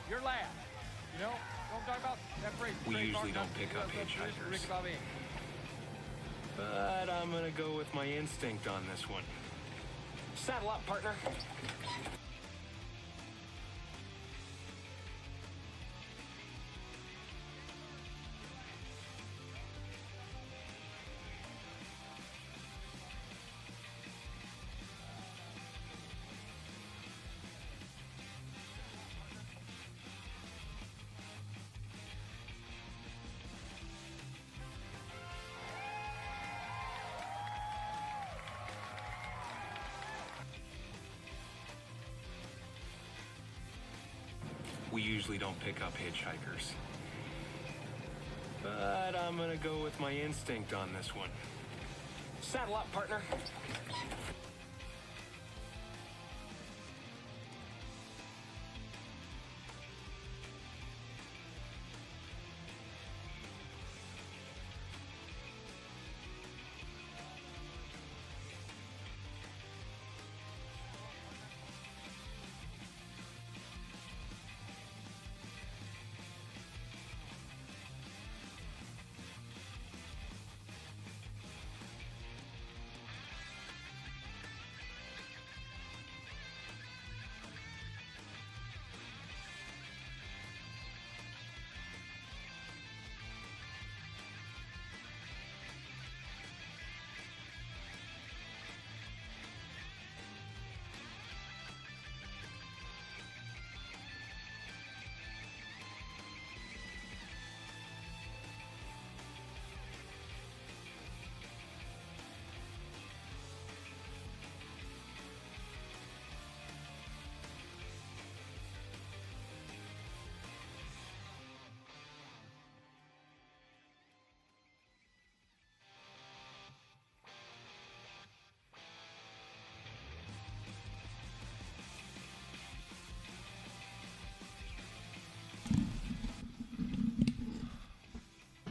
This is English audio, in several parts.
You're last. You know what I'm talking about? That phrase. We usually don't pick up hitchhikers. But I'm gonna go with my instinct on this one. Saddle up, partner. We usually don't pick up hitchhikers. But I'm gonna go with my instinct on this one. Saddle up, partner.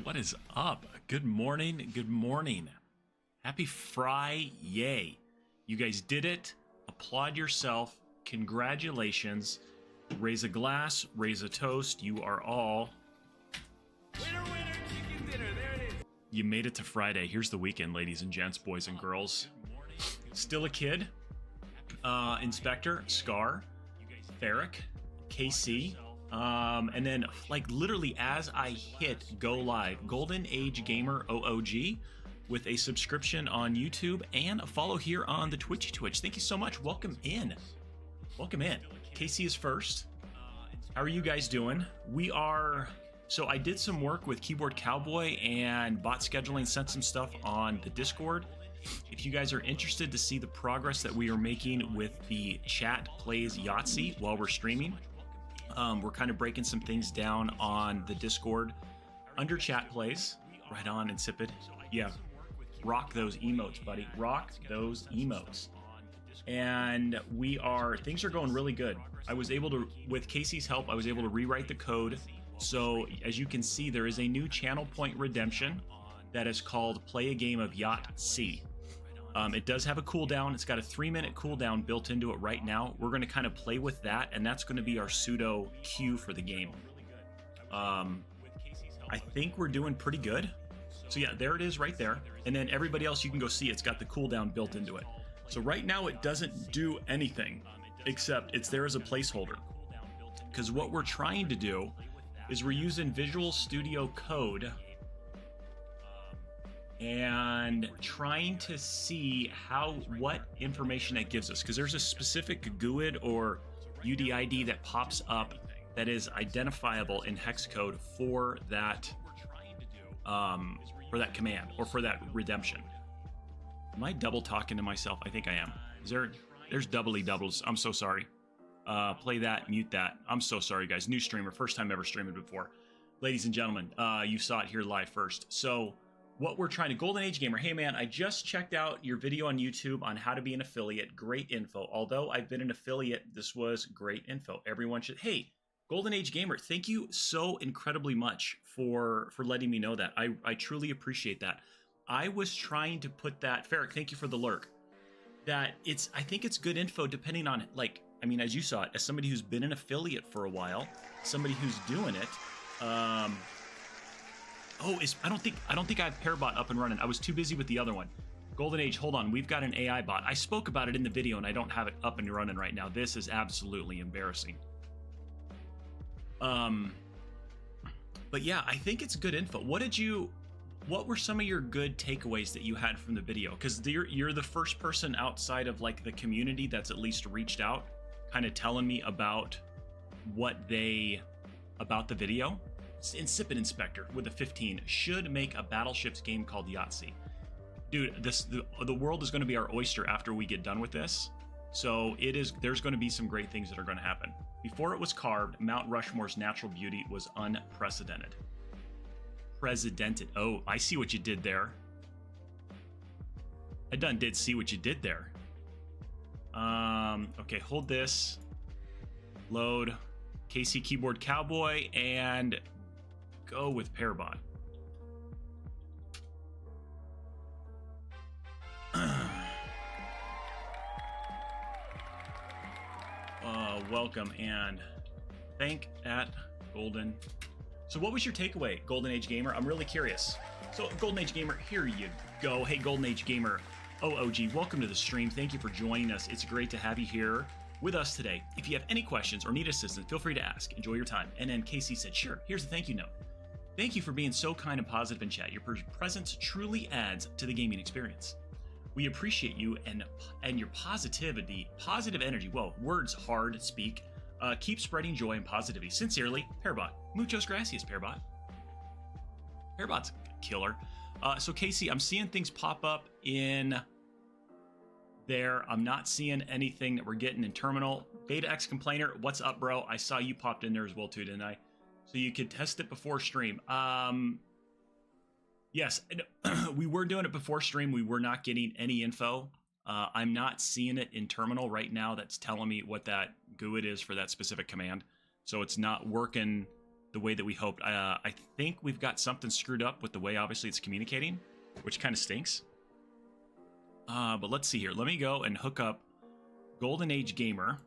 What is up? Good morning. Good morning. Happy Friday. You guys did it. Applaud yourself. Congratulations. Raise a glass, raise a toast. You are all. Winner, winner, chicken dinner. There it is. You made it to Friday. Here's the weekend, ladies and gents, boys and girls. Still a kid. Inspector, Scar, Ferric, KC. And then, like, literally as I hit go live, Golden Age Gamer OOG with a subscription on YouTube and a follow here on the Twitch. Thank you so much. Welcome in. Welcome in. Casey is first. How are you guys doing? So I did some work with Keyboard Cowboy and bot scheduling, sent some stuff on the Discord. If you guys are interested to see the progress that we are making with the chat plays Yahtzee while we're streaming, we're kind of breaking some things down on the Discord under chat plays. Right on, Insipid. Yeah, rock those emotes, buddy. Rock those emotes. And things are going really good. I was able to, with Casey's help, I was able to rewrite the code. So as you can see, there is a new channel point redemption that is called Play a Game of Yahtzee. It does have a cooldown. It's got a 3-minute cooldown built into it right now. We're going to kind of play with that, and that's going to be our pseudo queue for the game. I think we're doing pretty good. So yeah, there it is right there. And then everybody else, you can go see it's got the cooldown built into it. So right now it doesn't do anything except it's there as a placeholder. Because what we're trying to do is we're using Visual Studio Code and trying to see what information it gives us, because there's a specific GUID or UDID that pops up that is identifiable in hex code for that command or for that redemption. Am I double talking to myself? I think I am. There's doubly doubles. I'm so sorry. Play that, mute that. I'm so sorry, guys. New streamer, first time ever streaming before. Ladies and gentlemen, you saw it here live first. So what we're trying to, Golden Age Gamer, hey man, I just checked out your video on YouTube on how to be an affiliate. Great info. Although I've been an affiliate, this was great info. Everyone should, hey, Golden Age Gamer, thank you so incredibly much for letting me know that. I truly appreciate that. I was trying to put that, Ferric, thank you for the lurk. That I think it's good info depending on, like, I mean, as you saw it, as somebody who's been an affiliate for a while, somebody who's doing it. I don't think I have Pearbot up and running. I was too busy with the other one. Golden Age, hold on. We've got an AI bot. I spoke about it in the video, and I don't have it up and running right now. This is absolutely embarrassing. But yeah, I think it's good info. What were some of your good takeaways that you had from the video? Because you're the first person outside of like the community that's at least reached out, kind of telling me about about the video. Insipid Inspector with a 15 should make a battleships game called Yahtzee. Dude, the world is going to be our oyster after we get done with this. So there's going to be some great things that are going to happen. Before it was carved, Mount Rushmore's natural beauty was unprecedented. Oh, I see what you did there. I did see what you did there. Okay, hold this. Load. KC Keyboard Cowboy and go with Pearbot. Welcome and thank at Golden. So what was your takeaway, Golden Age Gamer? I'm really curious. So Golden Age Gamer, here you go. Hey, Golden Age Gamer OOG, welcome to the stream. Thank you for joining us. It's great to have you here with us today. If you have any questions or need assistance, feel free to ask. Enjoy your time. And then Casey said, sure, here's a thank you note. Thank you for being so kind and positive in chat. Your presence truly adds to the gaming experience. We appreciate you and your positivity, positive energy. Whoa, words hard speak. Keep spreading joy and positivity. Sincerely, Pearbot. Muchos gracias, Pearbot. Pearbot's a killer. So Casey, I'm seeing things pop up in there. I'm not seeing anything that we're getting in terminal. Beta X Complainer, what's up, bro? I saw you popped in there as well too, didn't I? So you could test it before stream. Yes, we were doing it before stream. We were not getting any info. I'm not seeing it in terminal right now that's telling me what that GUID is for that specific command. So it's not working the way that we hoped. I think we've got something screwed up with the way, obviously, it's communicating, which kind of stinks. But let's see here. Let me go and hook up Golden Age Gamer.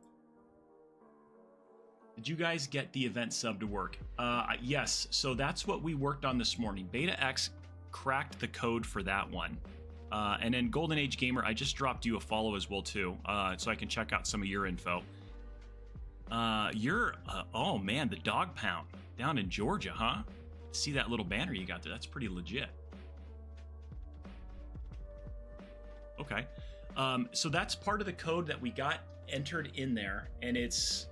Did you guys get the event sub to work? Yes, so that's what we worked on this morning. Beta X cracked the code for that one. And then Golden Age Gamer, I just dropped you a follow as well too, so I can check out some of your info. Oh man, the Dog Pound down in Georgia, huh? See that little banner you got there? That's pretty legit. Okay, so that's part of the code that we got entered in there, and it's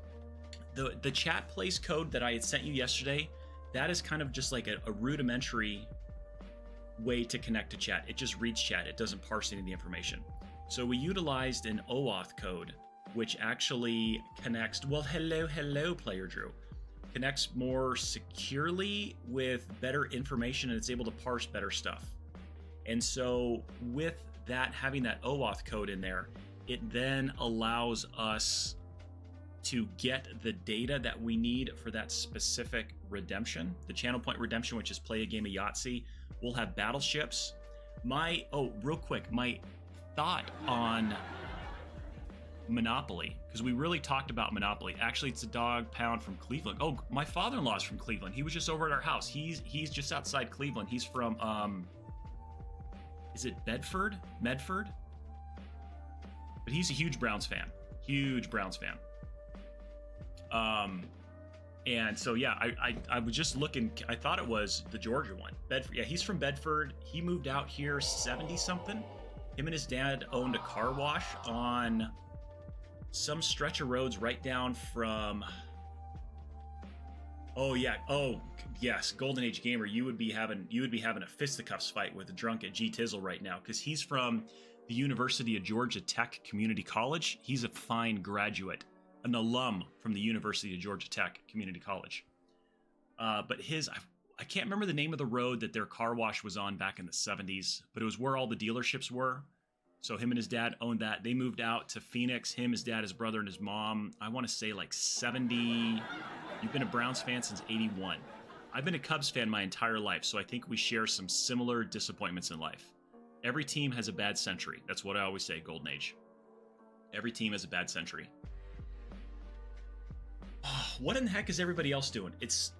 the chat place code that I had sent you yesterday. That is kind of just like a rudimentary way to connect to chat. It just reads chat. It doesn't parse any of the information. So we utilized an OAuth code, which actually connects, well, hello, Player Drew. Connects more securely with better information, and it's able to parse better stuff. And so with that, having that OAuth code in there, it then allows us to get the data that we need for that specific redemption, the channel point redemption, which is play a game of Yahtzee. We'll have battleships. Real quick, my thought on Monopoly, because we really talked about Monopoly. Actually, it's a Dog Pound from Cleveland. Oh, my father-in-law's from Cleveland. He was just over at our house. He's just outside Cleveland. He's from is it Medford? But he's a huge Browns fan. And so, yeah, I was just looking. I thought it was the Georgia one. Bedford. Yeah, he's from Bedford. He moved out here 70-something. Him and his dad owned a car wash on some stretch of roads right down from... Oh, yeah. Oh, yes. Golden Age Gamer, you would be having a fisticuffs fight with a drunk at G Tizzle right now, because he's from the University of Georgia Tech Community College. He's a fine graduate. An alum from the University of Georgia Tech Community College. But I can't remember the name of the road that their car wash was on back in the 70s, but it was where all the dealerships were. So him and his dad owned that. They moved out to Phoenix, him, his dad, his brother, and his mom. I want to say like 70. You've been a Browns fan since 81. I've been a Cubs fan my entire life, so I think we share some similar disappointments in life. Every team has a bad century. That's what I always say, Golden Age. Every team has a bad century. What in the heck is everybody else doing? It's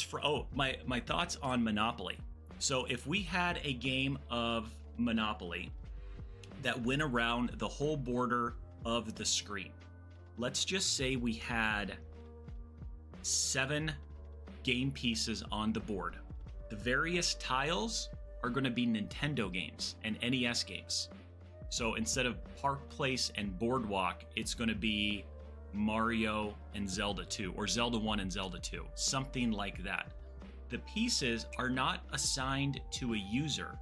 for my thoughts on Monopoly. So if we had a game of Monopoly that went around the whole border of the screen, let's just say we had 7 game pieces on the board. The various tiles are going to be Nintendo games and NES games. So instead of Park Place and Boardwalk, it's going to be Mario and Zelda 2, or Zelda 1 and Zelda 2, something like that. The pieces are not assigned to a user.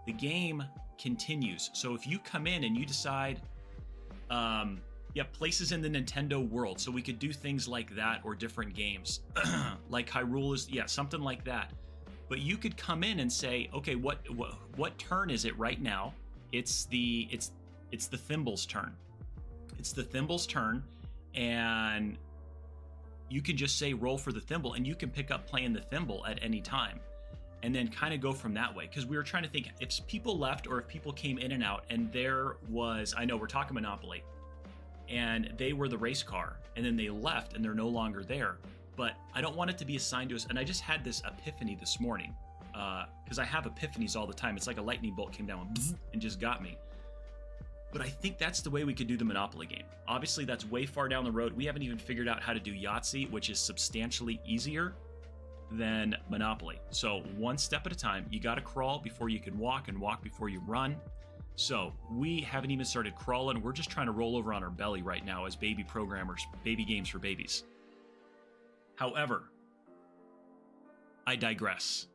The game continues. So if you come in and you decide, places in the Nintendo world, so we could do things like that, or different games, like Hyrule is, something like that. But you could come in and say, okay, what turn is it right now? It's the Thimble's turn. It's the Thimble's turn, and you can just say roll for the Thimble, and you can pick up playing the Thimble at any time, and then kind of go from that way. Because we were trying to think if people left or if people came in and out, and there was, I know we're talking Monopoly, and they were the race car, and then they left and they're no longer there. But I don't want it to be assigned to us. And I just had this epiphany this morning, because I have epiphanies all the time. It's like a lightning bolt came down and just got me. But I think that's the way we could do the Monopoly game. Obviously, that's way far down the road. We haven't even figured out how to do Yahtzee, which is substantially easier than Monopoly. So one step at a time. You got to crawl before you can walk, and walk before you run. So we haven't even started crawling. We're just trying to roll over on our belly right now as baby programmers, baby games for babies. However, I digress.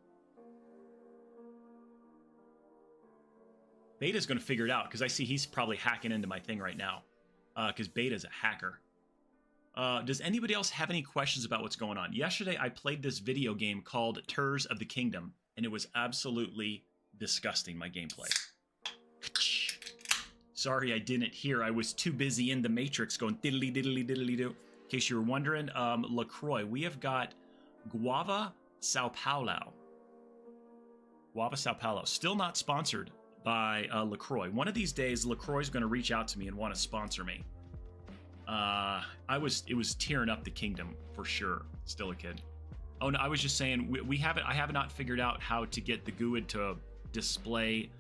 Beta's going to figure it out, because I see he's probably hacking into my thing right now, because Beta's a hacker. Does anybody else have any questions about what's going on? Yesterday, I played this video game called Tears of the Kingdom, and it was absolutely disgusting, my gameplay. Sorry I didn't hear. I was too busy in the Matrix going diddly diddly diddly do. In case you were wondering, LaCroix, we have got Guava Sao Paulo. Guava Sao Paulo. Still not sponsored by LaCroix. One of these days, LaCroix is going to reach out to me and want to sponsor me. It was tearing up the kingdom for sure. Still a kid. Oh no, I was just saying I have not figured out how to get the GUID to display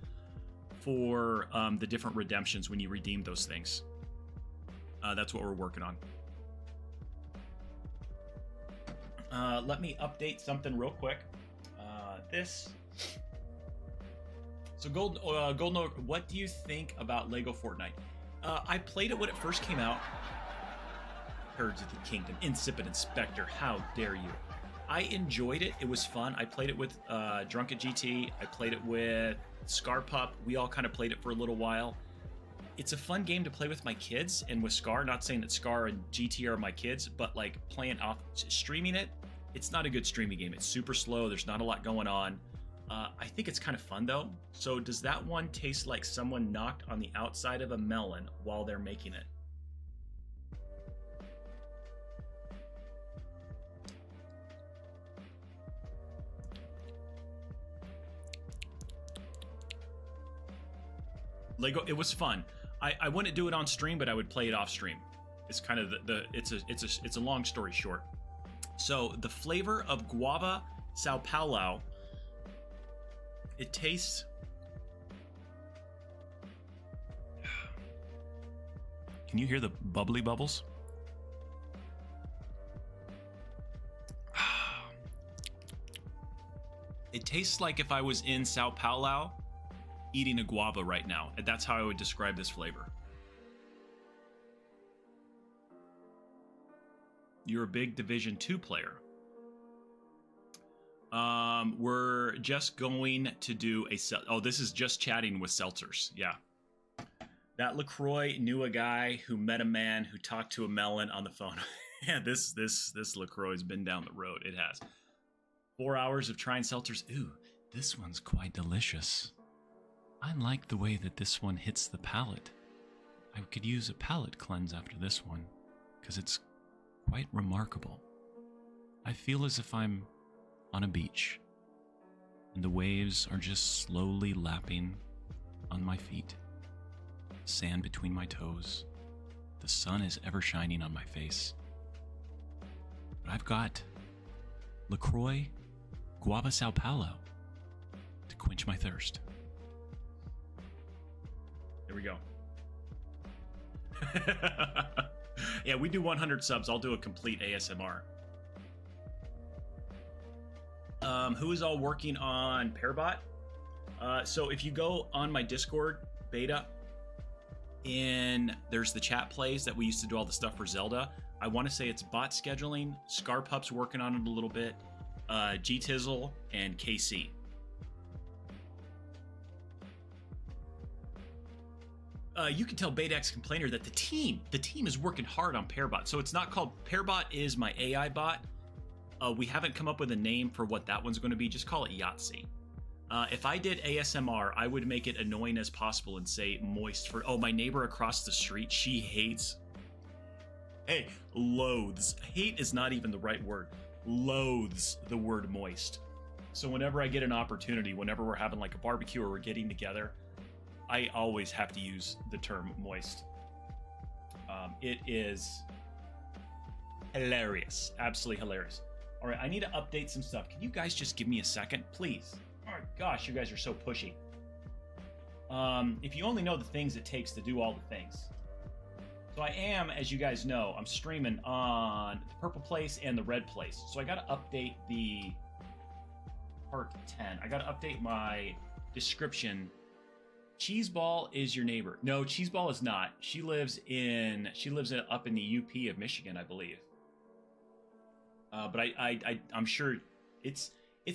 for the different redemptions when you redeem those things. That's what we're working on. Let me update something real quick. So Golden Oak, what do you think about Lego Fortnite? I played it when it first came out. Herds of the Kingdom, Insipid Inspector, how dare you? I enjoyed it. It was fun. I played it with Drunk at GT. I played it with Scar Pup. We all kind of played it for a little while. It's a fun game to play with my kids and with Scar. Not saying that Scar and GT are my kids, but like streaming it, it's not a good streaming game. It's super slow. There's not a lot going on. I think it's kind of fun though. So does that one taste like someone knocked on the outside of a melon while they're making it? Lego, it was fun. I wouldn't do it on stream, but I would play it off stream. It's kind of it's a long story short. So the flavor of Guava Sao Paulo, it tastes. Can you hear the bubbly bubbles? It tastes like if I was in Sao Paulo eating a guava right now. And that's how I would describe this flavor. You're a big Division 2 player. We're just going to do a this is just chatting with seltzers. Yeah. That LaCroix knew a guy who met a man who talked to a melon on the phone. Yeah, this LaCroix has been down the road. It has. 4 hours of trying seltzers. Ooh, this one's quite delicious. I like the way that this one hits the palate. I could use a palate cleanse after this one, because it's quite remarkable. I feel as if I'm on a beach, and the waves are just slowly lapping on my feet. Sand between my toes. The sun is ever shining on my face. but I've got LaCroix Guava Sao Paulo to quench my thirst. There we go. Yeah, we do 100 subs. I'll do a complete ASMR. Who is all working on Pearbot? So if you go on my Discord beta, there's the chat plays that we used to do all the stuff for Zelda. I want to say it's bot scheduling. Scarpup's working on it a little bit. G-Tizzle and KC. You can tell BetaX Complainer that the team is working hard on Pearbot. So it's not called Pearbot is my AI bot. We haven't come up with a name for what that one's going to be. Just call it Yahtzee. If I did ASMR, I would make it annoying as possible and say moist for, my neighbor across the street, she hates, loathes. Hate is not even the right word. Loathes the word moist. So whenever I get an opportunity, whenever we're having like a barbecue or we're getting together, I always have to use the term moist. It is hilarious. Absolutely hilarious. All right, I need to update some stuff. Can you guys just give me a second, please? Oh my gosh, you guys are so pushy. If you only know the things it takes to do all the things. So I am, as you guys know, I'm streaming on the purple place and the red place. So I got to update the part 10. I got to update my description. Cheeseball is your neighbor. No, Cheeseball is not. She lives up in the UP of Michigan, I believe. But I'm sure it's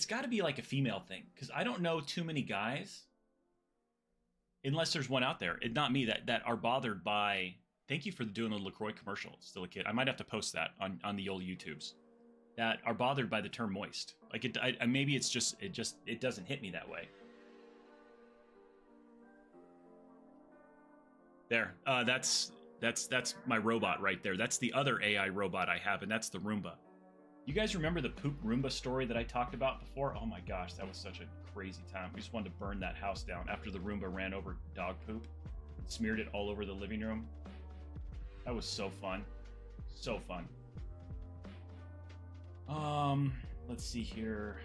got to be like a female thing, because I don't know too many guys, unless there's one out there. It's not me that are bothered by. Thank you for doing the LaCroix commercial. Still a kid. I might have to post that on the old YouTubes. That are bothered by the term moist. Like maybe it's just it doesn't hit me that way. There. That's my robot right there. That's the other AI robot I have, and that's the Roomba. You guys remember the poop Roomba story that I talked about before? Oh my gosh, that was such a crazy time. We just wanted to burn that house down after the Roomba ran over dog poop and smeared it all over the living room. That was so fun. So fun. Let's see here.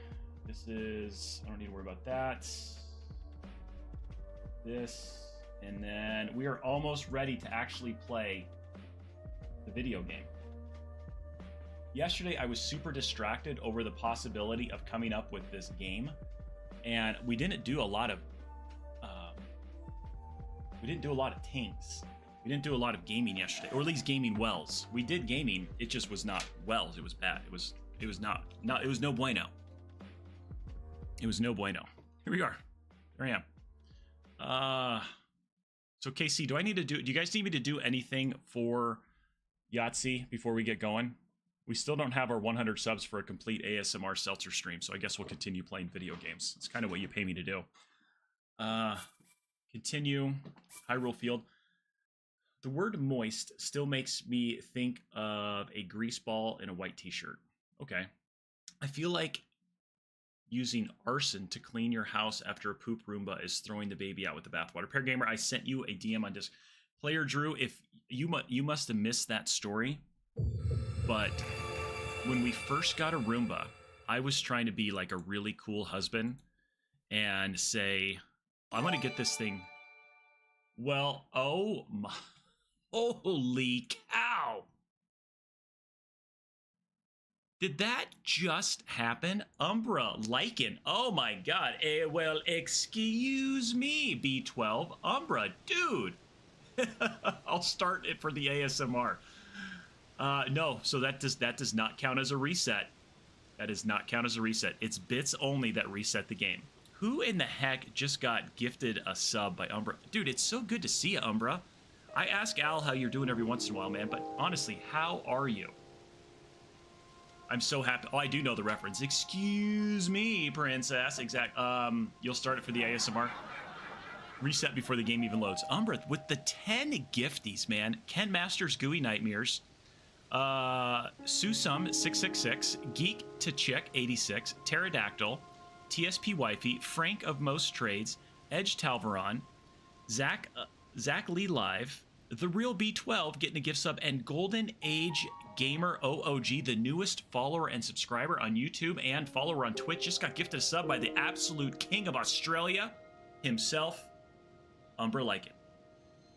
This is, I don't need to worry about that. This, and then we are almost ready to actually play the video game. Yesterday, I was super distracted over the possibility of coming up with this game, and we didn't do a lot of things. We didn't do a lot of gaming yesterday, or at least gaming wells. We did gaming, it just was not wells. It was bad. It was no bueno. It was no bueno. Here we are. Here I am. So KC, do you guys need me to do anything for Yahtzee before we get going? We still don't have our 100 subs for a complete ASMR seltzer stream, so I guess we'll continue playing video games. It's kind of what you pay me to do. Continue. Hyrule Field. The word moist still makes me think of a grease ball in a white t-shirt. Okay. I feel like using arson to clean your house after a poop Roomba is throwing the baby out with the bathwater. Pear Gamer, I sent you a DM on Disc. Player Drew, if you must have missed that story, but when we first got a Roomba, I was trying to be like a really cool husband and say, I'm going to get this thing. Well, oh my, holy cow. Did that just happen? Umbra, Lycan, oh my god. Well, excuse me, B12. Umbra, dude. I'll start it for the ASMR. No, so that does not count as a reset. That does not count as a reset. It's bits only that reset the game. Who in the heck just got gifted a sub by Umbra? Dude, it's so good to see you, Umbra. I ask Al how you're doing every once in a while, man, but honestly, how are you? I'm so happy. Oh, I do know the reference. Excuse me, princess. Exact. You'll start it for the ASMR. Reset before the game even loads. Umbra with the 10 gifties, man. Ken Masters Gooey Nightmares. Susum 666. Geek to Chick 86. Pterodactyl. TSP Wifey. Frank of Most Trades. Edge Talvaron. Zach Lee Live. The Real B12 getting a gift sub, and Golden Age Gamer OOG, the newest follower and subscriber on YouTube and follower on Twitch, just got gifted a sub by the absolute king of Australia himself, Umbra Like It.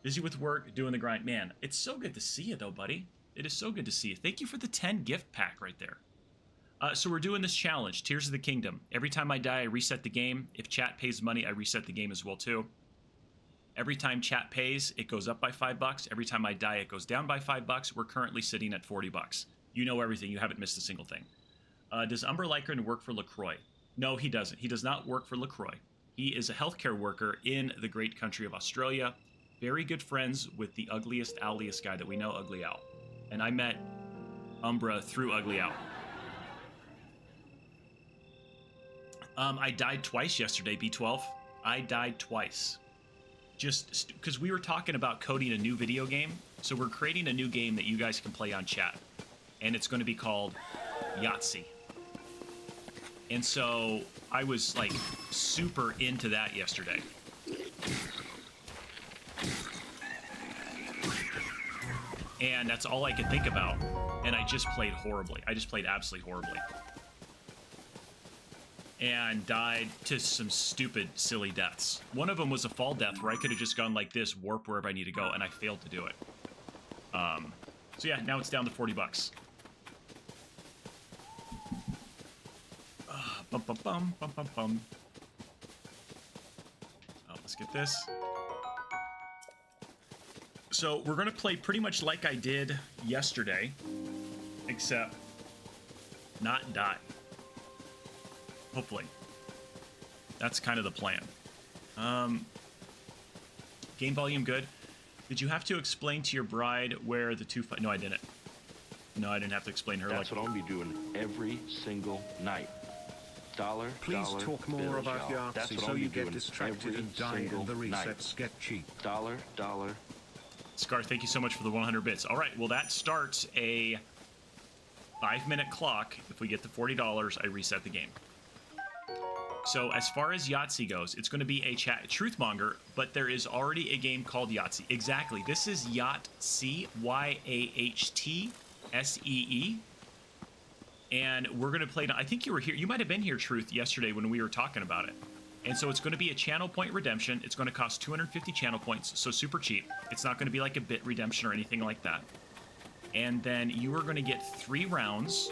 Busy with work, doing the grind. Man, it's so good to see you, though, buddy. It is so good to see you. Thank you for the 10 gift pack right there. So we're doing this challenge, Tears of the Kingdom. Every time I die, I reset the game. If chat pays money, I reset the game as well, too. Every time chat pays, it goes up by $5. Every time I die, it goes down by $5. We're currently sitting at $40. You know everything. You haven't missed a single thing. Does Umber Lycran work for LaCroix? No, he doesn't. He does not work for LaCroix. He is a healthcare worker in the great country of Australia. Very good friends with the ugliest, owliest guy that we know, Ugly Owl. And I met Umbra through Ugly Owl. I died twice yesterday, B12. I died twice. Just because we were talking about coding a new video game. So we're creating a new game that you guys can play on chat. And it's going to be called Yahtzee. And so I was like super into that yesterday. And that's all I could think about. And I just played horribly. I just played absolutely horribly. And died to some stupid, silly deaths. One of them was a fall death where I could have just gone like this, warp wherever I need to go, and I failed to do it. So yeah, now it's down to $40. Bum, bum, bum, bum, bum, bum. Oh, let's get this. So we're gonna play pretty much like I did yesterday, except not die. Hopefully. That's kind of the plan. Game volume good. Did you have to explain to your bride where the two... No, I didn't. No, I didn't have to explain to her. That's what I'm going to be doing every single night. Please talk more about Yahtzee so you get distracted and die and the resets night. get cheap. Dollar. Scar, thank you so much for the 100 bits. All right, well, that starts a 5-minute clock. If we get to $40, I reset the game. So as far as Yahtzee goes, it's going to be a Truthmonger, but there is already a game called Yahtzee. Exactly. This is Yahtzee, Y-A-H-T-S-E-E. And we're going to play... I think you were here. You might have been here, Truth, yesterday when we were talking about it. And so it's going to be a channel point redemption. It's going to cost 250 channel points, so super cheap. It's not going to be like a bit redemption or anything like that. And then you are going to get 3 rounds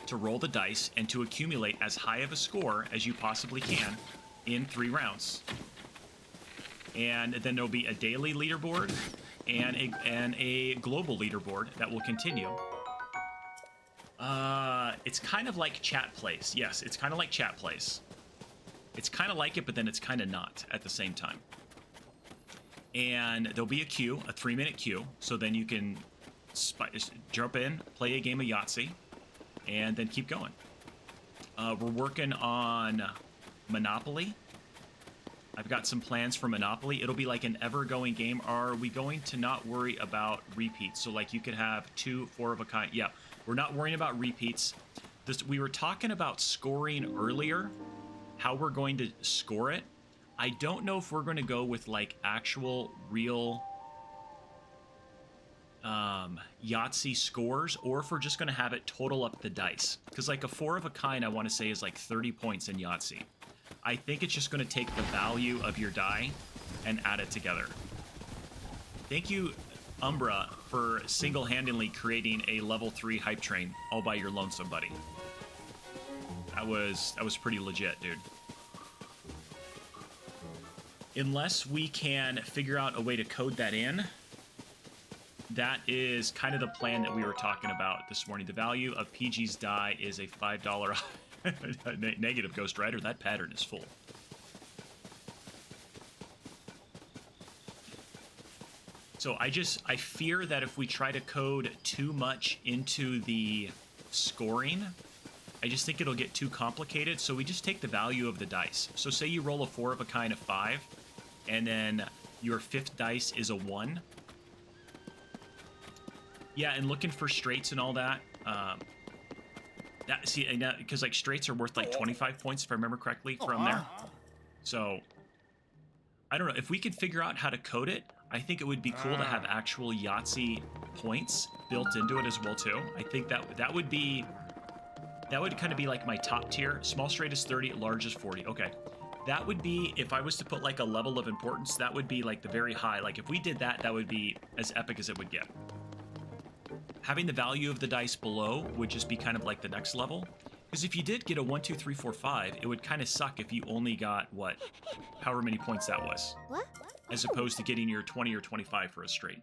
to roll the dice and to accumulate as high of a score as you possibly can in 3 rounds. And then there'll be a daily leaderboard and a global leaderboard that will continue. It's kind of like chat plays. Yes, it's kind of like chat plays. It's kind of like it, but then it's kind of not at the same time. And there'll be a queue, a 3-minute queue, so then you can jump in, play a game of Yahtzee, and then keep going. We're working on Monopoly. I've got some plans for Monopoly. It'll be like an ever-going game. Are we going to not worry about repeats? So like you could have 2 4 of a kind. Yeah, we're not worrying about repeats. We were talking about scoring earlier, how we're going to score it. I don't know if we're going to go with like actual real Yahtzee scores, or if we're just going to have it total up the dice. Because like a 4 of a kind, I want to say, is like 30 points in Yahtzee. I think it's just going to take the value of your die and add it together. Thank you, Umbra, for single-handedly creating a level 3 hype train all by your lonesome, buddy. That was pretty legit, dude. Unless we can figure out a way to code that in, that is kind of the plan that we were talking about this morning. The value of PG's die is a $5 negative, Ghost Rider. That pattern is full. So I fear that if we try to code too much into the scoring, I just think it'll get too complicated. So we just take the value of the dice. So say you roll a 4 of a kind of 5, and then your 5th dice is a 1. Yeah, and looking for straights and all that. Because like straights are worth like 25 points if I remember correctly from there. So I don't know if we could figure out how to code it. I think it would be cool to have actual Yahtzee points built into it as well too. I think that would kind of be like my top tier. Small straight is 30, large is 40. Okay. That would be, if I was to put like a level of importance, that would be like the very high. Like if we did that, that would be as epic as it would get. Having the value of the dice below would just be kind of like the next level. Because if you did get a 1, 2, 3, 4, 5, it would kind of suck if you only got, what, however many points that was. What? As opposed to getting your 20 or 25 for a straight.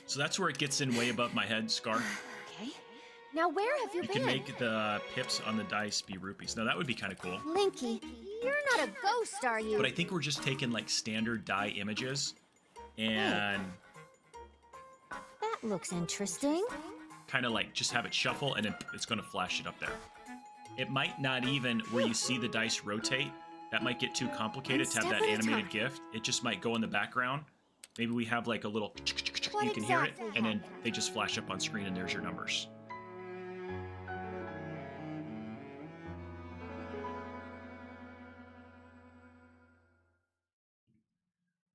So that's where it gets in way above my head, Scar. Okay. Now where have you You been? can make the pips on the dice be rupees. Now that would be kind of cool. Linky, you're not a ghost, are you? But I think we're just taking like standard die images and That looks interesting. kind of like just have it shuffle and then it's going to flash it up there. It might not even where you see the dice rotate. That might get too complicated to have that animated gift. It just might go in the background. Maybe we have like a little you can hear it and then they just flash up on screen and there's your numbers.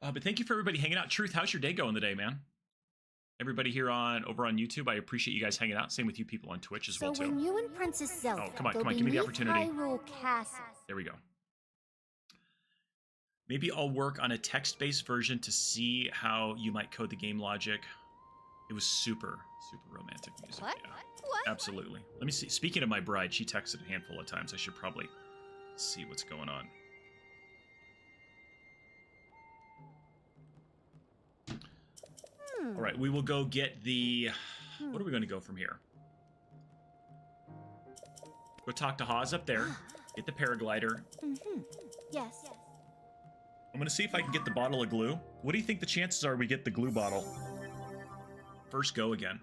But thank you for everybody hanging out. Truth, how's your day going today, man? Everybody here over on YouTube, I appreciate you guys hanging out. Same with you people on Twitch as well too. So when you and Princess Zelda Oh, come on, go give me the beneath opportunity. Hyrule Castle. There we go. Maybe I'll work on a text-based version to see how you might code the game logic. It was super, super romantic music. What? Yeah, What? absolutely. Let me see. Speaking of my bride, she texted a handful of times. I should probably see what's going on. All right, we will go get the... What are we going to go from here? Go talk to Hawes up there. Get the paraglider. Yes. I'm going to see if I can get the bottle of glue. What do you think the chances are we get the glue bottle? First go again.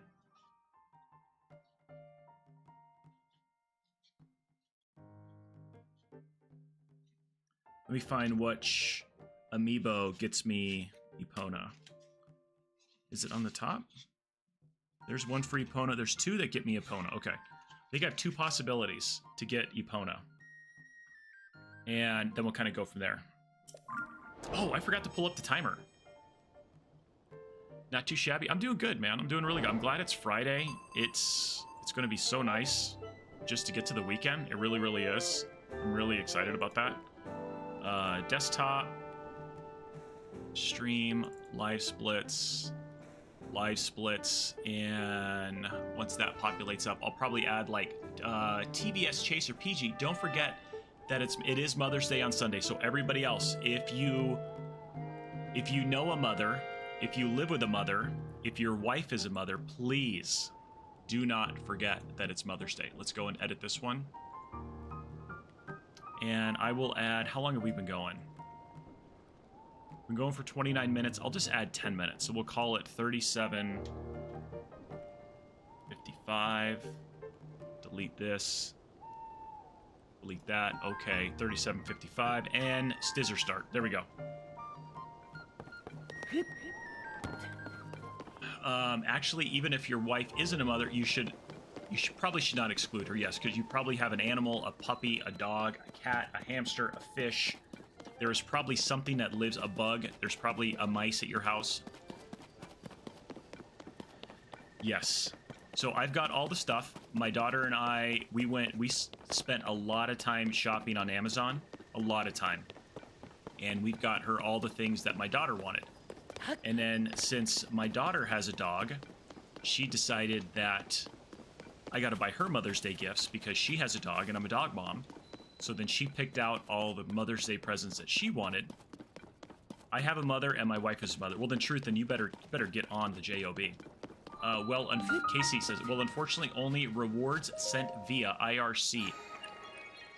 Let me find which amiibo gets me Epona. Is it on the top? There's one for Epona. There's two that get me Epona. Okay. They got two possibilities to get Epona. And then we'll kind of go from there. Oh, I forgot to pull up the timer. Not too shabby. I'm doing good, man. I'm doing really good. I'm glad it's Friday. It's going to be so nice just to get to the weekend. It really, really is. I'm really excited about that. Desktop, stream, live splits, and once that populates up, I'll probably add like TBS Chaser PG. Don't forget that it is Mother's Day on Sunday. So everybody else, if you know a mother, if you live with a mother, if your wife is a mother, please do not forget that it's Mother's Day. Let's go and edit this one. And I will add, how long have we been going? We've been going for 29 minutes. I'll just add 10 minutes. So we'll call it 37:55. Delete this. Delete that. Okay, 37:55. And Stizzer start. There we go. Actually, even if your wife isn't a mother, you probably should not exclude her. Yes, because you probably have an animal, a puppy, a dog, a cat, a hamster, a fish. There is probably something that lives, a bug. There's probably a mice at your house. Yes. So I've got all the stuff. My daughter and I, we spent a lot of time shopping on Amazon. A lot of time. And we've got her all the things that my daughter wanted. And then since my daughter has a dog, she decided that I got to buy her Mother's Day gifts because she has a dog and I'm a dog mom. So then she picked out all the Mother's Day presents that she wanted. I have a mother and my wife is a mother. Well, then, Truth, then you better get on the JOB. Casey says, well, unfortunately, only rewards sent via IRC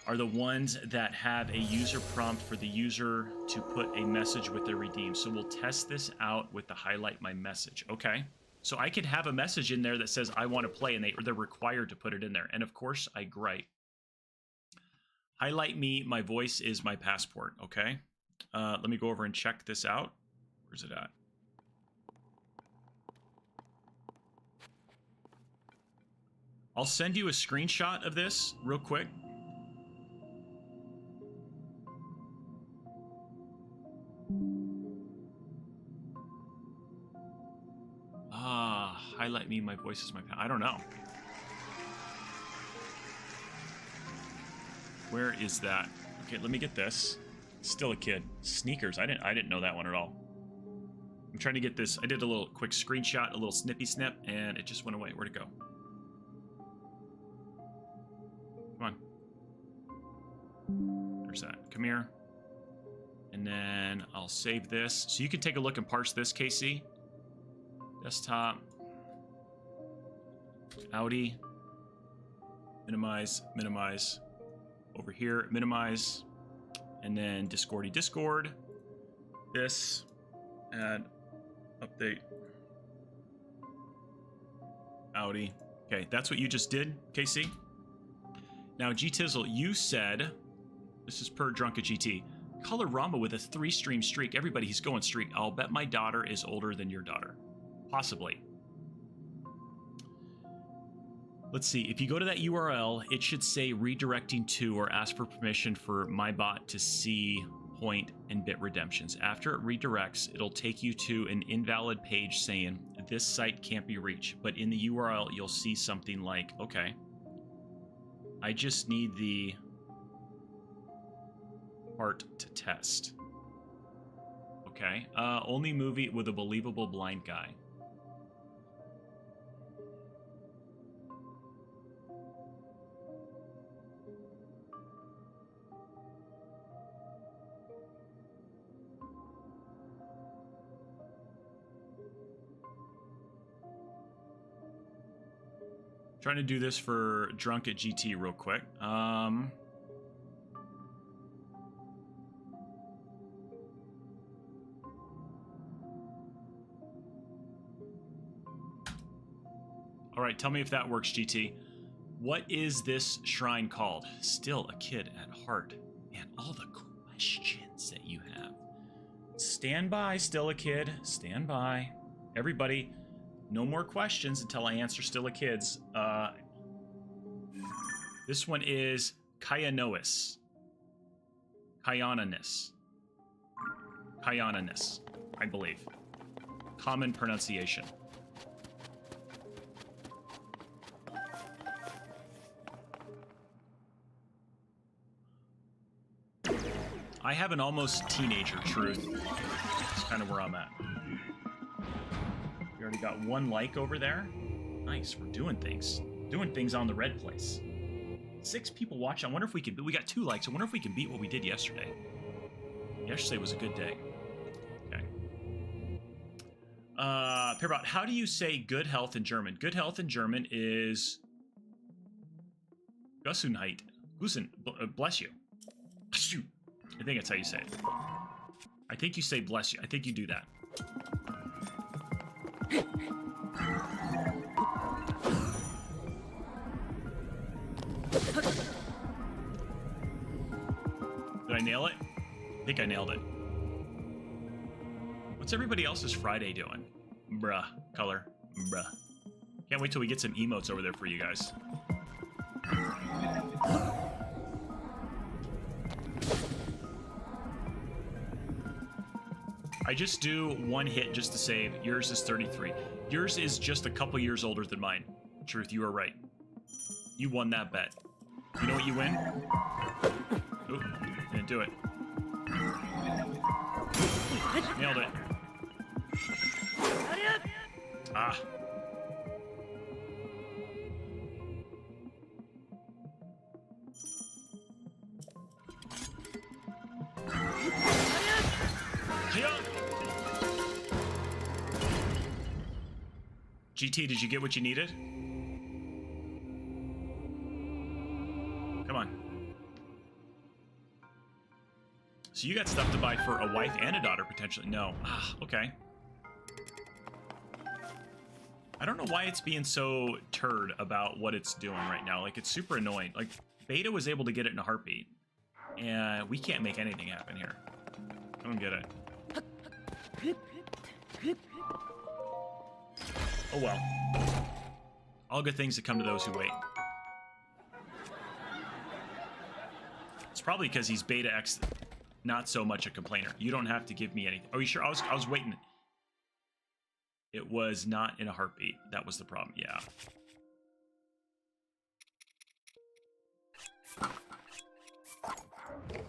are the ones that have a user prompt for the user to put a message with their redeem. So we'll test this out with the highlight my message. Okay. So I could have a message in there that says, I want to play, and they're required to put it in there. And of course, I gripe. Highlight me, my voice is my passport, okay? Let me go over and check this out. Where's it at? I'll send you a screenshot of this real quick. Highlight me, my voice is my power. I don't know. Where is that? Okay, let me get this. Still a kid. Sneakers. I didn't know that one at all. I'm trying to get this. I did a little quick screenshot, a little snippy snip, and it just went away. Where'd it go? Come on. There's that. Come here. And then I'll save this. So you can take a look and parse this, KC. Desktop. Audi. Minimize, minimize. Over here, minimize. And then Discordy Discord. This. Add. Update. Audi. Okay, that's what you just did, KC. Now, G-Tizzle, you said, this is per Drunka GT, Color Rama with a 3-stream streak. Everybody, he's going streak. I'll bet my daughter is older than your daughter. Possibly. Let's see. If you go to that URL, it should say redirecting to or ask for permission for my bot to see point and bit redemptions. After it redirects, it'll take you to an invalid page saying this site can't be reached. But in the URL, you'll see something like, okay, I just need the part to test. Okay. Only movie with a believable blind guy. Trying to do this for Drunk at GT real quick. All right, tell me if that works, GT. What is this shrine called? Still a kid at heart. Man, all the questions that you have. Stand by, still a kid. Stand by. Everybody, no more questions until I answer still a kid's. This one is Kayanois. Kayananis. Kayananis, I believe. Common pronunciation. I have an almost teenager, truth. That's kind of where I'm at. We already got 1 like over there. Nice, we're doing things. Doing things on the red place. 6 people watching. I wonder if we can... We got 2 likes. I wonder if we can beat what we did yesterday. Yesterday was a good day. Okay. Perma-Death, how do you say good health in German? Good health in German is... Gesundheit. Bless you. I think that's how you say it. I think you say bless you. I think you do that. Did I nail it? I think I nailed it. What's everybody else's Friday doing? Bruh. Color. Bruh. Can't wait till we get some emotes over there for you guys. I just do 1 hit just to save. Yours is 33. Yours is just a couple years older than mine. Truth, you are right. You won that bet. You know what you win? Oop, didn't do it. Nailed it. Ah. GT, did you get what you needed? Come on. So you got stuff to buy for a wife and a daughter, potentially. No. Ah, okay. I don't know why it's being so turd about what it's doing right now. Like, it's super annoying. Like, Beta was able to get it in a heartbeat. And we can't make anything happen here. I don't get it. Oh well. All good things that come to those who wait. It's probably because he's beta X. not so much a complainer. You don't have to give me anything. Are you sure? I was waiting. It was not in a heartbeat. That was the problem. Yeah.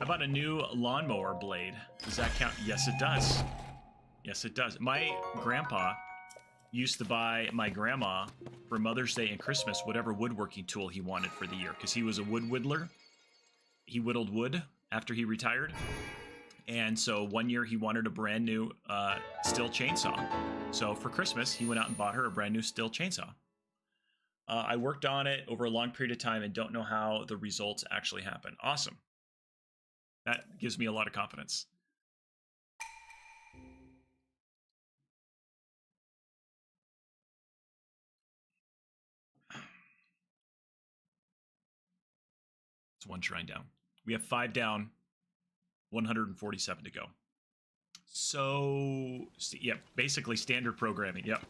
I bought a new lawnmower blade. Does that count? Yes, it does. Yes, it does. My grandpa used to buy my grandma for Mother's Day and Christmas whatever woodworking tool he wanted for the year, because he was a wood whittler. He whittled wood after he retired. And so one year he wanted a brand new Stihl chainsaw. So for Christmas, he went out and bought her a brand new Stihl chainsaw. I worked on it over a long period of time and don't know how the results actually happen. Awesome. That gives me a lot of confidence. It's one shrine down. We have 5 down, 147 to go. So, yeah, basically standard programming. Yep.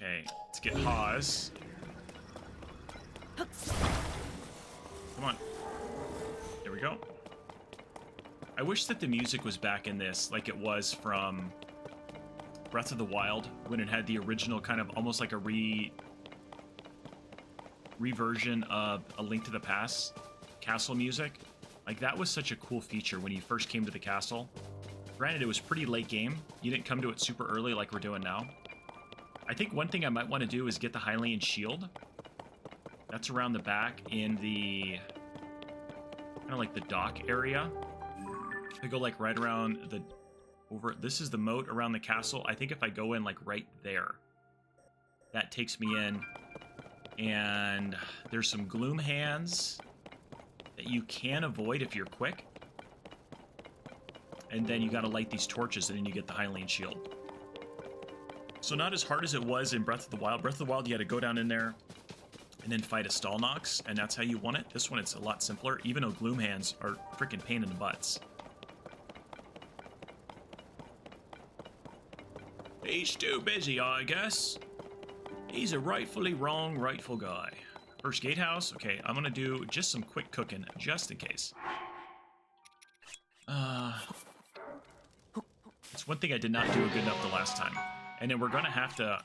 Okay, let's get Hawes. Come on. There we go. I wish that the music was back in this like it was from Breath of the Wild, when it had the original kind of almost like a reversion of A Link to the Past castle music. Like, that was such a cool feature when you first came to the castle. Granted, it was pretty late game. You didn't come to it super early like we're doing now. I think one thing I might want to do is get the Hylian shield. That's around the back in the kind of like the dock area. I go like right around the this is the moat around the castle. I think if I go in like right there, that takes me in. And there's some gloom hands that you can avoid if you're quick. And then you got to light these torches and then you get the Hylian shield. So not as hard as it was in Breath of the Wild. Breath of the Wild, you had to go down in there and then fight a Stalnox, and that's how you won it. This one, it's a lot simpler, even though Gloom Hands are freaking pain in the butts. He's too busy, I guess. He's a rightfully wrong, rightful guy. First gatehouse. Okay, I'm gonna do just some quick cooking, just in case. It's one thing I did not do good enough the last time. And then we're gonna have to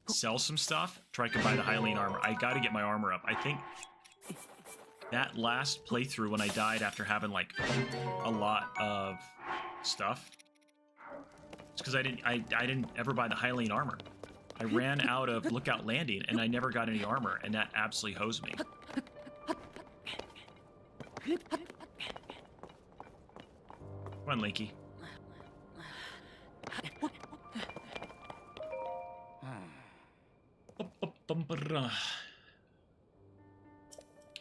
sell some stuff, try to buy the Hylian armor. I gotta get my armor up. I think that last playthrough when I died after having like a lot of stuff, it's because I didn't ever buy the Hylian armor. I ran out of Lookout Landing and I never got any armor, and that absolutely hosed me. Come on, Linky.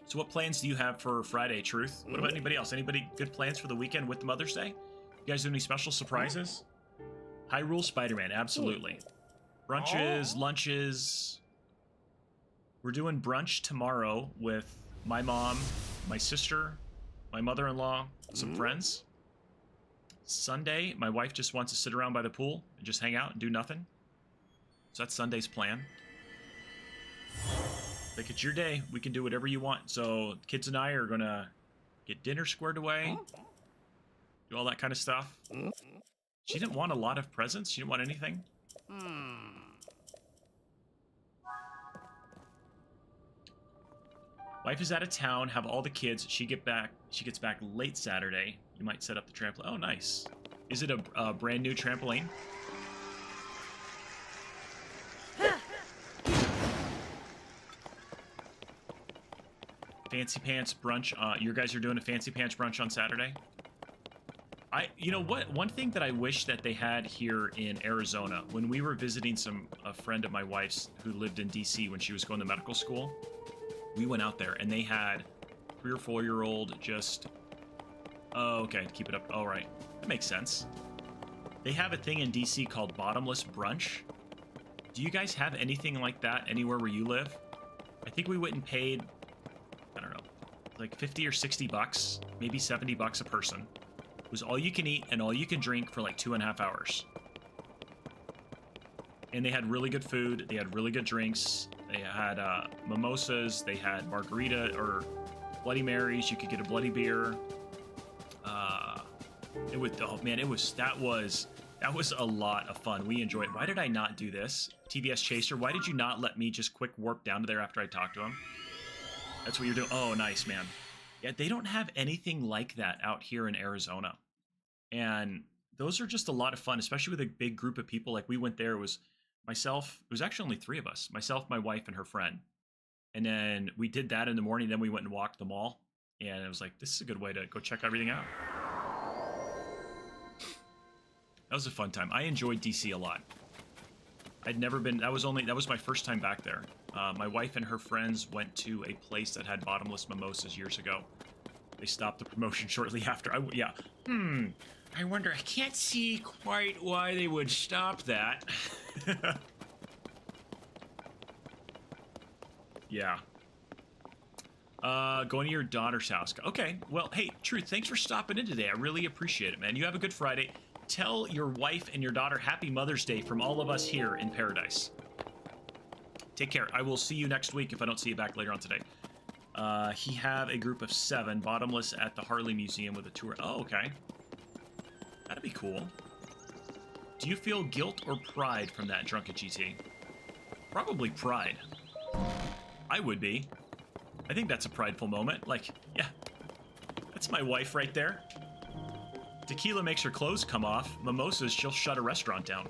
So what plans do you have for Friday, Truth? What about anybody else? Anybody good plans for the weekend with Mother's Day? You guys do any special surprises? Hyrule Spider-Man, absolutely. Brunches, lunches. We're doing brunch tomorrow with my mom, my sister, my mother-in-law, some friends. Sunday, my wife just wants to sit around by the pool and just hang out and do nothing. So that's Sunday's plan. Like, it's your day. We can do whatever you want. So kids and I are gonna get dinner squared away, do all that kind of stuff. She didn't want a lot of presents. She didn't want anything. Wife is out of town. Have all the kids. She gets back late Saturday. You might set up the trampoline. Oh, nice. Is it a brand new trampoline? Fancy Pants brunch. You guys are doing a Fancy Pants brunch on Saturday? You know what? One thing that I wish that they had here in Arizona, when we were visiting a friend of my wife's who lived in DC when she was going to medical school, we went out there and they had 3 or 4-year-old just. Oh, okay. Keep it up. All right. That makes sense. They have a thing in DC called bottomless brunch. Do you guys have anything like that anywhere where you live? I think we went and paid, I don't know, like 50 or 60 bucks, maybe 70 bucks a person. It was all you can eat and all you can drink for like 2.5 hours. And they had really good food. They had really good drinks. They had mimosas. They had margarita or Bloody Marys. You could get a bloody beer. It was, oh man, that was a lot of fun. We enjoyed it. Why did I not do this? TBS Chaser, why did you not let me just quick warp down to there after I talked to him? That's what you're doing. Oh, nice, man. Yeah, they don't have anything like that out here in Arizona. And those are just a lot of fun, especially with a big group of people. Like we went there, it was myself, it was actually only 3 of us, myself, my wife, and her friend. And then we did that in the morning, then we went and walked the mall. And it was like, this is a good way to go check everything out. That was a fun time. I enjoyed DC a lot. I'd never been, that was my first time back there. My wife and her friends went to a place that had bottomless mimosas years ago. They stopped the promotion shortly after. I wonder, I can't see quite why they would stop that. Yeah. Going to your daughter's house. Okay, well, hey, Truth, thanks for stopping in today. I really appreciate it, man. You have a good Friday. Tell your wife and your daughter Happy Mother's Day from all of us here in Paradise. Take care. I will see you next week if I don't see you back later on today. He have a group of 7, bottomless at the Harley Museum with a tour. Oh, okay. That'd be cool. Do you feel guilt or pride from that, Drunken GT? Probably pride. I would be. I think that's a prideful moment. Like, yeah, that's my wife right there. Tequila makes her clothes come off. Mimosas, she'll shut a restaurant down.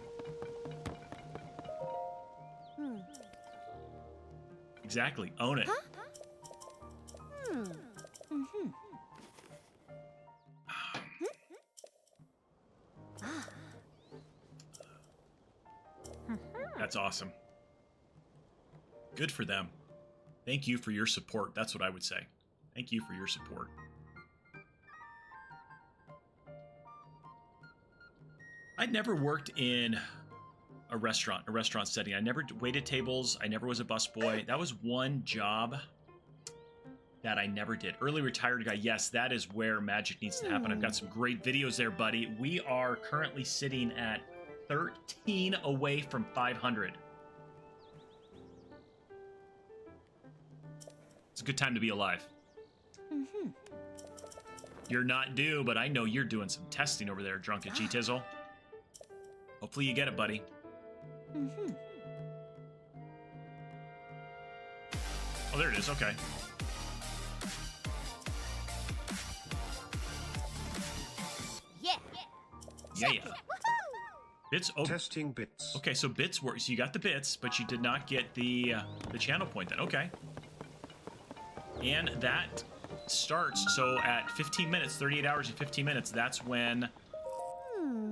Exactly. Own it. That's awesome. Good for them. Thank you for your support. That's what I would say. Thank you for your support. I'd never worked in a restaurant setting. I never waited tables. I never was a busboy. That was one job that I never did. Early retired guy. Yes, that is where magic needs to happen. I've got some great videos there, buddy. We are currently sitting at 13 away from 500. It's a good time to be alive. You're not due, but I know you're doing some testing over there, Drunken G-Tizzle. Hopefully you get it, buddy. Oh, there it is. Okay. Yeah. Bits. Oh. Testing bits. Okay, so bits work. So you got the bits, but you did not get the channel point then. Okay. And that starts, so at 15 minutes, 38 hours and 15 minutes, that's when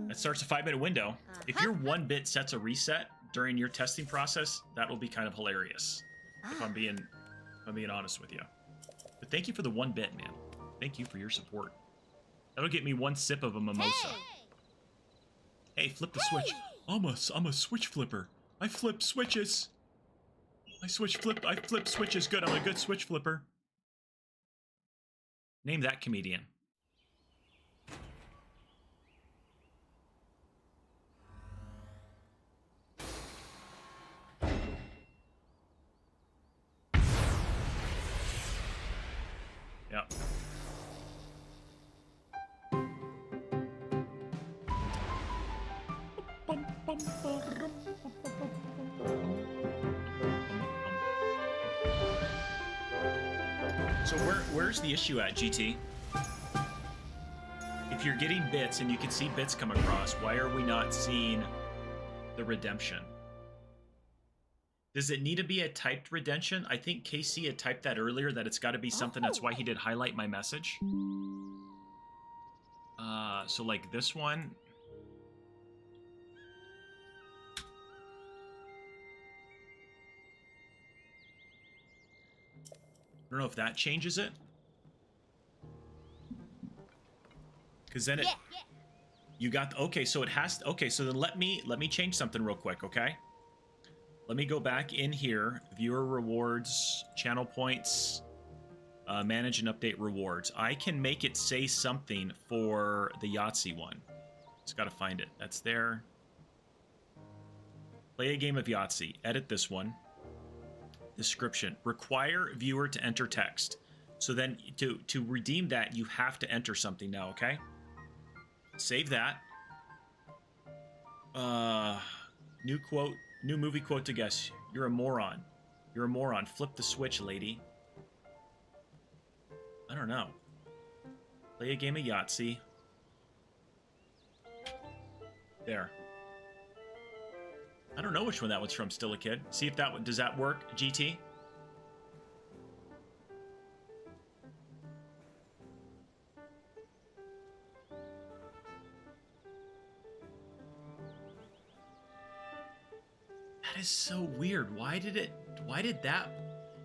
it starts a 5-minute window. If your 1 bit sets a reset during your testing process, that will be kind of hilarious. If I'm being honest with you. But thank you for the 1 bit, man. Thank you for your support. That'll get me 1 sip of a mimosa. Hey, flip the switch. I'm a switch flipper. I flip switches. I flip switches. Good. I'm a good switch flipper. Name that comedian. Yep. So where's the issue at, GT? If you're getting bits and you can see bits come across, why are we not seeing the redemption? Does it need to be a typed redemption? I think KC had typed that earlier, that it's got to be something. That's why he did highlight my message. So like this one. I don't know if that changes it. Because then it... You got okay, so it has to, okay, so then let me change something real quick, okay? Let me go back in here, viewer rewards, channel points, manage and update rewards. I can make it say something for the Yahtzee one. Just got to find it. That's there. Play a game of Yahtzee. Edit this one. Description. Require viewer to enter text. So then to redeem that, you have to enter something now, okay? Save that. New quote, new movie quote to guess. You're a moron. You're a moron. Flip the switch, lady. I don't know. Play a game of Yahtzee. There. I don't know which one that one's from. Still a Kid. See if that one, does that work, GT? That is so weird. Why did that,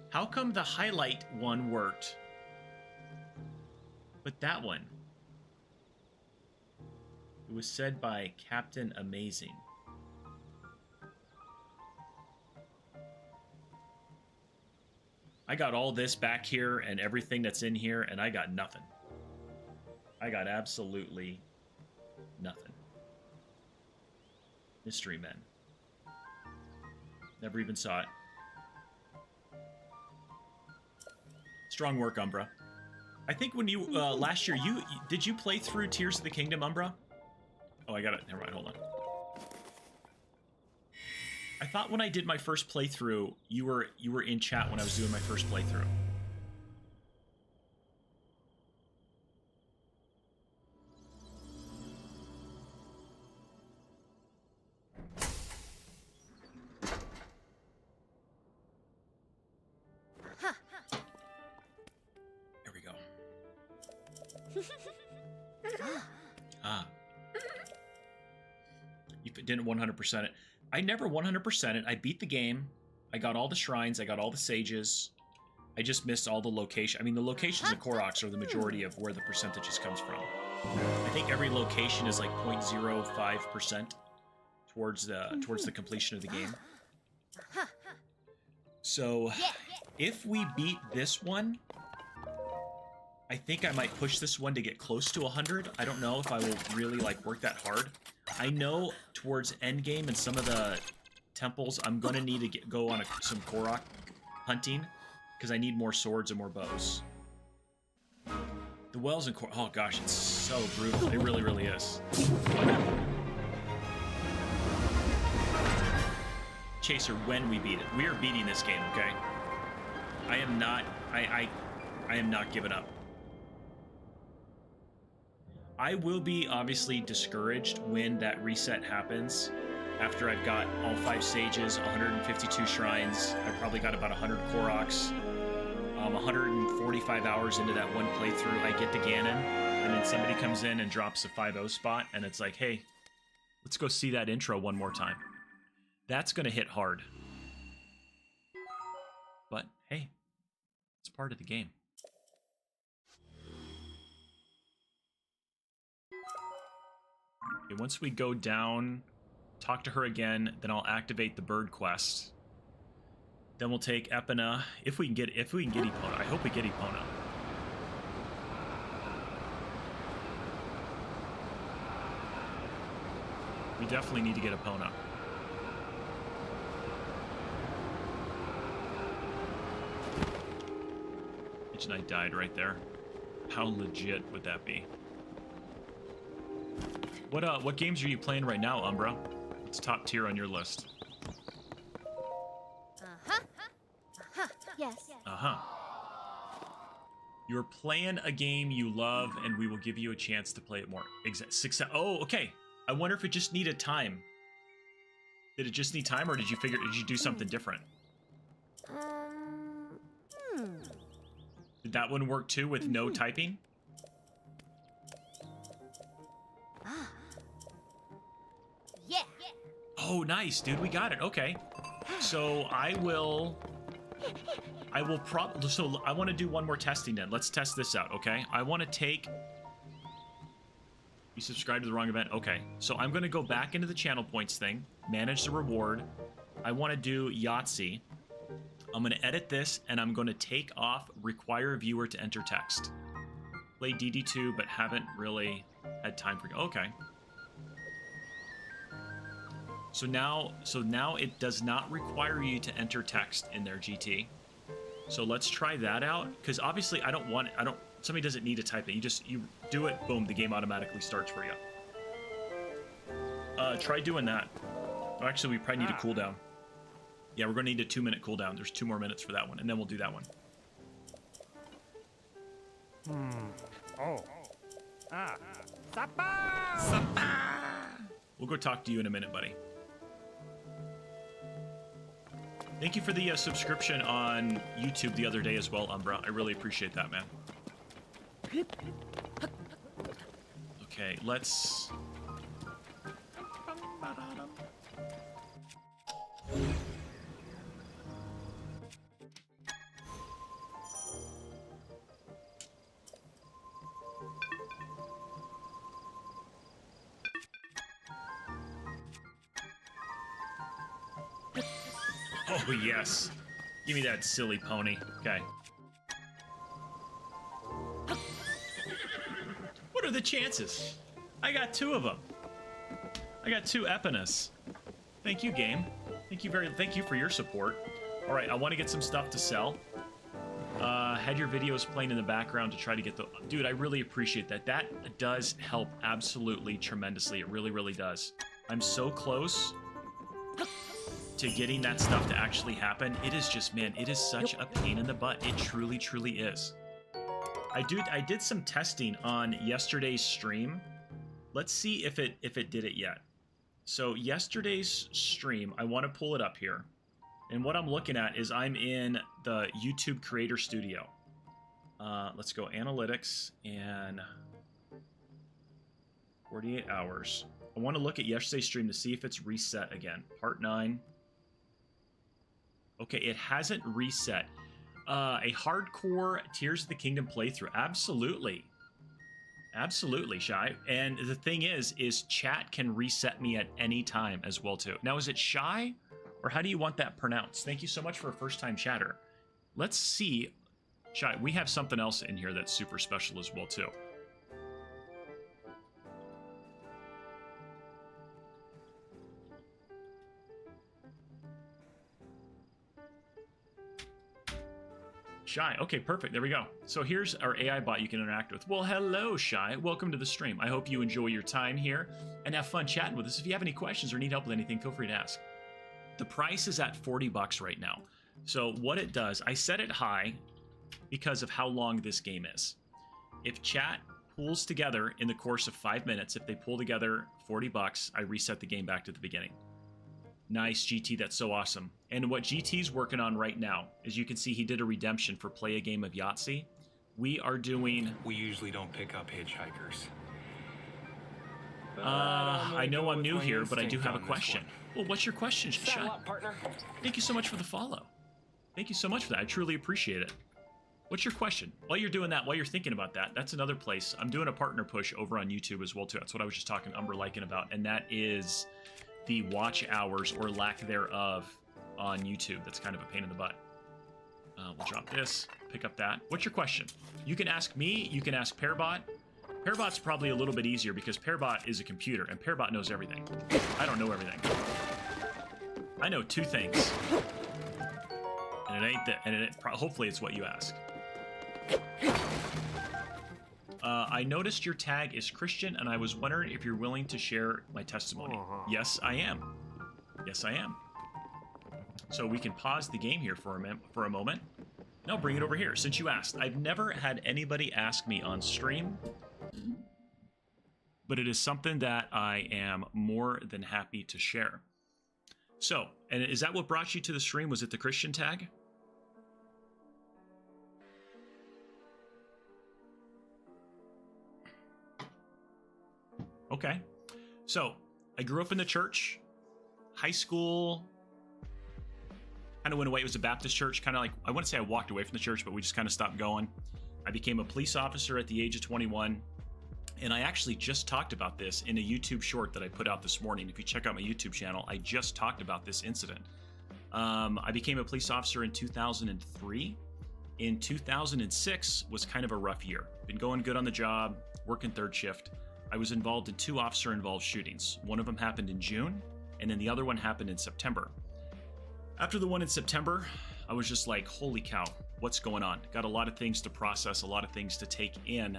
how come the highlight one worked, but that one? It was said by Captain Amazing. I got all this back here and everything that's in here, and I got nothing. I got absolutely nothing. Mystery Men. Never even saw it. Strong work, Umbra. I think when you, last year, did you play through Tears of the Kingdom, Umbra? Oh, I got it. Never mind, hold on. I thought when I did my first playthrough, you were in chat when I was doing my first playthrough. There we go. Ah. You didn't 100% it. I never 100% it. I beat the game. I got all the shrines. I got all the sages. I just missed all the location. I mean, the locations of Koroks are the majority of where the percentages comes from. I think every location is like 0.05% towards the completion of the game. So, if we beat this one, I think I might push this one to get close to 100. I don't know if I will really like work that hard. I know towards endgame and some of the temples, I'm gonna need to go on some Korok hunting because I need more swords and more bows. The wells in Korok, oh gosh, it's so brutal. It really, really is. Chaser, when we beat it, we are beating this game, okay? I am not. I am not giving up. I will be obviously discouraged when that reset happens. After I've got all 5 sages, 152 shrines, I've probably got about 100 Koroks. 145 hours into that one playthrough, I get to Ganon, and then somebody comes in and drops a 5-0 spot, and it's like, hey, let's go see that intro one more time. That's gonna hit hard. But hey, it's part of the game. Okay, once we go down, talk to her again, then I'll activate the bird quest. Then we'll take Epona if we can get Epona. I hope we get Epona. We definitely need to get Epona. Mitch Knight died right there. How legit would that be? What games are you playing right now, Umbra? What's top tier on your list? Yes. You're playing a game you love, and we will give you a chance to play it more. Success. Oh, okay. I wonder if it just needed time. Did it just need time, or did you do something different? Did that one work too with no typing? Yeah. Oh, nice, dude. We got it. Okay. So I will probably. So I want to do one more testing then. Let's test this out, okay? I want to take You subscribed to the wrong event. Okay, so I'm going to go back into the channel points thing, manage the reward. I want to do Yahtzee. I'm going to edit this, and I'm going to take off require viewer to enter text. Play DD2, but haven't really had time for... Okay. So now it does not require you to enter text in their GT. So let's try that out, because obviously somebody doesn't need to type it. You do it, boom, the game automatically starts for you. Try doing that. Actually, we probably need a cooldown. Yeah, we're going to need a 2-minute cooldown. There's 2 more minutes for that one, and then we'll do that one. We'll go talk to you in a minute, buddy. Thank you for the subscription on YouTube the other day as well, Umbra. I really appreciate that, man. Okay, let's... Oh, yes. Give me that silly pony. Okay. What are the chances? I got 2 of them. I got 2 Epinus. Thank you, game. Thank you for your support. All right, I want to get some stuff to sell. Had your videos playing in the background to try to get the... Dude, I really appreciate that. That does help absolutely tremendously. It really, really does. I'm so close to getting that stuff to actually happen. It is just, man, it is such a pain in the butt. It truly, truly is. I did some testing on yesterday's stream. Let's see if it did it yet. So yesterday's stream, I want to pull it up here. And what I'm looking at is I'm in the YouTube Creator Studio. Let's go analytics and 48 hours. I want to look at yesterday's stream to see if it's reset again. Part 9. Okay, it hasn't reset. A hardcore Tears of the Kingdom playthrough. Absolutely. Absolutely, Shy. And the thing is chat can reset me at any time as well, too. Now, is it Shy? Or how do you want that pronounced? Thank you so much for a first-time chatter. Let's see. Shy, we have something else in here that's super special as well, too. Shy. Okay, perfect. There we go. So here's our AI bot you can interact with. Well, hello, Shy. Welcome to the stream. I hope you enjoy your time here and have fun chatting with us. If you have any questions or need help with anything, feel free to ask. The price is at $40 right now. So what it does, I set it high because of how long this game is. If chat pulls together in the course of 5 minutes, if they pull together $40, I reset the game back to the beginning. Nice, GT, that's so awesome. And what GT's working on right now, as you can see, he did a redemption for play a game of Yahtzee. We are doing... We usually don't pick up hitchhikers. I know I'm new here, but I do have a question. Well, what's your question, Shy? Partner. Thank you so much for the follow. Thank you so much for that. I truly appreciate it. What's your question? While you're doing that, while you're thinking about that, that's another place. I'm doing a partner push over on YouTube as well, too. That's what I was just talking to Umber Lycan about, and that is the watch hours or lack thereof on YouTube. That's kind of a pain in the butt. We'll drop this, pick up that. What's your question? You can ask me, you can ask Pearbot. Pearbot's probably a little bit easier because Pearbot is a computer and Pearbot knows everything. I don't know everything. I know 2 things. And it ain't that, and hopefully it's what you ask. I noticed your tag is Christian, and I was wondering if you're willing to share my testimony. Yes, I am. Yes, I am. So we can pause the game here for a moment. No, bring it over here, since you asked. I've never had anybody ask me on stream, but it is something that I am more than happy to share. So, and is that what brought you to the stream? Was it the Christian tag? Okay. So, I grew up in the church. High school kind of went away. It was a Baptist church. Kind of like, I wouldn't say I walked away from the church, but we just kind of stopped going. I became a police officer at the age of 21. And I actually just talked about this in a YouTube short that I put out this morning. If you check out my YouTube channel, I just talked about this incident. I became a police officer in 2003. In 2006 was kind of a rough year. Been going good on the job, working third shift. I was involved in 2 officer-involved shootings. One of them happened in June, and then the other one happened in September. After the one in September, I was just like, holy cow, what's going on? Got a lot of things to process, a lot of things to take in.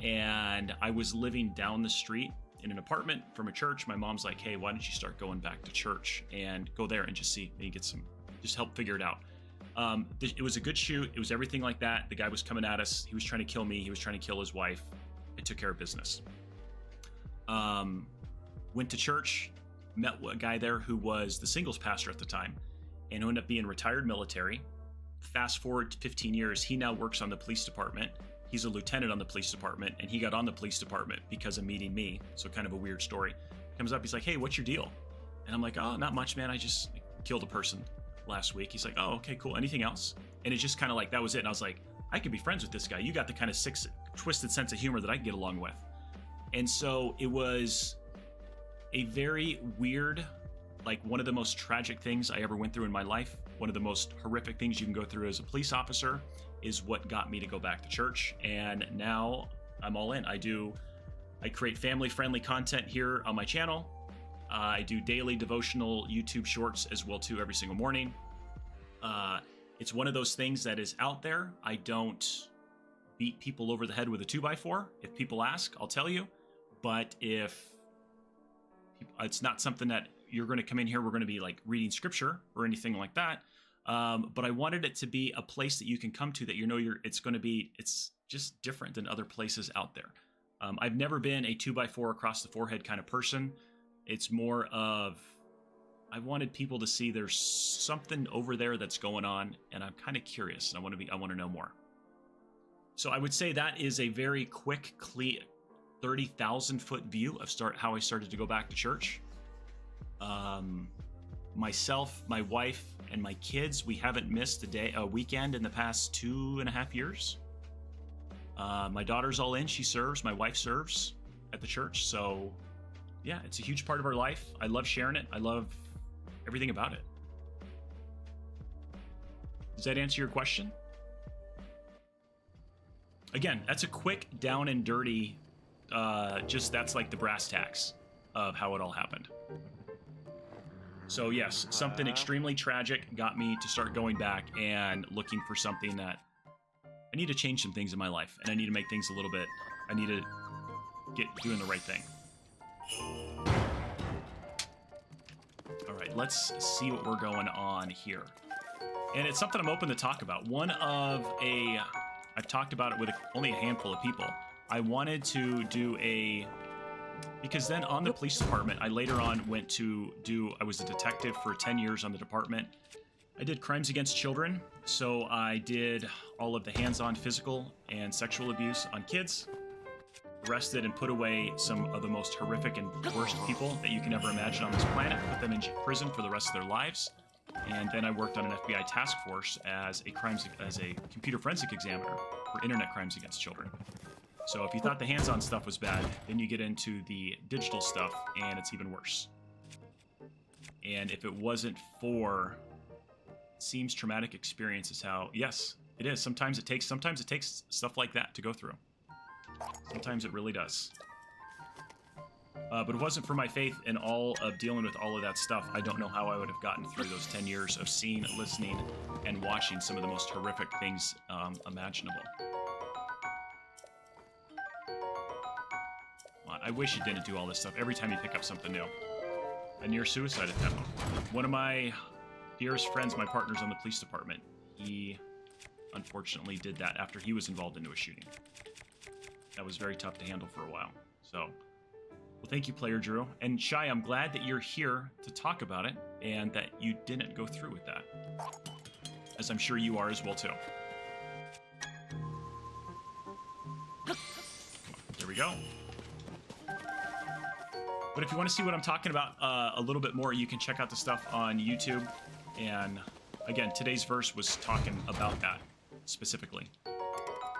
And I was living down the street in an apartment from a church. My mom's like, hey, why don't you start going back to church and go there and just see, maybe get some, just help figure it out. It was a good shoot. It was everything like that. The guy was coming at us. He was trying to kill me. He was trying to kill his wife. I took care of business. Went to church, met a guy there who was the singles pastor at the time, and ended up being retired military. Fast forward to 15 years, he now works on the police department. He's a lieutenant on the police department, and he got on the police department because of meeting me. So kind of a weird story. Comes up, he's like, hey, what's your deal? And I'm like, oh, not much, man. I just killed a person last week. He's like, oh, okay, cool. Anything else? And it's just kind of like, that was it. And I was like, I could be friends with this guy. You got the kind of twisted sense of humor that I can get along with. And so it was a very weird, like one of the most tragic things I ever went through in my life. One of the most horrific things you can go through as a police officer is what got me to go back to church. And now I'm all in. I create family-friendly content here on my channel. I do daily devotional YouTube shorts as well too every single morning. It's one of those things that is out there. I don't beat people over the head with a 2x4. If people ask, I'll tell you. But if it's not something that you're going to come in here, we're going to be like reading scripture or anything like that. But I wanted it to be a place that you can come to that it's just different than other places out there. I've never been a 2x4 across the forehead kind of person. It's more of, I wanted people to see there's something over there that's going on, and I'm kind of curious, and I want to know more. So I would say that is a very quick, clear 30,000 foot view of how I started to go back to church. Myself, my wife, and my kids, we haven't missed a weekend in the past 2.5 years. My daughter's all in. She serves. My wife serves at the church. So yeah, it's a huge part of our life. I love sharing it. I love everything about it. Does that answer your question? Again, that's a quick down and dirty, that's like the brass tacks of how it all happened. So yes, something extremely tragic got me to start going back and looking for something that I need to change some things in my life, and I need to make things I need to get doing the right thing. All right, let's see what we're going on here. And it's something I'm open to talk about. I've talked about it with only a handful of people. I wanted to do because then on the police department, I later on I was a detective for 10 years on the department. I did crimes against children. So I did all of the hands-on physical and sexual abuse on kids. Arrested and put away some of the most horrific and worst people that you can ever imagine on this planet. Put them in prison for the rest of their lives. And then I worked on an FBI task force as a computer forensic examiner for internet crimes against children. So if you thought the hands-on stuff was bad, then you get into the digital stuff, and it's even worse. And if it wasn't for seems traumatic experience is how, yes, it is. Sometimes it takes stuff like that to go through. Sometimes it really does. But if it wasn't for my faith in all of dealing with all of that stuff, I don't know how I would have gotten through those 10 years of seeing, listening, and watching some of the most horrific things imaginable. I wish it didn't do all this stuff every time you pick up something new. A near suicide attempt. One of my dearest friends, my partner's on the police department, he unfortunately did that after he was involved into a shooting. That was very tough to handle for a while. So, well, thank you, Player Drew. And Shai, I'm glad that you're here to talk about it and that you didn't go through with that. As I'm sure you are as well, too. There we go. But if you want to see what I'm talking about a little bit more, you can check out the stuff on YouTube. And again, today's verse was talking about that specifically.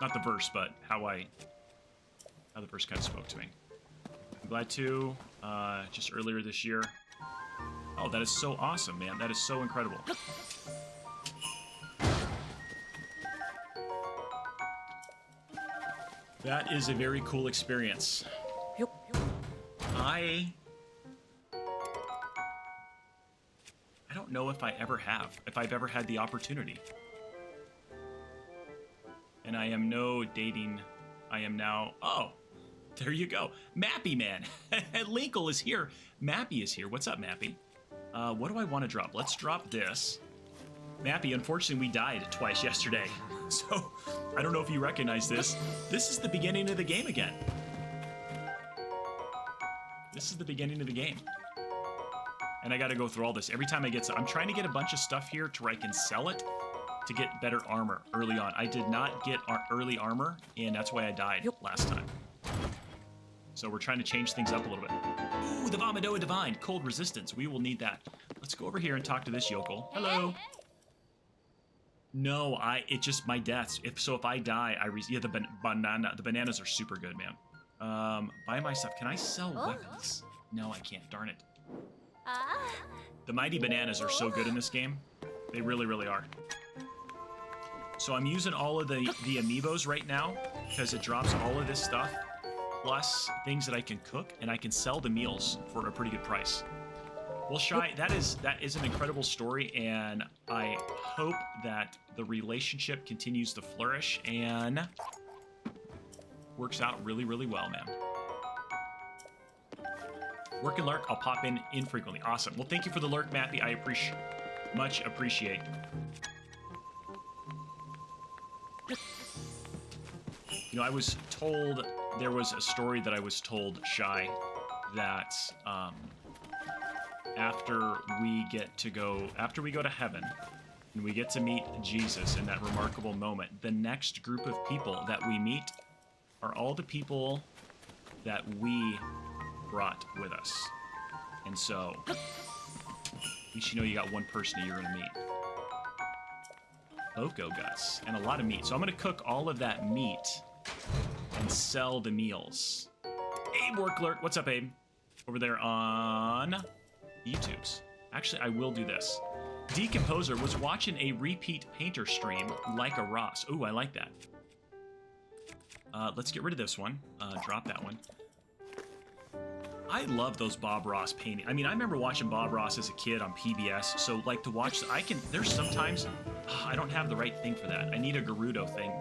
Not the verse, but how I how the person kind of spoke to me. I'm glad to. Just earlier this year. Oh, that is so awesome, man. That is so incredible. That is a very cool experience. I don't know if I ever have, if I've ever had the opportunity. And I am no dating. I am now. Oh, there you go. Mappy Man. Linkle is here. Mappy is here. What's up, Mappy? What do I want to drop? Let's drop this. Mappy, unfortunately, we died twice yesterday. So, I don't know if you recognize this. This is the beginning of the game again. This is the beginning of the game. And I gotta go through all this. Every time I get... I'm trying to get a bunch of stuff here to where I can sell it to get better armor early on. I did not get our early armor, and that's why I died last time. So we're trying to change things up a little bit. Ooh, the Vomidoa Divine. Cold resistance. We will need that. Let's go over here and talk to this yokel. Hello. No, it's just my deaths. If I die, yeah, the bananas are super good, man. Buy my stuff. Can I sell weapons? No, I can't. Darn it. The mighty bananas are so good in this game. They really, really are. So I'm using all of the amiibos right now because it drops all of this stuff plus things that I can cook, and I can sell the meals for a pretty good price. Well, Shai, that is an incredible story, and I hope that the relationship continues to flourish and works out really, really well, man. Work and lurk, I'll pop in infrequently. Awesome. Well, thank you for the lurk, Mappy. I much appreciate. You know, I was told, there was a story that I was told, Shai, that after we go to heaven and we get to meet Jesus in that remarkable moment, the next group of people that we meet are all the people that we brought with us. And so, at least you know you got one person that you're gonna meet. Loco guts and a lot of meat. So I'm gonna cook all of that meat and sell the meals. Abe Worklert, what's up, Abe? Over there on YouTube's. Actually, I will do this. Decomposer was watching a repeat painter stream like a Ross. Ooh, I like that. Let's get rid of this one. Drop that one. I love those Bob Ross painting. I mean, I remember watching Bob Ross as a kid on PBS. So, like, to watch, there's sometimes, I don't have the right thing for that. I need a Gerudo thing.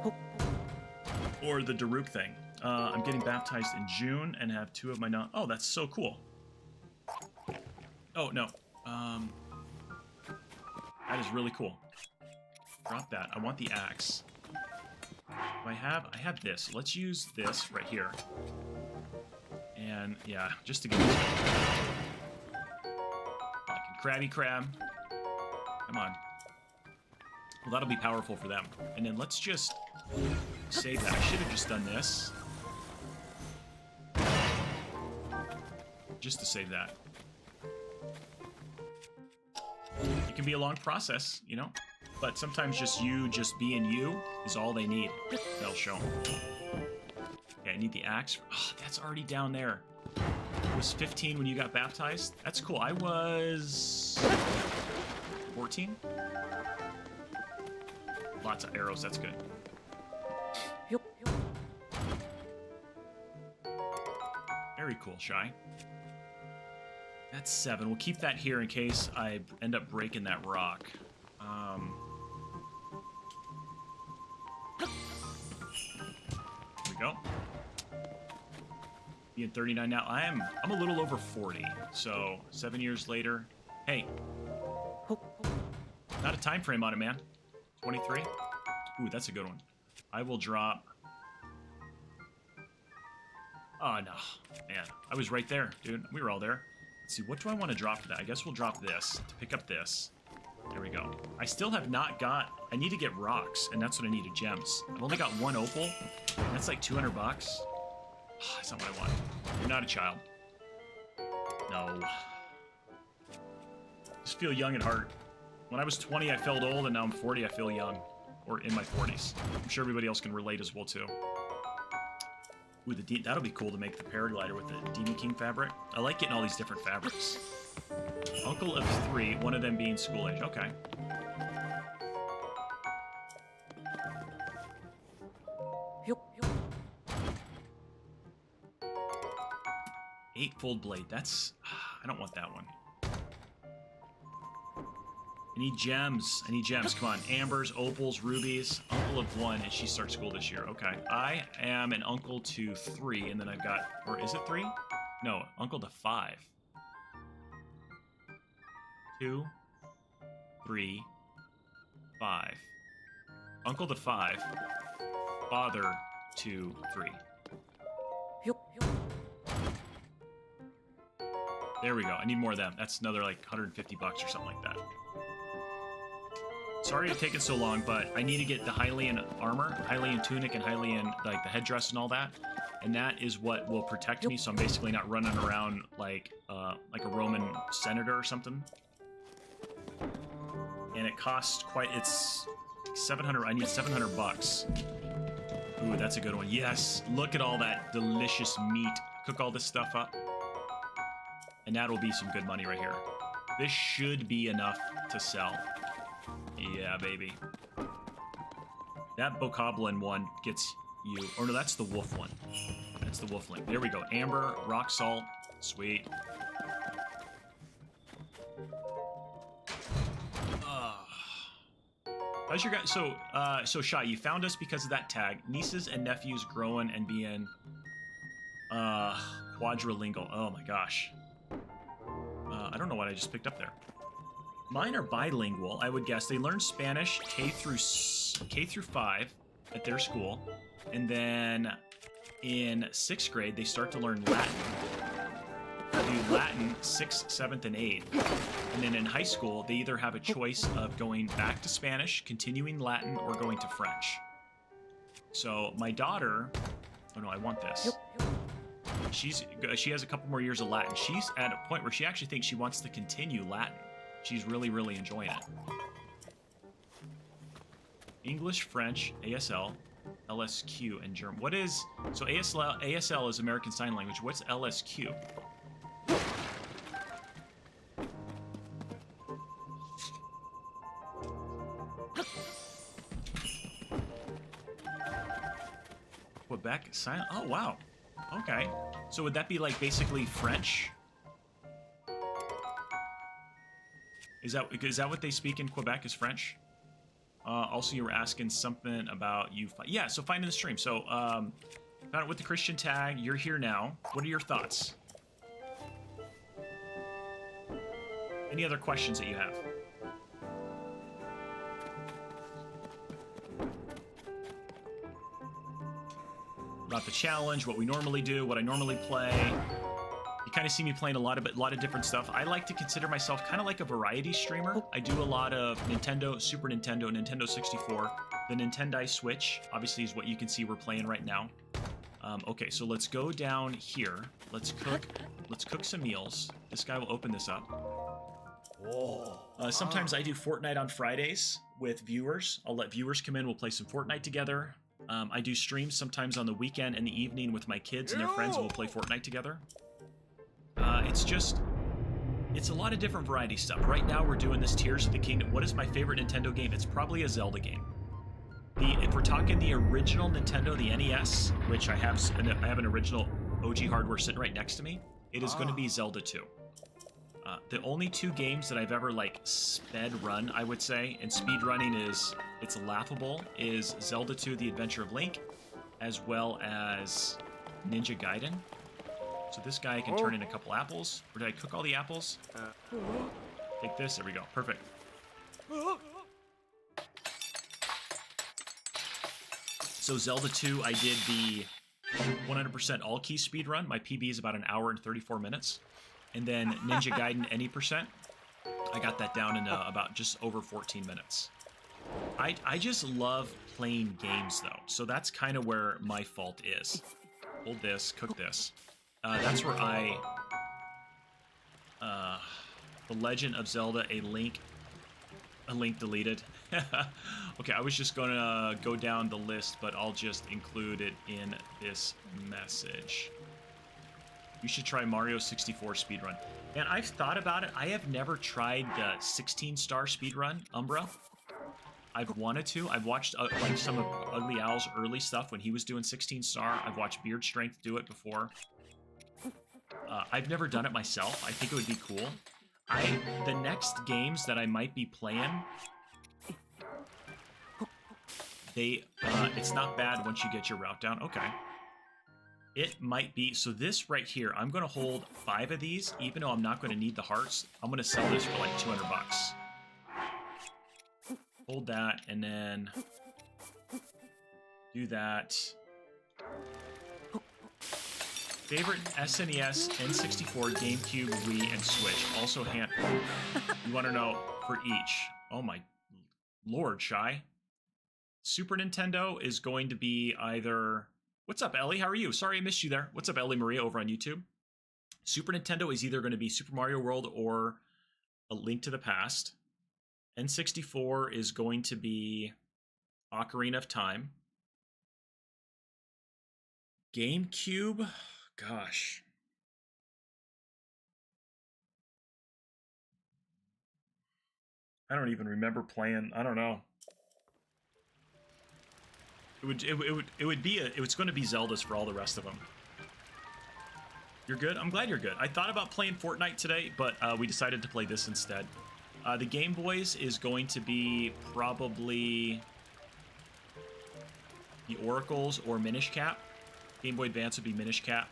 Or the Daruk thing. I'm getting baptized in June and have 2 of my oh, that's so cool. Oh, no. That is really cool. Drop that. I want the axe. I have this. Let's use this right here. And, yeah, just to get this one. Like a Krabby Crab. Come on. Well, that'll be powerful for them. And then let's just save that. I should have just done this. Just to save that. It can be a long process, you know? But sometimes just being you is all they need. They'll show them. Okay, I need the axe. Oh, that's already down there. It was 15 when you got baptized. That's cool. I was 14. Lots of arrows. That's good. Very cool, Shai. That's 7. We'll keep that here in case I end up breaking that rock. Here we go. Being 39 now. I'm a little over 40. So 7 years later. Hey. Not a time frame on it, man. 23. Ooh, that's a good one. I will drop. Oh no, man. I was right there, dude. We were all there. Let's see, what do I want to drop for that? I guess we'll drop this to pick up this. There we go. I still have not got... I need to get rocks, and that's what I needed, gems. I've only got 1 opal, and that's like 200 bucks. Oh, that's not what I want. You're not a child. No. Just feel young at heart. When I was 20, I felt old, and now I'm 40, I feel young. Or in my 40s. I'm sure everybody else can relate as well, too. Ooh, that'll be cool to make the paraglider with the Demon King fabric. I like getting all these different fabrics. Uncle of 3, one of them being school age. Okay. Eightfold blade. That's... I don't want that one. I need gems. I need gems. Come on. Ambers, opals, rubies. Uncle of 1, and she starts school this year. Okay. I am an uncle to 3, and then I've got... Or is it 3? No, uncle to 5. 2, 3, 5. Uncle to 5. Father to 3. There we go. I need more of them. That's another like 150 bucks or something like that. Sorry it's taken so long, but I need to get the Hylian armor, Hylian tunic, and Hylian like the headdress and all that. And that is what will protect me, so I'm basically not running around like a Roman senator or something. And it costs quite... It's 700... I need 700 bucks. Ooh, that's a good one. Yes! Look at all that delicious meat. Cook all this stuff up. And that'll be some good money right here. This should be enough to sell. Yeah, baby. That Bokoblin one gets you... Or no, that's the wolf one. That's the wolf link. There we go. Amber, rock salt. Sweet. How's your guys? So Shy, you found us because of that tag. Nieces and nephews growing and being quadrilingual. Oh my gosh. I don't know what I just picked up there. Mine are bilingual, I would guess. They learn Spanish K through 5 at their school, and then in 6th grade they start to learn Latin. They do Latin 6th, 7th, and 8th. And then in high school, they either have a choice of going back to Spanish, continuing Latin, or going to French. So my daughter... Oh no, I want this. She has a couple more years of Latin. She's at a point where she actually thinks she wants to continue Latin. She's really, really enjoying it. English, French, ASL, LSQ, and German. What is... So ASL is American Sign Language. What's LSQ? Quebec Sign... Oh, wow. Okay. So would that be like basically French? Is that what they speak in Quebec is French? Also, you were asking something about you... Yeah, so finding the stream. So, found it with the Christian tag. You're here now. What are your thoughts? Any other questions that you have? About the challenge, what we normally do, what I normally play. You kind of see me playing a lot of different stuff. I like to consider myself kind of like a variety streamer. I do a lot of Nintendo, Super Nintendo, Nintendo 64. The Nintendo Switch, obviously, is what you can see we're playing right now. Okay, so let's go down here. Let's cook some meals. This guy will open this up. Sometimes I do Fortnite on Fridays with viewers. I'll let viewers come in. We'll play some Fortnite together. I do streams sometimes on the weekend and the evening with my kids and their friends, and we'll play Fortnite together. It's a lot of different variety stuff. Right now, we're doing this Tears of the Kingdom. What is my favorite Nintendo game? It's probably a Zelda game. If we're talking the original Nintendo, the NES, which I have an original OG hardware sitting right next to me, it is going to be Zelda 2. The only 2 games that I've ever like sped run, I would say, and speed running it's laughable, is Zelda 2: The Adventure of Link, as well as Ninja Gaiden. So this guy can turn in a couple apples. Or did I cook all the apples? Take this. There we go. Perfect. So Zelda 2, I did the 100% all-key speed run. My PB is about an hour and 34 minutes. And then Ninja Gaiden any percent, I got that down in about just over 14 minutes. I just love playing games, though. So that's kind of where my fault is. Hold this, cook this. That's where The Legend of Zelda: A Link A link deleted. Okay, I was just gonna go down the list, but I'll just include it in this message. You should try Mario 64 speedrun. And I've thought about it. I have never tried the 16-star speedrun, Umbra. I've wanted to. I've watched like some of Ugly Owl's early stuff when he was doing 16-star. I've watched Beard Strength do it before. I've never done it myself. I think it would be cool. The next games that I might be playing, it's not bad once you get your route down. Okay. It might be, so this right here, I'm going to hold 5 of these, even though I'm not going to need the hearts. I'm going to sell this for like 200 bucks. Hold that, and then do that. Favorite SNES, N64, GameCube, Wii, and Switch. Also you want to know for each. Oh my lord, Shy. Super Nintendo is going to be either... What's up, Ellie? How are you? Sorry I missed you there. What's up, Ellie Maria over on YouTube? Super Nintendo is either going to be Super Mario World or A Link to the Past. N64 is going to be Ocarina of Time. GameCube? Gosh. I don't even remember playing. I don't know. It's going to be Zelda's for all the rest of them. You're good? I'm glad you're good. I thought about playing Fortnite today, but we decided to play this instead. The Game Boys is going to be probably the Oracles or Minish Cap. Game Boy Advance would be Minish Cap.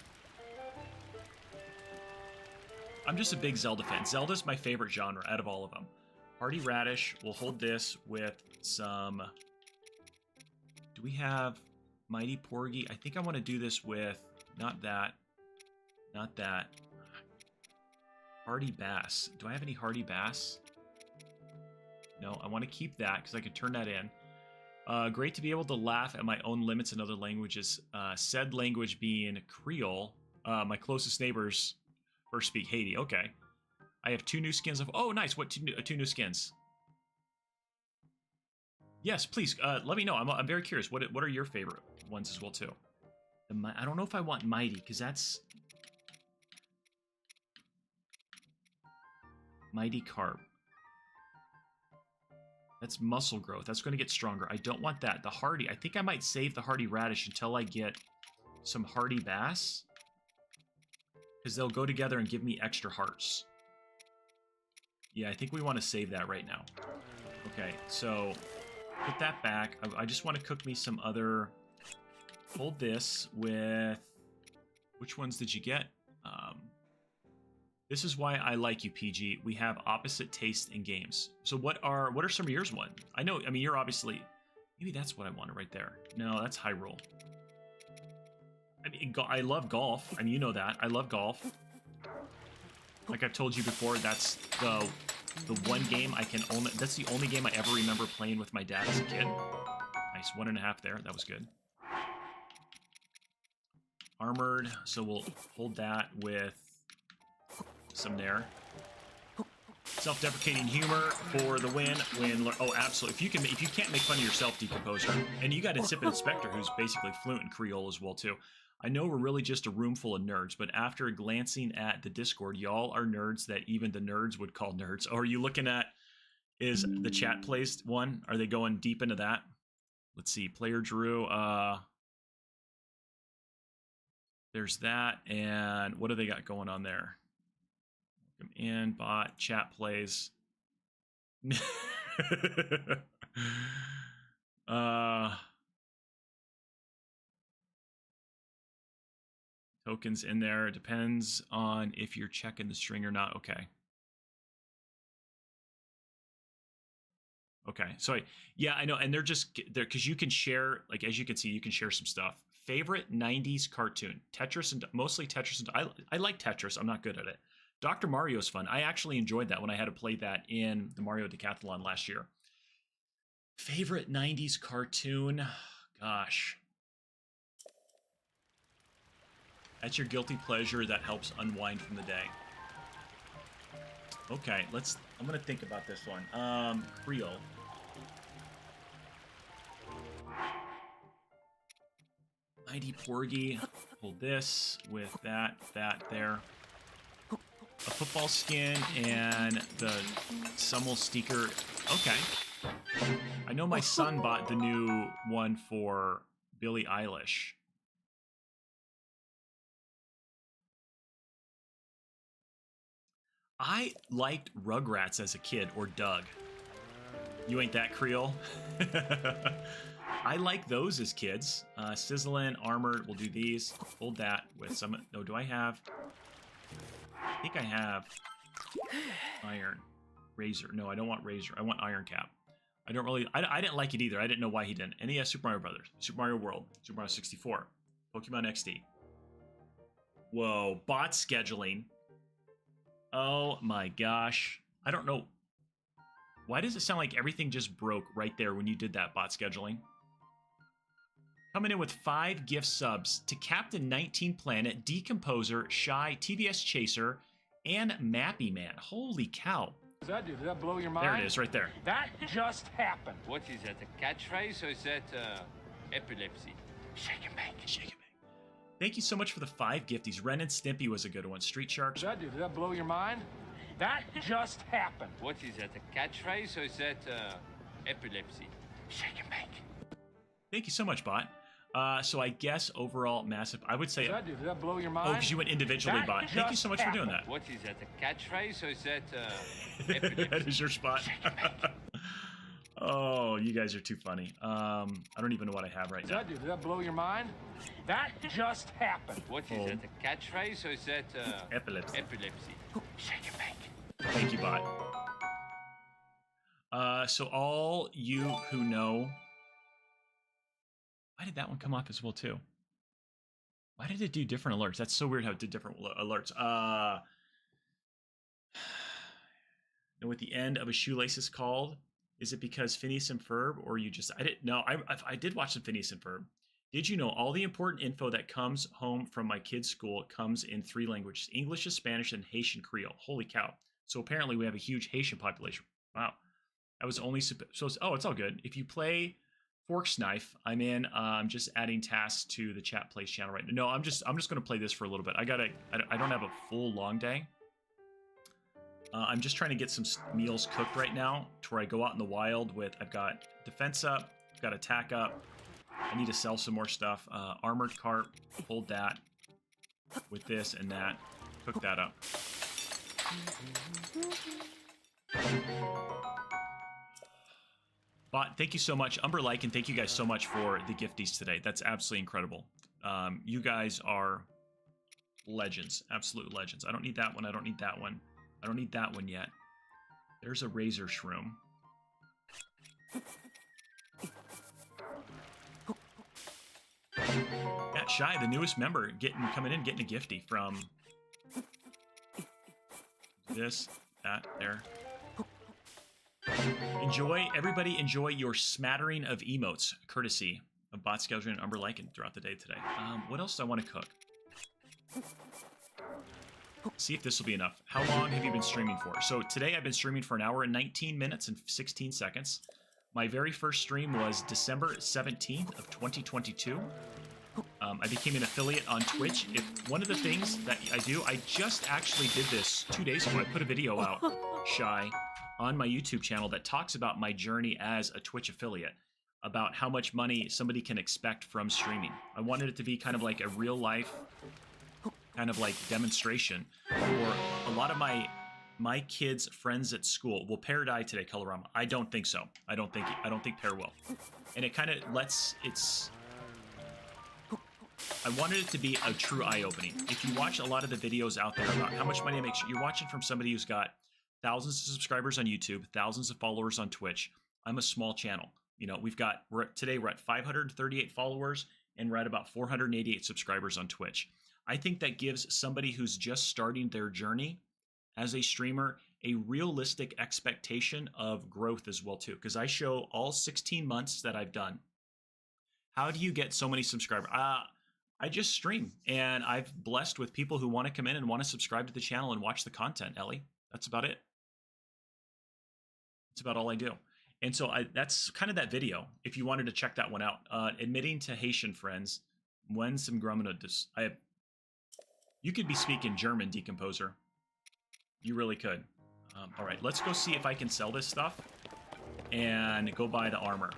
I'm just a big Zelda fan. Zelda's my favorite genre out of all of them. Hardy Radish, we'll hold this with some... Do we have Mighty Porgy? I think I want to do this with... Not that. Not that. Hardy Bass. Do I have any Hardy Bass? No, I want to keep that because I can turn that in. Great to be able to laugh at my own limits in other languages. Said language being Creole. My closest neighbors first speak Haiti. Okay. I have 2 new skins of... Oh, nice. What 2 new skins? Yes, please. Let me know. I'm very curious. What are your favorite ones as well, too? I don't know if I want Mighty, because that's... Mighty Carp. That's muscle growth. That's going to get stronger. I don't want that. The Hardy. I think I might save the Hardy Radish until I get some Hardy Bass. Because they'll go together and give me extra hearts. Yeah, I think we want to save that right now. Okay, so put that back. I just want to cook me some other... Hold this with... Which ones did you get? This is why I like you, PG. We have opposite taste in games. So what are some of yours one? I know, I mean, you're obviously... Maybe that's what I wanted right there. No, that's Hyrule. I mean, I love golf. I mean, you know that. I love golf. Like I've told you before, that's the one game I can only... That's the only game I ever remember playing with my dad as a kid. Nice, 1.5 there. That was good. Armored, so we'll hold that with some there. Self-deprecating humor for the win. Oh, absolutely. If you can't make fun of yourself, Decomposer, and you got Insipid Inspector, who's basically fluent in Creole as well too. I know we're really just a room full of nerds, but after glancing at the Discord, y'all are nerds that even the nerds would call nerds. Or are you looking at, is the chat plays one? Are they going deep into that? Let's see. Player Drew. There's that. And what do they got going on there? Welcome in, bot, chat plays. Tokens in there. It depends on if you're checking the string or not. Okay. Okay. So yeah, I know. And they're because you can share, like, as you can see, you can share some stuff. Favorite 90s cartoon. Tetris and mostly Tetris. And I like Tetris. I'm not good at it. Dr. Mario's fun. I actually enjoyed that when I had to play that in the Mario Decathlon last year. Favorite 90s cartoon. Gosh. That's your guilty pleasure that helps unwind from the day. Okay, I'm gonna think about this one. Creole. Mighty Porgy. Hold this with that there. A football skin and the Summel Steaker. Okay. I know my son bought the new one for Billie Eilish. I liked Rugrats as a kid, or Doug. You ain't that Creole? I like those as kids. Sizzling, armored, we'll do these. Hold that with some... No, do I have... I think I have iron. Razor. No, I don't want razor. I want iron cap. I don't really... I didn't like it either. I didn't know why he didn't. NES, Super Mario Brothers, Super Mario World, Super Mario 64, Pokemon XD. Whoa, bot scheduling. Oh my gosh. I don't know. Why does it sound like everything just broke right there when you did that bot scheduling? Coming in with 5 gift subs to Captain 19 Planet, Decomposer, Shy, TVS Chaser, and Mappy Man. Holy cow. Does that blow your mind? There it is, right there. That just happened. What is that, a catchphrase or is that epilepsy? Shake and bake. Shake it, bake. Thank you so much for the 5 gifties. Ren and Stimpy was a good one. Street Sharks. Does that blow your mind? That just happened. What is that, a catchphrase or is that epilepsy? Shake and bake. Thank you so much, bot. So I guess overall massive. I would say. Does that blow your mind? Oh, because you went individually, bot. Thank you so much for doing that. What is that, a catchphrase or is that epilepsy? That is your spot. Oh, you guys are too funny. I don't even know what I have right now. Does that blow your mind? That just happened. What is that, a catchphrase or is that Epilepsy. epilepsy? Shake and bake. Thank you, bot. So all you who know. Why did that one come off as well too? Why did it do different alerts? That's so weird how it did different alerts. Know what the end of a shoelace is called? Is it because Phineas and Ferb, or you just... I didn't know. I did watch some Phineas and Ferb. Did you know all the important info that comes home from my kid's school comes in 3 languages: English, Spanish, and Haitian Creole? Holy cow. So apparently we have a huge Haitian population. Wow. I was only... So it's all good. If you play Forks Knife, I'm in. I'm just adding tasks to the chat plays channel right now. No, I'm just going to play this for a little bit. I don't have a full long day. I'm just trying to get some meals cooked right now to where I go out in the wild with... I've got defense up, I've got attack up. I need to sell some more stuff. Armored carp, hold that with this and that. Cook that up. Bot, thank you so much. Umber Like, and thank you guys so much for the gifties today. That's absolutely incredible. You guys are legends, absolute legends. I don't need that one. I don't need that one. I don't need that one yet. There's a razor shroom. Yeah, Shy, the newest member, coming in, getting a gifty from this, that, there. Everybody enjoy your smattering of emotes, courtesy of Bot Scheduler and Umber Lycan throughout the day today. What else do I want to cook? See if this will be enough. How long have you been streaming for? So today I've been streaming for 1 hour and 19 minutes and 16 seconds. My very first stream was December 17th of 2022. I became an affiliate on Twitch. If one of the things that I do, I just actually did this 2 days ago. I put a video out, Shy, on my YouTube channel that talks about my journey as a Twitch affiliate, about how much money somebody can expect from streaming. I wanted it to be kind of like a real life kind of like demonstration for a lot of my kids' friends at school. Will Pear die today, Colorama? I don't think so. I don't think Pear will. And it kind of I wanted it to be a true eye-opening. If you watch a lot of the videos out there about how much money it makes, you're watching from somebody who's got thousands of subscribers on YouTube, thousands of followers on Twitch. I'm a small channel. You know, today we're at 538 followers and we're at about 488 subscribers on Twitch. I think that gives somebody who's just starting their journey as a streamer a realistic expectation of growth as well too, because I show all 16 months that I've done. How do you get so many subscribers? I just stream, and I've blessed with people who want to come in and want to subscribe to the channel and watch the content, Ellie. That's about it. That's about all I do. And so that's kind of that video. If you wanted to check that one out, admitting to Haitian friends, when some grumman you could be speaking German, Decomposer. You really could. All right, let's go see if I can sell this stuff and go buy the armor.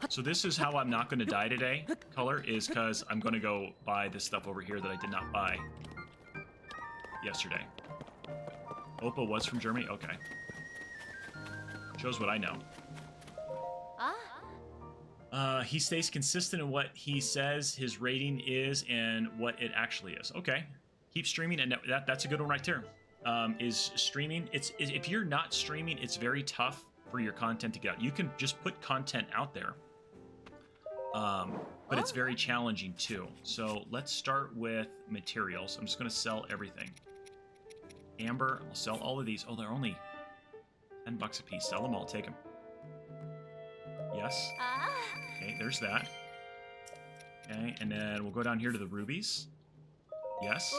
So this is how I'm not going to die today, Color, is because I'm going to go buy this stuff over here that I did not buy yesterday. Oppa was from Germany? Okay. Shows what I know. He stays consistent in what he says his rating is and what it actually is. Okay. Keep streaming, and that's a good one right there. Is streaming. If you're not streaming, it's very tough for your content to get out. You can just put content out there, but it's very challenging too. So let's start with materials. I'm just going to sell everything. Amber, I'll sell all of these. Oh, they're only 10 bucks a piece. Sell them all. Take them. Yes. Okay, there's that. Okay, and then we'll go down here to the rubies. Yes.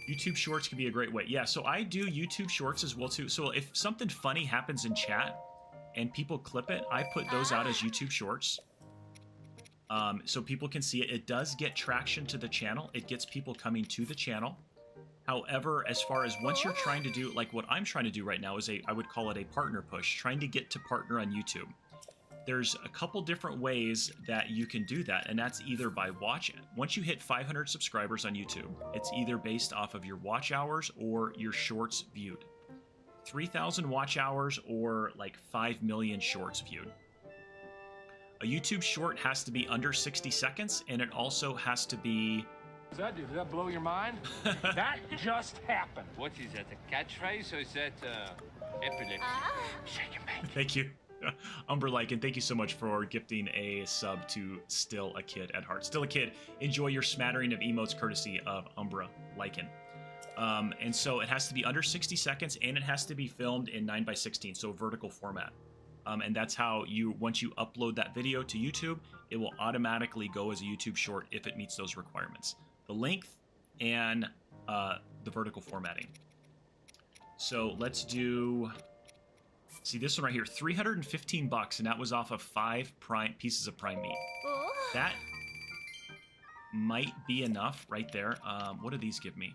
YouTube Shorts can be a great way. Yeah, so I do YouTube Shorts as well too. So if something funny happens in chat and people clip it, I put those out as YouTube Shorts. So people can see it. It does get traction to the channel. It gets people coming to the channel. However, as far as once you're trying to do, like what I'm trying to do right now is I would call it a partner push, trying to get to partner on YouTube. There's a couple different ways that you can do that, and that's either by once you hit 500 subscribers on YouTube, it's either based off of your watch hours or your shorts viewed. 3,000 watch hours or like 5 million shorts viewed. A YouTube short has to be under 60 seconds, and it also has to be... Did that blow your mind? That just happened. What is that, a catchphrase or is that epilepsy? Shake and bake. Thank you. Umber Lycan, thank you so much for gifting a sub to Still a Kid at Heart. Still a Kid, enjoy your smattering of emotes courtesy of Umbra Lycan. And so it has to be under 60 seconds, and it has to be filmed in 9:16, so vertical format. And that's how once you upload that video to YouTube, it will automatically go as a YouTube short if it meets those requirements. The length and the vertical formatting. So let's do... See this one right here, 315 bucks, and that was off of 5 pieces of prime meat. That might be enough right there. What do these give me?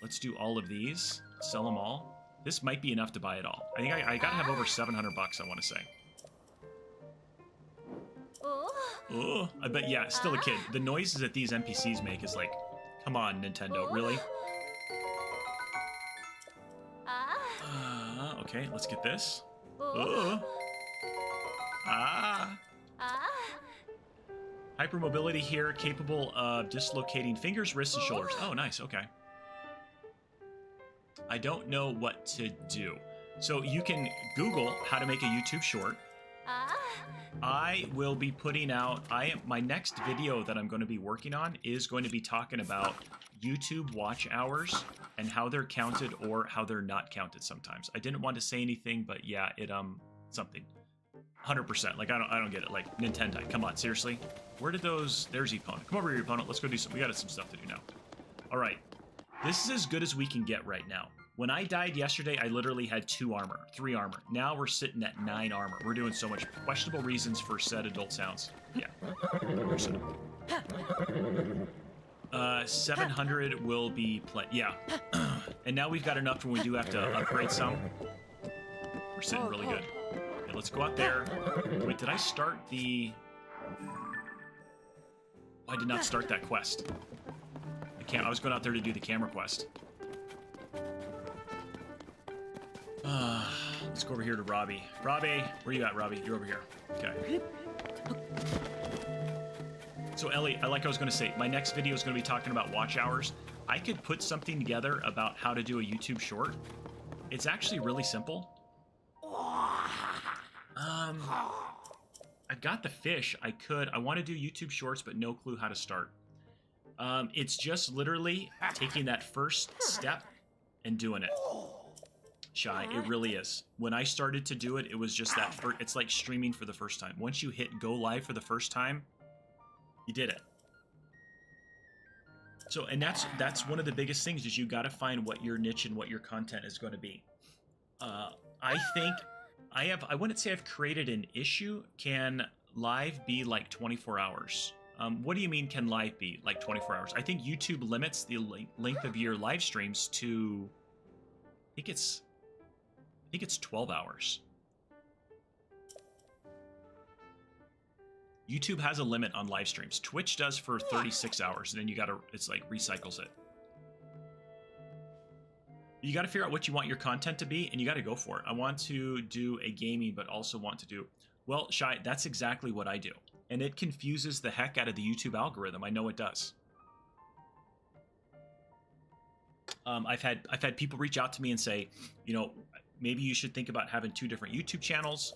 Let's do all of these, sell them all. This might be enough to buy it all. I think I gotta have over 700 bucks, I want to say. Oh, I bet, yeah, Still a Kid. The noises that these NPCs make is like, come on, Nintendo, really? Okay, let's get this. Hypermobility here, capable of dislocating fingers, wrists, and shoulders. Oh, nice, okay. I don't know what to do. So you can Google how to make a YouTube short. I will be putting out, my next video that I'm going to be working on is going to be talking about YouTube watch hours and how they're counted or how they're not counted sometimes. I didn't want to say anything, but yeah, something. 100%. Like, I don't get it. Like, Nintendo, come on, seriously? Where did those... There's your opponent. Come over here, opponent. Let's go do some... We got some stuff to do now. All right. This is as good as we can get right now. When I died yesterday, I literally had 2 armor, 3 armor. Now we're sitting at 9 armor. We're doing so much. Questionable reasons for said adult sounds. Yeah. 700 will be yeah. And now we've got enough when we do have to upgrade some. We're sitting really good. Okay, let's go out there. Wait, did I start the... Oh, I did not start that quest. I was going out there to do the camera quest. Let's go over here to Robbie. Robbie, where you at, Robbie? You're over here. Okay. So, Ellie, like I was going to say, my next video is going to be talking about watch hours. I could put something together about how to do a YouTube short. It's actually really simple. I've got the fish. I want to do YouTube shorts, but no clue how to start. It's just literally taking that first step and doing it. Shy, it really is. When I started to do it, it was just that first, it's like streaming for the first time. Once you hit go live for the first time, you did it. So, and that's one of the biggest things is you got to find what your niche and what your content is going to be. I think I wouldn't say I've created an issue. Can live be like 24 hours? What do you mean can live be like 24 hours? I think YouTube limits the length of your live streams to, I think it's 12 hours. YouTube has a limit on live streams. Twitch does for 36 hours, and then you gotta, it's like recycles it. You gotta figure out what you want your content to be, and you gotta go for it. I want to do a gaming, but also want to do, well, Shy, that's exactly what I do. And it confuses the heck out of the YouTube algorithm. I know it does. I've had people reach out to me and say, you know, maybe you should think about having 2 different YouTube channels.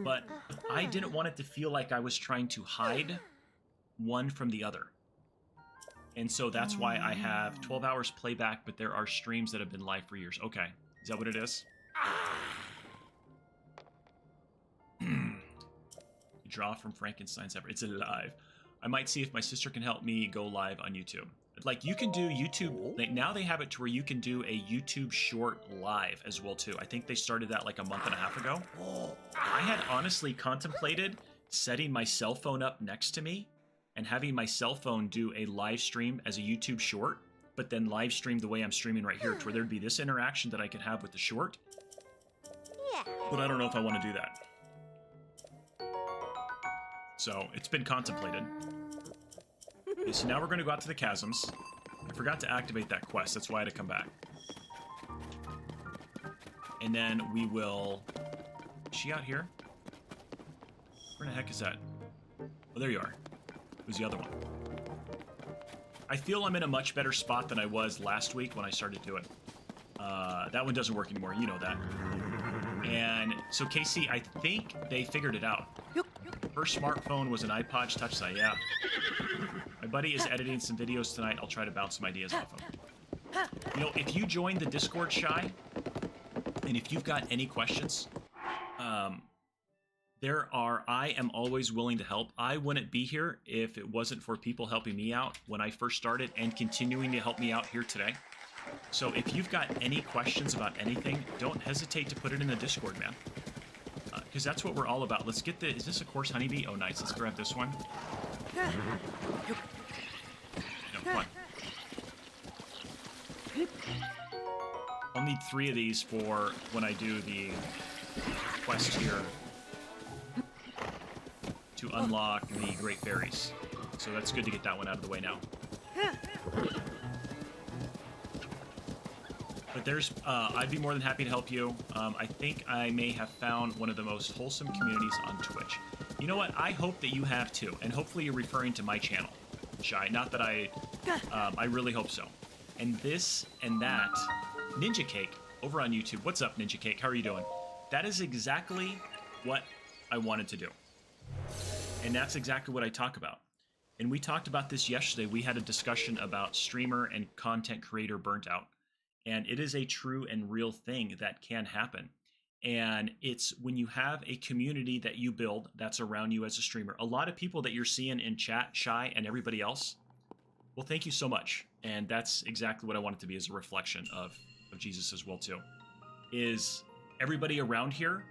But I didn't want it to feel like I was trying to hide one from the other. And so that's why I have 12 hours playback, but there are streams that have been live for years. Okay. Is that what it is? You draw from Frankenstein's ever. It's alive. I might see if my sister can help me go live on YouTube. Like, you can do YouTube. Like, now they have it to where you can do a YouTube short live as well, too. I think they started that like a month and a half ago. I had honestly contemplated setting my cell phone up next to me and having my cell phone do a live stream as a YouTube short, but then live stream the way I'm streaming right here, to where there'd be this interaction that I could have with the short. Yeah. But I don't know if I want to do that. So it's been contemplated. Okay, so now we're going to go out to the chasms. I forgot to activate that quest. That's why I had to come back. And then we will... Is she out here? Where the heck is that? Oh, there you are. Who's the other one? I feel I'm in a much better spot than I was last week when I started doing it. That one doesn't work anymore. You know that. And so, Casey, I think they figured it out. Her smartphone was an iPod Touch side, yeah. My buddy is editing some videos tonight. I'll try to bounce some ideas off him. You know, if you join the Discord, Shy, and if you've got any questions, I am always willing to help. I wouldn't be here if it wasn't for people helping me out when I first started and continuing to help me out here today. So if you've got any questions about anything, don't hesitate to put it in the Discord, man. Because that's what we're all about. Let's get the... Is this a course honeybee? Oh, nice. Let's grab this one. No, come on. I'll need 3 of these for when I do the quest here to unlock the Great Fairies. So that's good to get that one out of the way now. But there's, I'd be more than happy to help you. I think I may have found one of the most wholesome communities on Twitch. You know what? I hope that you have too, and hopefully you're referring to my channel, Shy. Not that I really hope so. And this and that, Ninja Cake over on YouTube. What's up, Ninja Cake? How are you doing? That is exactly what I wanted to do, and that's exactly what I talk about. And we talked about this yesterday. We had a discussion about streamer and content creator burnt out. And it is a true and real thing that can happen. And it's when you have a community that you build that's around you as a streamer. A lot of people that you're seeing in chat, Shy, and everybody else, well, thank you so much. And that's exactly what I want it to be, as a reflection of Jesus as well, too. Is everybody around here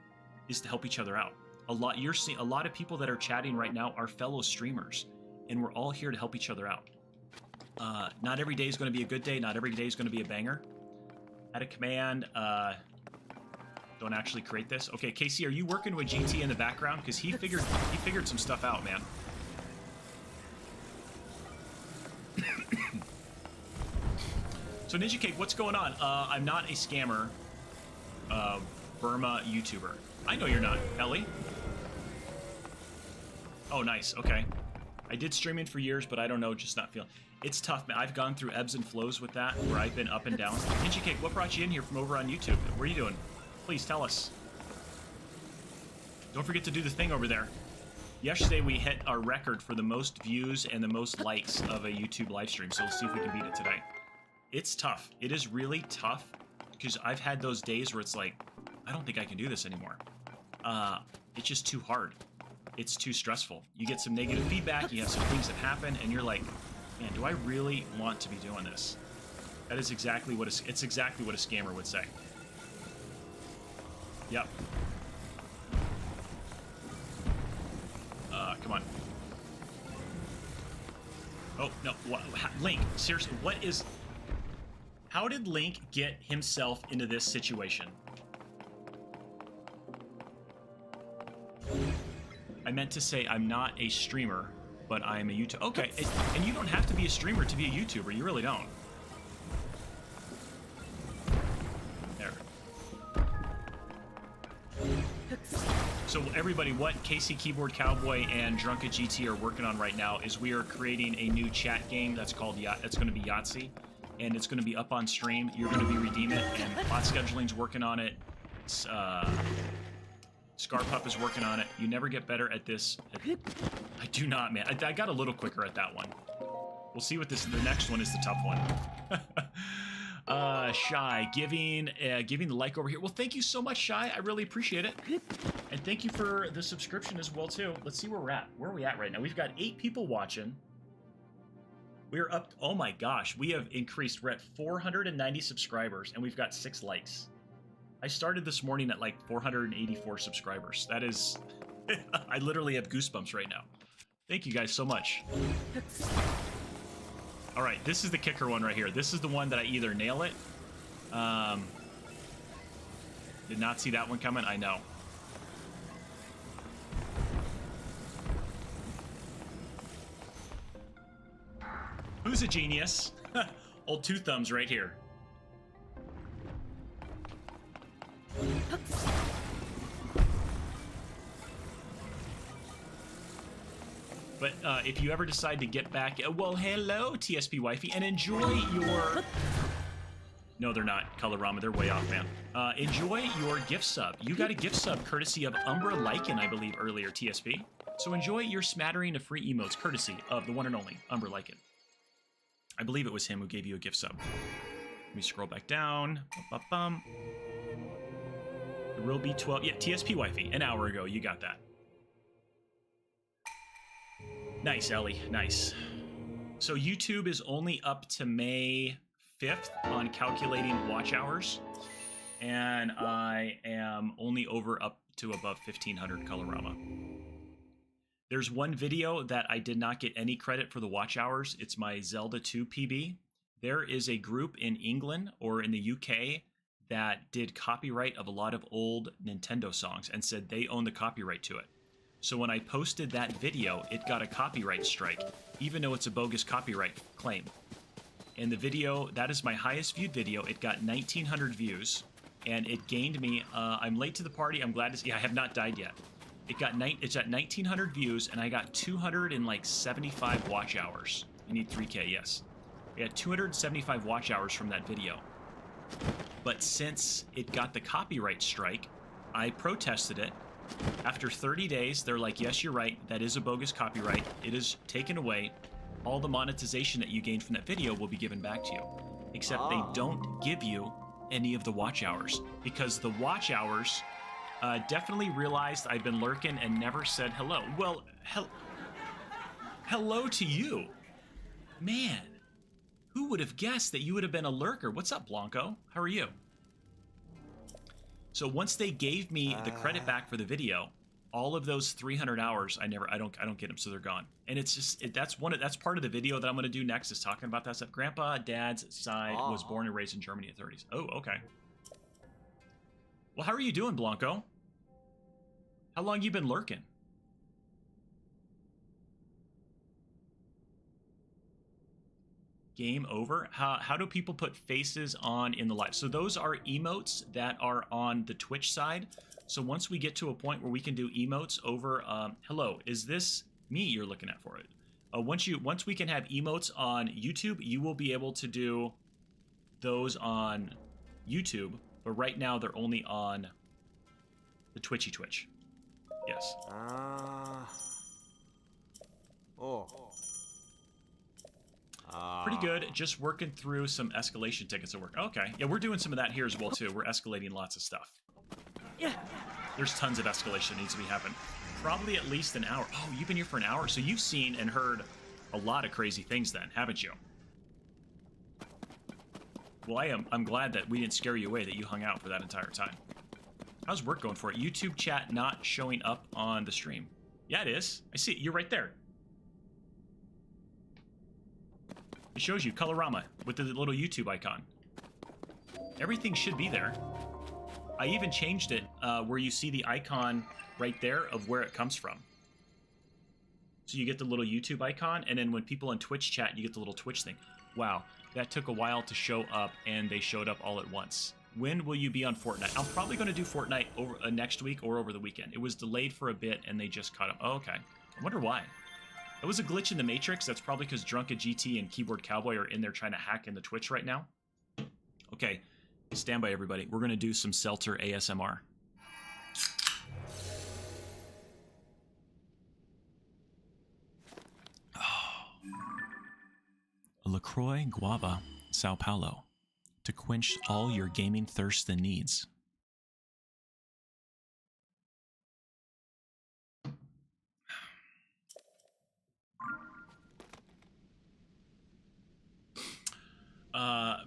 is to help each other out. You're seeing a lot of people that are chatting right now are fellow streamers. And we're all here to help each other out. Not every day is going to be a good day. Not every day is going to be a banger. Had a command, don't actually create this. Okay, Casey, are you working with GT in the background? Because he figured some stuff out, man. So Ninja Cake, what's going on? I'm not a scammer, Burma YouTuber. I know you're not, Ellie. Oh, nice, okay. I did streaming for years, but I don't know, just not feeling... It's tough, man. I've gone through ebbs and flows with that, where I've been up and down. Ninja Cake, what brought you in here from over on YouTube? What are you doing? Please tell us. Don't forget to do the thing over there. Yesterday, we hit our record for the most views and the most likes of a YouTube live stream, so let's see if we can beat it today. It's tough. It is really tough, because I've had those days where it's like, I don't think I can do this anymore. It's just too hard. It's too stressful. You get some negative feedback, you have some things that happen, and you're like, man, do I really want to be doing this? That is exactly what it's exactly what a scammer would say. Yep. Come on. Oh, no. Link, seriously, what is... How did Link get himself into this situation? I meant to say I'm not a streamer, but I am a YouTuber. Okay, and you don't have to be a streamer to be a YouTuber. You really don't. There. So everybody, what Casey Keyboard Cowboy and Drunken GT are working on right now is we are creating a new chat game that's called that's going to be Yahtzee, and it's going to be up on stream. You're going to be redeeming it, and Bot Scheduling's working on it. Scarpup is working on it. You never get better at this. I do not, man. I got a little quicker at that one. We'll see what the next one is the tough one. Shy, giving the like over here. Well, thank you so much, Shy. I really appreciate it. And thank you for the subscription as well, too. Let's see where we're at. Where are we at right now? We've got 8 people watching. We're up. Oh my gosh. We have increased. We're at 490 subscribers, and we've got 6 likes. I started this morning at like 484 subscribers. That is... I literally have goosebumps right now. Thank you guys so much. All right, this is the kicker one right here. This is the one that I either nail it. Did not see that one coming. I know. Who's a genius? Old Two Thumbs right here. But if you ever decide to get back, well, hello, TSP Wifey, and enjoy your... No, they're not, Colorama. They're way off, man. Enjoy your gift sub. You got a gift sub courtesy of Umbra Lycan, I believe, earlier, TSP. So enjoy your smattering of free emotes courtesy of the one and only Umbra Lycan. I believe it was him who gave you a gift sub. Let me scroll back down. Bum. The real B12. Yeah, TSP Wifey. An hour ago. You got that. Nice, Ellie. Nice. So YouTube is only up to May 5th on calculating watch hours. And I am only up to above 1,500 Colorama. There's one video that I did not get any credit for the watch hours. It's my Zelda 2 PB. There is a group in England or in the UK that did copyright of a lot of old Nintendo songs and said they own the copyright to it. So when I posted that video, it got a copyright strike, even though it's a bogus copyright claim. And the video, that is my highest viewed video. It got 1,900 views, and it gained me, I'm late to the party, I'm glad to see, I have not died yet. It's at 1,900 views, and I got 275 watch hours. I need 3K, yes. I got 275 watch hours from that video. But since it got the copyright strike, I protested it. After 30 days, they're like, yes, you're right. That is a bogus copyright. It is taken away. All the monetization that you gained from that video will be given back to you. Except they don't give you any of the watch hours. Because the watch hours definitely realized I've been lurking and never said hello. Well, hello to you. Man, who would have guessed that you would have been a lurker? What's up, Blanco? How are you? So once they gave me the credit back for the video, all of those 300 hours, I don't get them, so they're gone. And it's just that's part of the video that I'm going to do next is talking about that stuff. Grandpa, Dad's side was born and raised in Germany in the 30s. Oh, okay. Well, how are you doing, Blanco? How long you been lurking? Game over. How do people put faces on in the live? So those are emotes that are on the Twitch side. So once we get to a point where we can do emotes over, hello, is this me you're looking at for it? Once we can have emotes on YouTube, you will be able to do those on YouTube. But right now they're only on the Twitchy Twitch. Yes. Pretty good. Just working through some escalation tickets at work. Okay. Yeah, we're doing some of that here as well, too. We're escalating lots of stuff. Yeah. There's tons of escalation that needs to be happening. Probably at least an hour. Oh, you've been here for an hour. So you've seen and heard a lot of crazy things then, haven't you? Well, I'm glad that we didn't scare you away, that you hung out for that entire time. How's work going for it? YouTube chat not showing up on the stream. Yeah, it is. I see it. You're right there. It shows you Colorama with the little YouTube icon. Everything should be there. I even changed it where you see the icon right there of where it comes from. So you get the little YouTube icon, and then when people on Twitch chat, you get the little Twitch thing. Wow, that took a while to show up, and they showed up all at once. When will you be on Fortnite? I'm probably going to do Fortnite over next week or over the weekend. It was delayed for a bit, and they just caught up. Oh, okay. I wonder why. It was a glitch in the Matrix. That's probably because Drunken GT and Keyboard Cowboy are in there trying to hack in the Twitch right now. Okay, stand by, everybody. We're going to do some Seltzer ASMR. LaCroix Guava, Sao Paulo, to quench all your gaming thirsts and needs.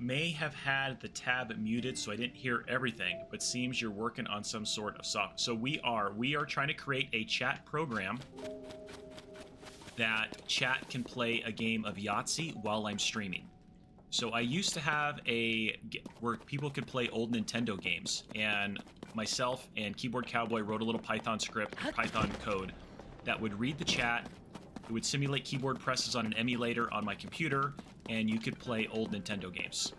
May have had the tab muted, so I didn't hear everything, but seems you're working on some sort of soft. So we are trying to create a chat program that chat can play a game of Yahtzee while I'm streaming. So I used to have where people could play old Nintendo games, and myself and Keyboard Cowboy wrote a little Python script, Python code, that would read the chat. It would simulate keyboard presses on an emulator on my computer, and you could play old Nintendo games.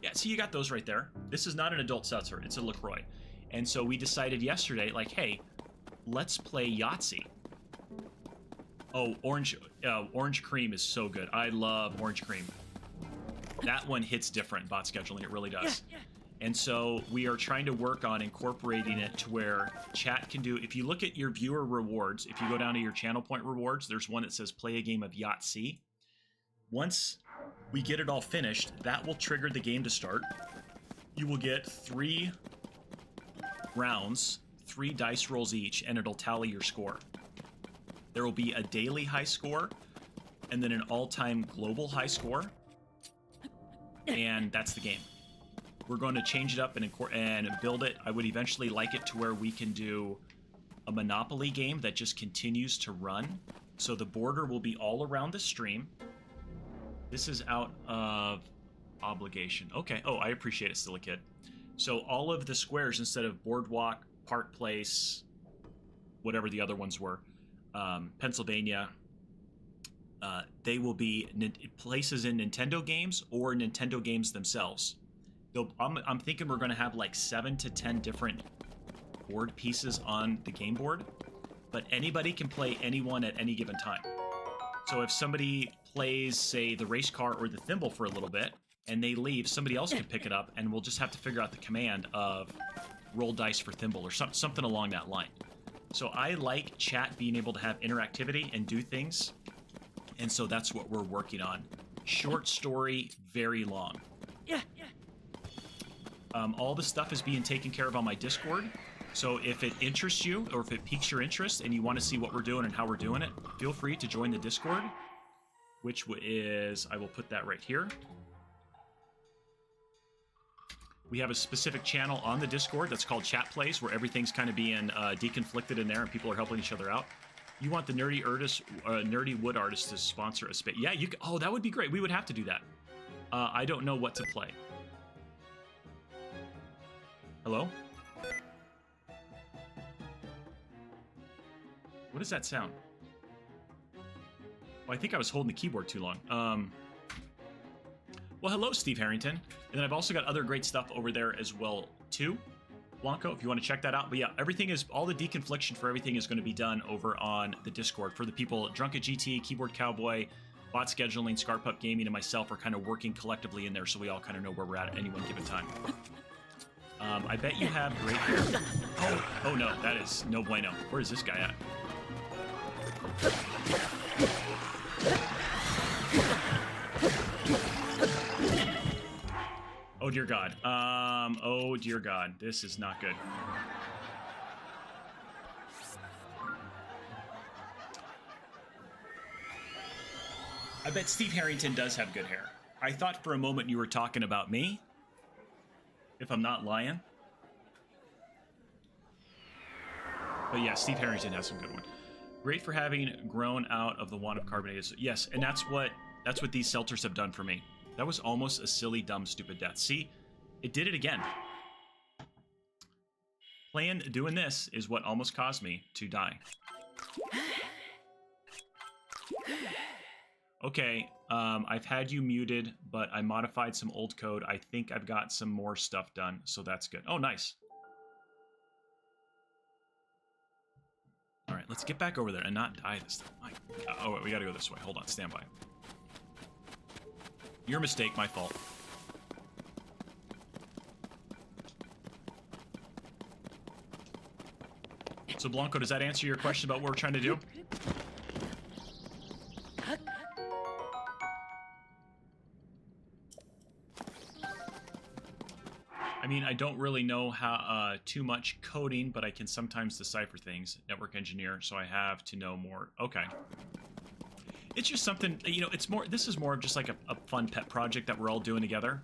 Yeah, see, you got those right there. This is not an adult seltzer, it's a LaCroix. And so we decided yesterday, like, hey, let's play Yahtzee. Oh, orange cream is so good. I love orange cream. That one hits different, bot scheduling, it really does. And so we are trying to work on incorporating it to where chat can do, if you look at your viewer rewards, if you go down to your channel point rewards, there's one that says play a game of Yahtzee. Once we get it all finished, that will trigger the game to start. You will get 3 rounds, 3 dice rolls each, and it'll tally your score. There will be a daily high score, and then an all-time global high score, and that's the game. We're going to change it up and build it. I would eventually like it to where we can do a Monopoly game that just continues to run. So the border will be all around the stream. This is out of obligation. Okay. Oh, I appreciate it, still a kid. So all of the squares, instead of Boardwalk, Park Place, whatever the other ones were, Pennsylvania, they will be places in Nintendo games or Nintendo games themselves. I'm thinking we're going to have like 7 to 10 different board pieces on the game board, but anybody can play anyone at any given time. So if somebody plays, say, the race car or the thimble for a little bit, and they leave, somebody else can pick it up, and we'll just have to figure out the command of roll dice for thimble or something along that line. So I like chat being able to have interactivity and do things, and so that's what we're working on. Short story, very long. All the stuff is being taken care of on my Discord. So if it interests you, or if it piques your interest and you want to see what we're doing and how we're doing it, feel free to join the Discord, which is, I will put that right here. We have a specific channel on the Discord that's called Chat Plays, where everything's kind of being deconflicted in there and people are helping each other out. You want the nerdy wood artist to sponsor a space? Yeah, you. Oh, that would be great. We would have to do that. I don't know what to play. Hello? What does that sound? Well, I think I was holding the keyboard too long. Well, hello, Steve Harrington. And then I've also got other great stuff over there as well, too. Blanco, if you want to check that out. But yeah, everything is, all the deconfliction for everything is going to be done over on the Discord. For the people, Drunken GT, Keyboard Cowboy, Bot Scheduling, Scarpup Gaming, and myself are kind of working collectively in there, so we all kind of know where we're at any one given time. I bet you have great hair. Oh no, that is no bueno. Where is this guy at? Oh dear God. Oh dear God. This is not good. I bet Steve Harrington does have good hair. I thought for a moment you were talking about me. If I'm not lying. But yeah, Steve Harrington has some good one. Great for having grown out of the want of carbonated. Yes, and that's what these seltzers have done for me. That was almost a silly, dumb, stupid death. See, it did it again. Doing this is what almost caused me to die. Okay, I've had you muted, but I modified some old code. I think I've got some more stuff done, so that's good. Oh, nice. All right, let's get back over there and not die this time. Oh, wait, we gotta go this way. Hold on, stand by. Your mistake, my fault. So, Blanco, does that answer your question about what we're trying to do? I mean, I don't really know how too much coding, but I can sometimes decipher things. Network engineer, so I have to know more. Okay. It's just something, you know, it's more, this is more of just like a fun pet project that we're all doing together.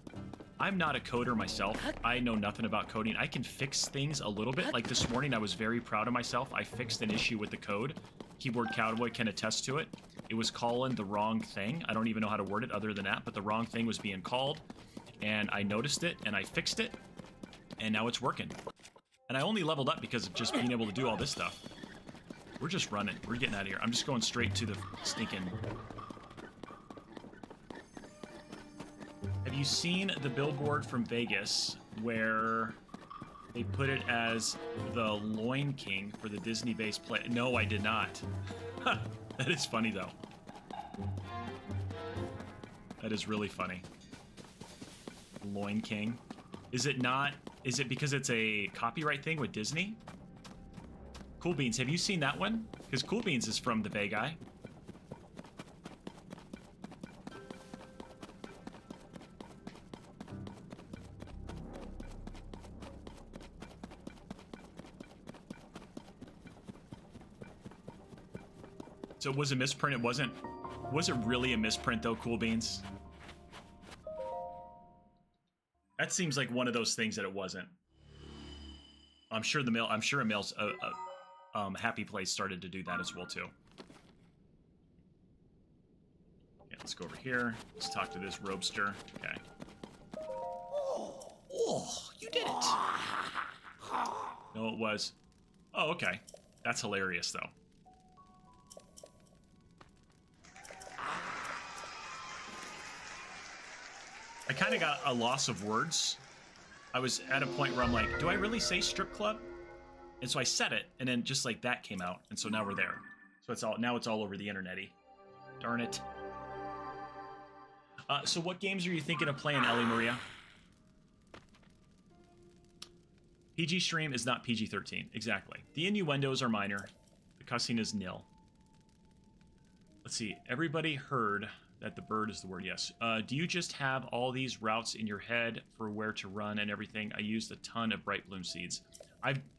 I'm not a coder myself. I know nothing about coding. I can fix things a little bit. Like this morning, I was very proud of myself. I fixed an issue with the code. Keyboard Cowboy can attest to it. It was calling the wrong thing. I don't even know how to word it other than that, but the wrong thing was being called. And I noticed it, and I fixed it, and now it's working. And I only leveled up because of just being able to do all this stuff. We're just running. We're getting out of here. I'm just going straight to the stinking... Have you seen the billboard from Vegas where they put it as the Loin King for the Disney-based play? No, I did not. That is funny, though. That is really funny. Loin King. Is it not? Is it because it's a copyright thing with Disney? Cool Beans, have you seen that one? Because Cool Beans is from the Bay Guy. So it was a misprint. It wasn't. Was it really a misprint though, Cool Beans? That seems like one of those things that it wasn't. I'm sure the mail. I'm sure a mail's Happy Place started to do that as well too. Yeah, let's go over here. Let's talk to this roadster. Okay. Oh, you did it. No, it was. Oh, okay. That's hilarious though. I kind of got a loss of words. I was at a point where I'm like, do I really say strip club? And so I said it, and then just like that came out, and so now we're there. So it's all over the internet-y. Darn it. So what games are you thinking of playing, Ellie Maria? PG stream is not PG-13. Exactly. The innuendos are minor. The cussing is nil. Let's see. Everybody heard that the bird is the word. Yes. Do you just have all these routes in your head for where to run and everything? I used a ton of bright bloom seeds.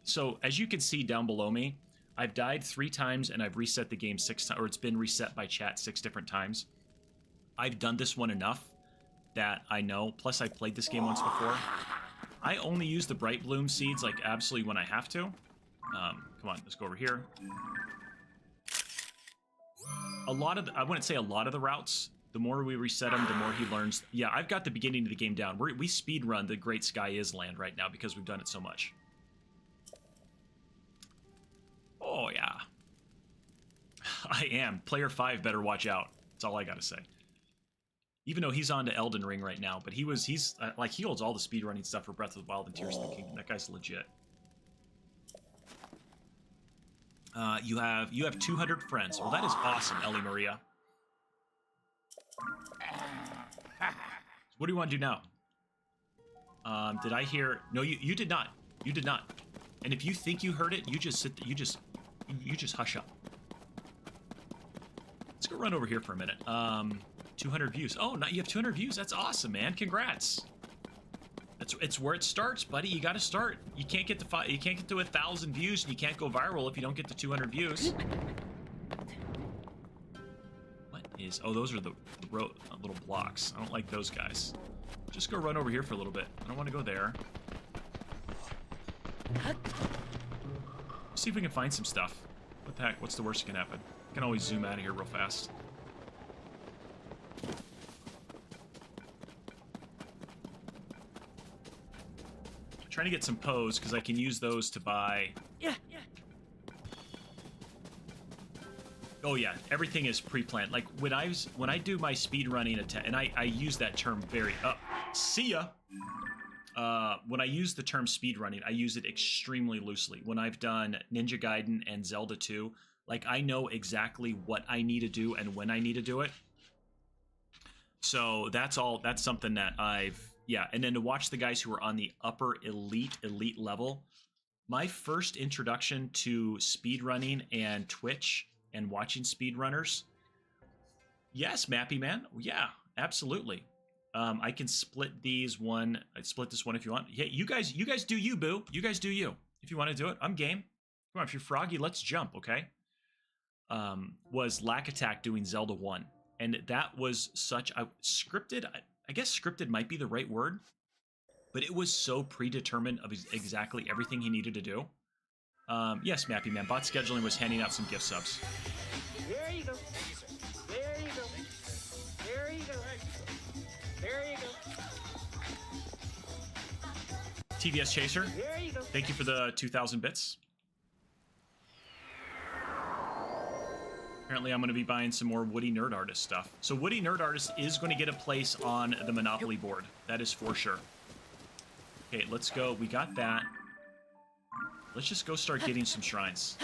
So as you can see down below me, I've died 3 times and I've reset the game 6 times, or it's been reset by chat 6 different times. I've done this one enough that I know. Plus, I played this game once before. I only use the bright bloom seeds like absolutely when I have to. Come on, let's go over here. A lot of I wouldn't say a lot of the routes. The more we reset him, the more he learns. Yeah, I've got the beginning of the game down. We speed run the Great Sky Is Land right now because we've done it so much. Oh yeah, I am. Player 5 better watch out. That's all I gotta say. Even though he's on to Elden Ring right now, but he's like he holds all the speedrunning stuff for Breath of the Wild and Tears of the Kingdom. That guy's legit. You have 200 friends. Well, that is awesome, Ellie Maria. What do you want to do now? Did I hear? No, you did not. You did not. And if you think you heard it, you just sit. You just hush up. Let's go run over here for a minute. 200 views. Oh, you have 200 views. That's awesome, man. Congrats. It's where it starts, buddy. You got to start. You can't get to you can't get to 1,000 views, and you can't go viral if you don't get to 200 views. What is? Oh, those are the little blocks. I don't like those guys. Just go run over here for a little bit. I don't want to go there. See if we can find some stuff. What the heck? What's the worst that can happen? I can always zoom out of here real fast. I'm trying to get some pose because I can use those to buy. Oh yeah, everything is pre-planned. Like when I do my speed running attempt, and I use that term very see ya. When I use the term speed running, I use it extremely loosely. When I've done Ninja Gaiden and Zelda 2, like I know exactly what I need to do and when I need to do it. So that's something that and then to watch the guys who are on the upper elite level. My first introduction to speed running and Twitch and watching speedrunners. Yes, Mappy Man. Yeah, absolutely. I can split this one if you want. Yeah, you guys do you, boo. You guys do you. If you want to do it, I'm game. Come on, if you're froggy, let's jump, okay? Was Lack Attack doing Zelda 1. And that was such a scripted, I guess scripted might be the right word, but it was so predetermined of exactly everything he needed to do. Yes, Mappy Man. Bot scheduling was handing out some gift subs. There you go. There you go. There you go. There you go. TVS Chaser, There you go. thank you for the 2,000 bits. Apparently I'm going to be buying some more Woody Nerd Artist stuff. So Woody Nerd Artist is going to get a place on the Monopoly board. That is for sure. Okay, let's go. We got that. Let's just go start getting some shrines.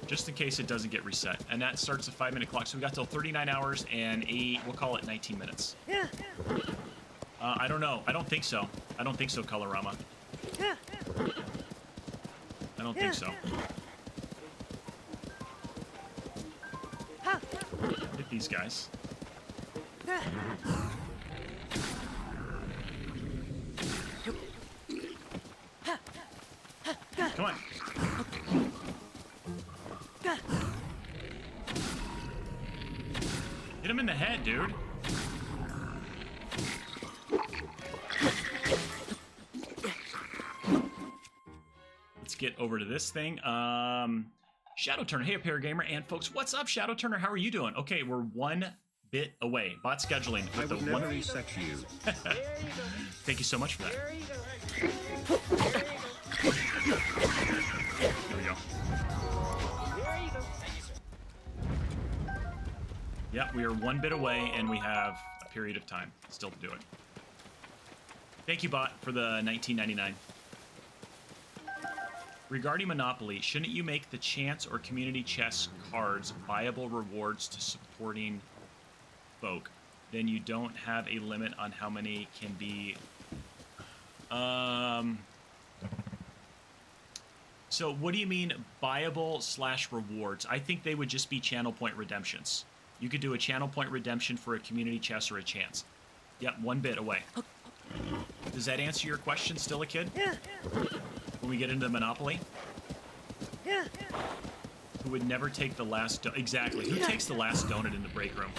Just in case it doesn't get reset. And that starts a 5-minute clock. So we got till 39 hours and we'll call it 19 minutes. I don't know. I don't think so. I don't think so, Colorama. I don't think so. Hit these guys. Come on. Hit him in the head, dude. Let's get over to this thing. Shadow Turner. Hey, Paragamer. And folks, what's up, Shadow Turner? How are you doing? Okay, we're one bit away. Bot scheduling. I would never reset you. Thank you so much for that. There you go. There we go. There you go. Yeah, we are one bit away, and we have a period of time still to do it. Thank you, Bot, for the $19.99. Regarding Monopoly, shouldn't you make the chance or community chest cards viable rewards to supporting folk? Then you don't have a limit on how many can be... So what do you mean viable / rewards? I think they would just be channel point redemptions. You could do a channel point redemption for a community chest or a chance. Yep, one bit away. Does that answer your question, still a kid? Yeah. When we get into Monopoly? Yeah. Who would never take the last... Exactly. Who takes the last donut in the break room?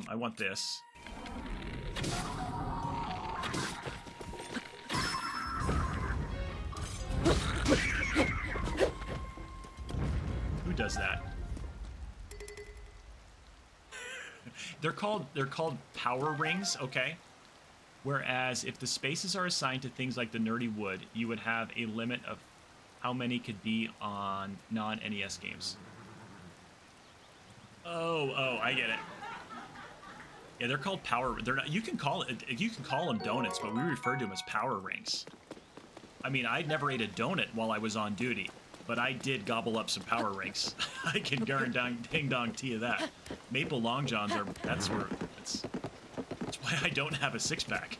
I want this. Who does that? They're called power rings, okay? Whereas if the spaces are assigned to things like the Nerdy Wood, you would have a limit of how many could be on non-NES games. Oh, I get it. Yeah, they're called power. They're not. You can call them donuts, but we refer to them as power rings. I mean, I never ate a donut while I was on duty, but I did gobble up some power rings. I can ding dong to you that. Maple Long Johns are. That's why I don't have a six-pack.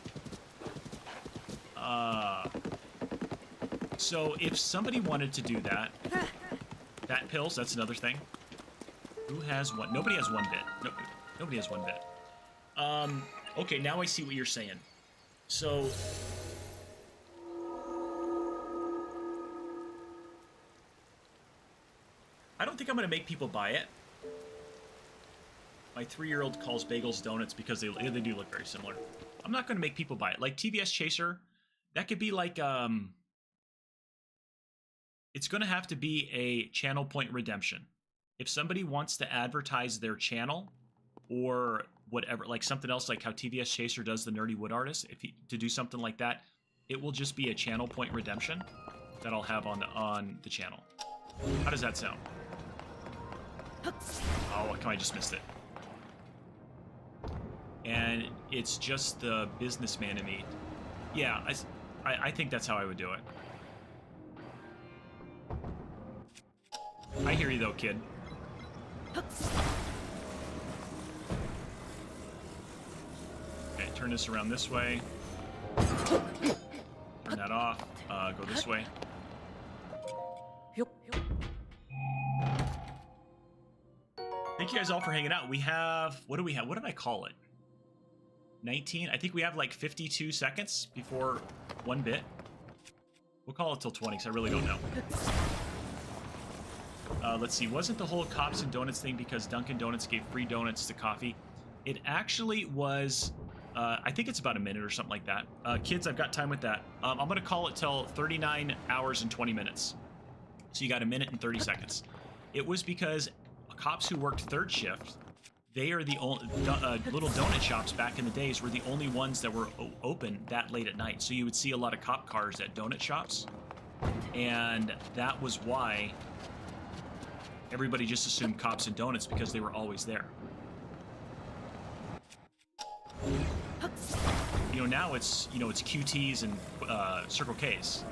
So if somebody wanted to do that pills, that's another thing. Who has one? Nobody has one bit. No, nobody has one bit. Okay, now I see what you're saying. So... I don't think I'm going to make people buy it. My 3-year-old calls bagels donuts because they do look very similar. I'm not going to make people buy it. Like TVS Chaser, That could be like it's going to have to be a channel point redemption. If somebody wants to advertise their channel or whatever, like something else, like how TVS Chaser does the Nerdy Wood Artist, to do something like that, it will just be a channel point redemption that I'll have on the channel. How does that sound? Oh, come on, I just missed it. And it's just the businessman in me. Yeah, I think that's how I would do it. I hear you though, kid. Okay, turn this around this way. Turn that off. Go this way. Thank you guys all for hanging out. We have, what do we have? What did I call it? 19? I think we have like 52 seconds before 1 bit. We'll call it till 20 because I really don't know. Let's see. Wasn't the whole Cops and Donuts thing because Dunkin' Donuts gave free donuts to coffee? It actually was, I think it's about a minute or something like that. Kids, I've got time with that. I'm going to call it till 39 hours and 20 minutes. So you got a minute and 30 seconds. It was because cops who worked third shift, they are the only little donut shops back in the days were the only ones that were open that late at night. So you would see a lot of cop cars at donut shops, and that was why everybody just assumed Cops and Donuts because they were always there. You know, now it's, you know, it's QTs and Circle Ks.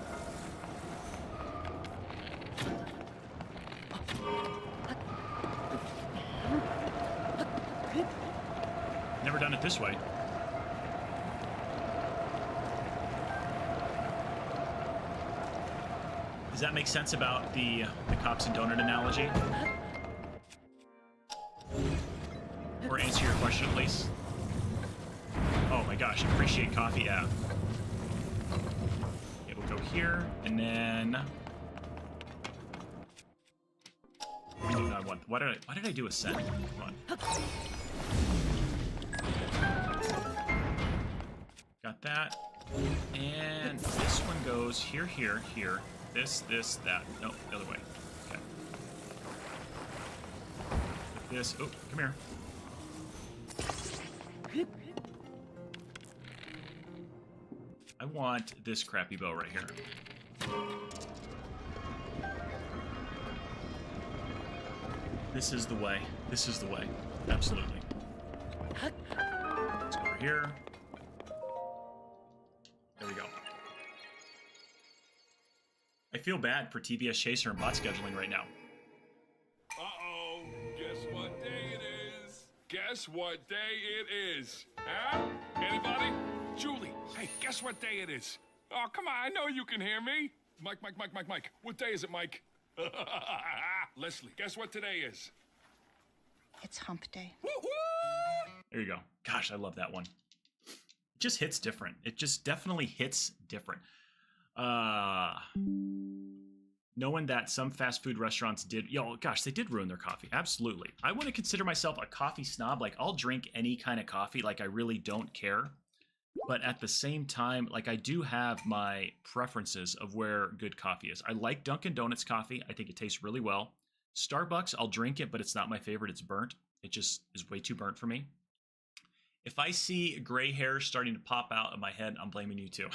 Never done it this way. Does that make sense about the Cops and Donut analogy? Or answer your question at least? Oh my gosh, appreciate coffee, yeah. Okay, we'll go here, and then... Why did I do a set? Come on. Got that. And this one goes here, here, here. This, that. No, the other way. Okay. With this. Oh, come here. I want this crappy bow right here. This is the way. This is the way. Absolutely. Let's go over here. There we go. I feel bad for TBS Chaser and bot scheduling right now. Uh-oh. Guess what day it is? Guess what day it is? Huh? Anybody? Julie, hey, guess what day it is? Oh, come on, I know you can hear me. Mike. What day is it, Mike? Leslie, guess what today is? It's hump day. Woo-woo! There you go. Gosh, I love that one. It just hits different. It just definitely hits different. Knowing that some fast food restaurants did, gosh, they did ruin their coffee. Absolutely. I wouldn't consider myself a coffee snob. Like, I'll drink any kind of coffee. Like, I really don't care. But at the same time, like, I do have my preferences of where good coffee is. I like Dunkin' Donuts coffee. I think it tastes really well. Starbucks, I'll drink it, but it's not my favorite. It's burnt. It just is way too burnt for me. If I see gray hair starting to pop out of my head, I'm blaming you too.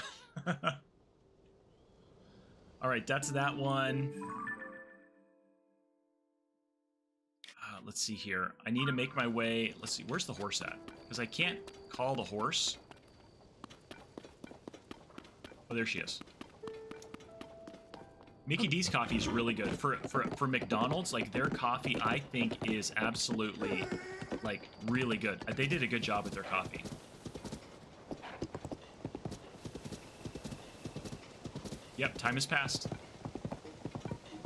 All right, that's that one. Let's see here. I need to make my way. Let's see. Where's the horse at? Because I can't call the horse. Oh, there she is. Mickey D's coffee is really good. For McDonald's, like, their coffee, I think, is absolutely, like, really good. They did a good job with their coffee. Yep, time has passed.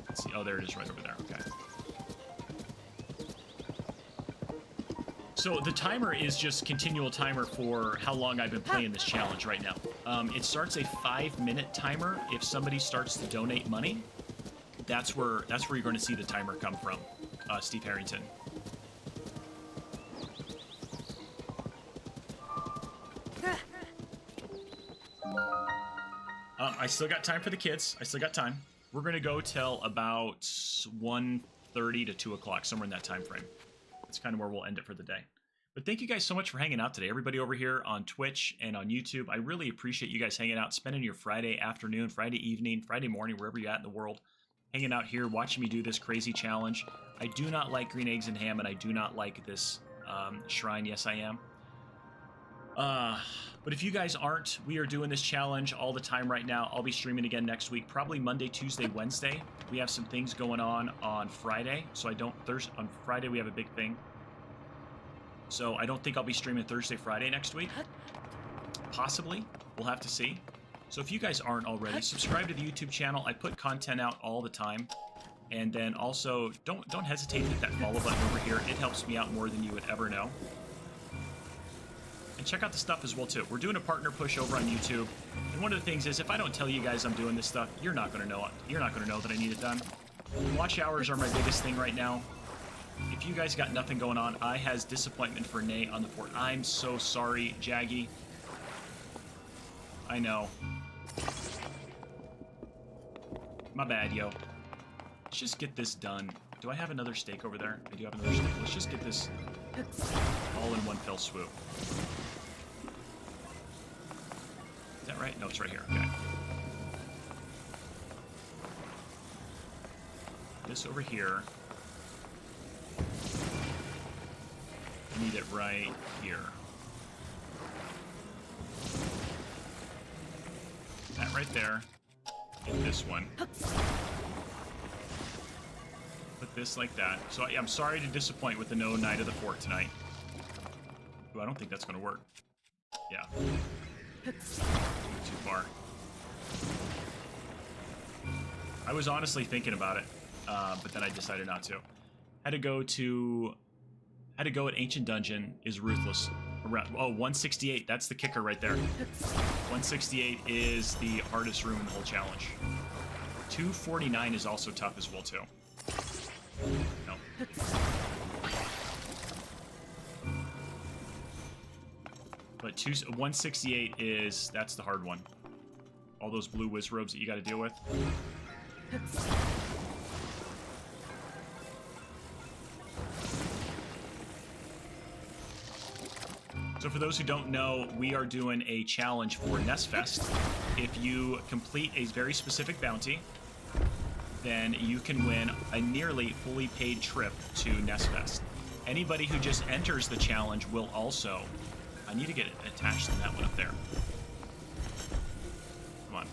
Let's see. Oh, there it is right over there. Okay. So the timer is just continual timer for how long I've been playing this challenge right now. It starts a 5-minute timer. If somebody starts to donate money, that's where you're going to see the timer come from, Steve Harrington. I still got time for the kids. I still got time. We're going to go till about 1:30 to 2 o'clock, somewhere in that time frame. That's kind of where we'll end it for the day. But thank you guys so much for hanging out today. Everybody over here on Twitch and on YouTube, I really appreciate you guys hanging out, spending your Friday afternoon, Friday evening, Friday morning, wherever you're at in the world, hanging out here, watching me do this crazy challenge. I do not like green eggs and ham, and I do not like this shrine. Yes, I am. But if you guys aren't, we are doing this challenge all the time right now. I'll be streaming again next week, probably Monday, Tuesday, Wednesday. We have some things going on Friday, so I don't... on Friday, we have a big thing. So I don't think I'll be streaming Thursday, Friday next week. Possibly. We'll have to see. So if you guys aren't already, subscribe to the YouTube channel. I put content out all the time. And then also, don't hesitate to hit that follow button over here. It helps me out more than you would ever know. And check out the stuff as well, too. We're doing a partner push over on YouTube. And one of the things is, if I don't tell you guys I'm doing this stuff, you're not going to know it. You're not going to know that I need it done. Watch hours are my biggest thing right now. If you guys got nothing going on, I has disappointment for Nate on the fort. I'm so sorry, Jaggy. I know. My bad, yo. Let's just get this done. Do I have another steak over there? I do have another steak. Let's just get this all in one fell swoop. Is that right? No, it's right here. Okay. This over here. I need it right here. That right there. Get this one. Put this like that. So I'm sorry to disappoint with the no Knight of the Fort tonight. Ooh, I don't think that's going to work. Yeah. Too far. I was honestly thinking about it, but then I decided not to. Had to go at Ancient Dungeon is ruthless. Around, 168. That's the kicker right there. 168 is the hardest room in the whole challenge. 249 is also tough as well, too. No. But 168 is... that's the hard one. All those blue whiz robes that you got to deal with. So for those who don't know, we are doing a challenge for Nestfest. If you complete a very specific bounty, then you can win a nearly fully paid trip to Nestfest. Anybody who just enters the challenge will also... I need to get it attached to that one up there. Come on.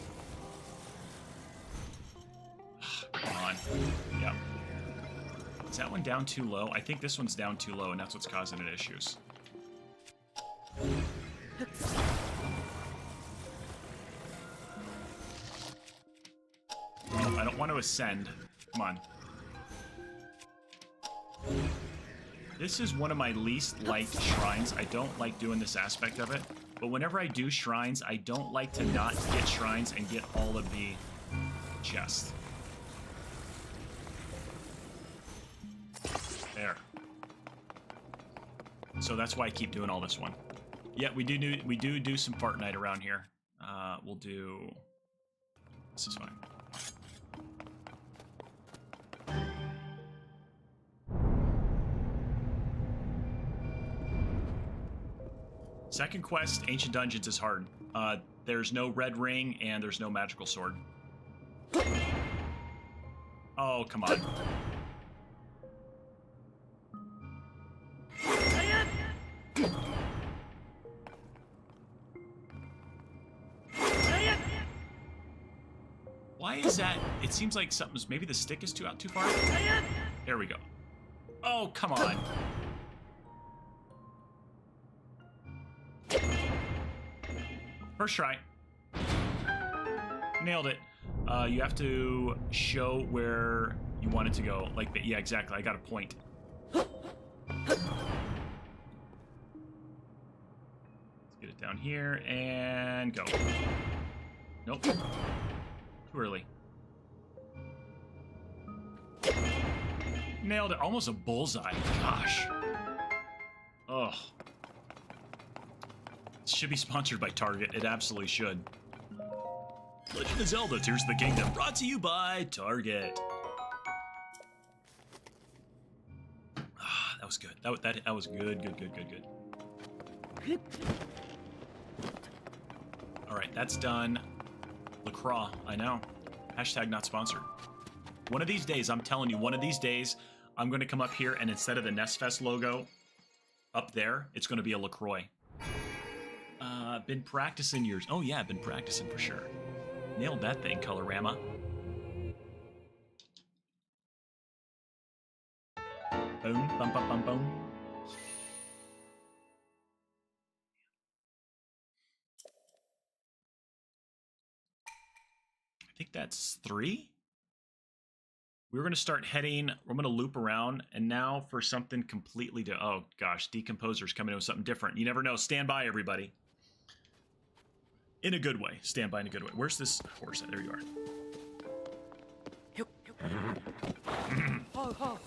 Come on. Yep. Is that one down too low? I think this one's down too low, and that's what's causing it issues. I don't want to ascend. Come on. This is one of my least liked shrines. I don't like doing this aspect of it. But whenever I do shrines, I don't like to not get shrines and get all of the chests. There. So that's why I keep doing all this one. Yeah, we do some fart night around here. We'll do... this is fine. Second quest, Ancient Dungeons, is hard. There's no red ring, and there's no magical sword. Oh, come on. Why is that? It seems like something's... maybe the stick is too far? There we go. Oh, come on. First try. Nailed it. You have to show where you want it to go. Like, yeah, exactly. I got a point. Let's get it down here and go. Nope. Too early. Nailed it. Almost a bullseye. Gosh. Ugh. It should be sponsored by Target. It absolutely should. Legend of Zelda Tears of the Kingdom, brought to you by Target. Ah, that was good. That was good. Good. All right, that's done. LaCroix, I know. Hashtag not sponsored. One of these days, I'm telling you, one of these days, I'm going to come up here and instead of the NestFest logo up there, it's going to be a LaCroix. Been practicing yours. Oh yeah, been practicing for sure. Nailed that thing, Colorama. Boom, bum, bum, bum, boom. I think that's 3. We're going to start heading, we're going to loop around, and now for something completely oh gosh, Decomposer's coming in with something different. You never know. Stand by, everybody. In a good way. Stand by in a good way. Where's this horse at? There you are.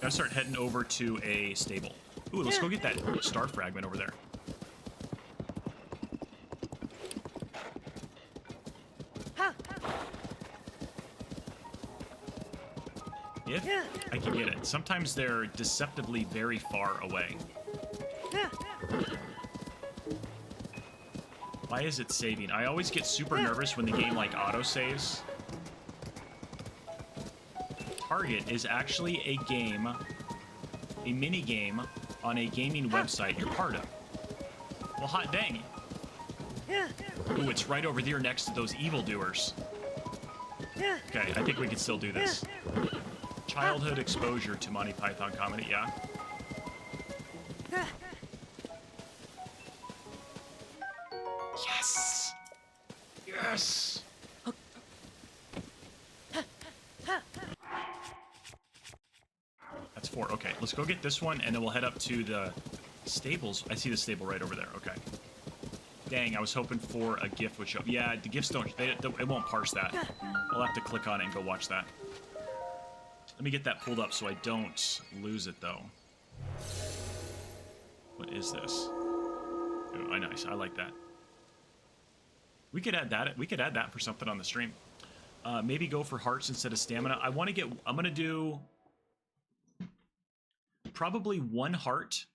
Gotta start heading over to a stable. Ooh, let's go get that star fragment over there. If I can get it. Sometimes they're deceptively very far away. Why is it saving? I always get super nervous when the game like auto-saves. Target is actually a game, a mini game on a gaming website you're part of. Well, hot dang. Ooh, it's right over there next to those evildoers. Okay, I think we can still do this. Childhood exposure to Monty Python comedy, yeah. Yes! Yes! That's 4. Okay, let's go get this one, and then we'll head up to the stables. I see the stable right over there. Okay. Dang, I was hoping for a GIF would show up. Yeah, the GIFs don't... it won't parse that. I'll have to click on it and go watch that. Let me get that pulled up so I don't lose it, though. What is this? Oh, nice. I like that. We could add that. We could add that for something on the stream. Maybe go for hearts instead of stamina. I want to get... I'm going to do... probably 1 heart.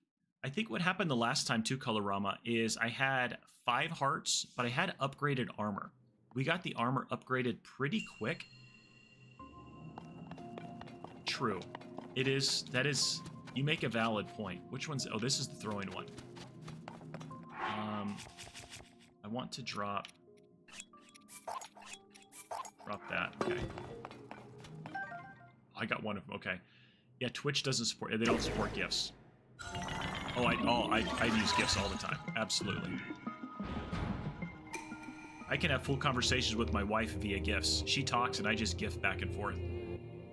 I think what happened the last time, too, Colorama, is I had 5 hearts, but I had upgraded armor. We got the armor upgraded pretty quick. True. It is... that is... you make a valid point. Which one's... oh, this is the throwing one. I want to drop... drop that. Okay. I got one of them. Okay. Yeah, Twitch doesn't support... they don't support GIFs. Oh, I use GIFs all the time. Absolutely. I can have full conversations with my wife via GIFs. She talks and I just GIF back and forth.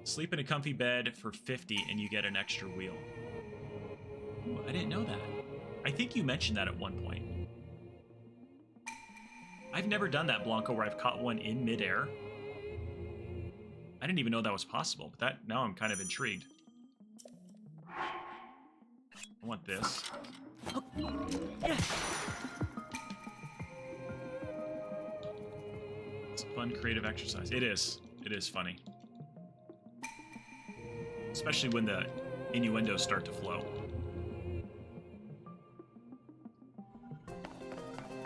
Sleep in a comfy bed for 50 and you get an extra wheel. Ooh, I didn't know that. I think you mentioned that at one point. I've never done that, Blanco, where I've caught one in midair. I didn't even know that was possible, but that now I'm kind of intrigued. I want this. It's a fun, creative exercise. It is. It is funny. Especially when the innuendos start to flow.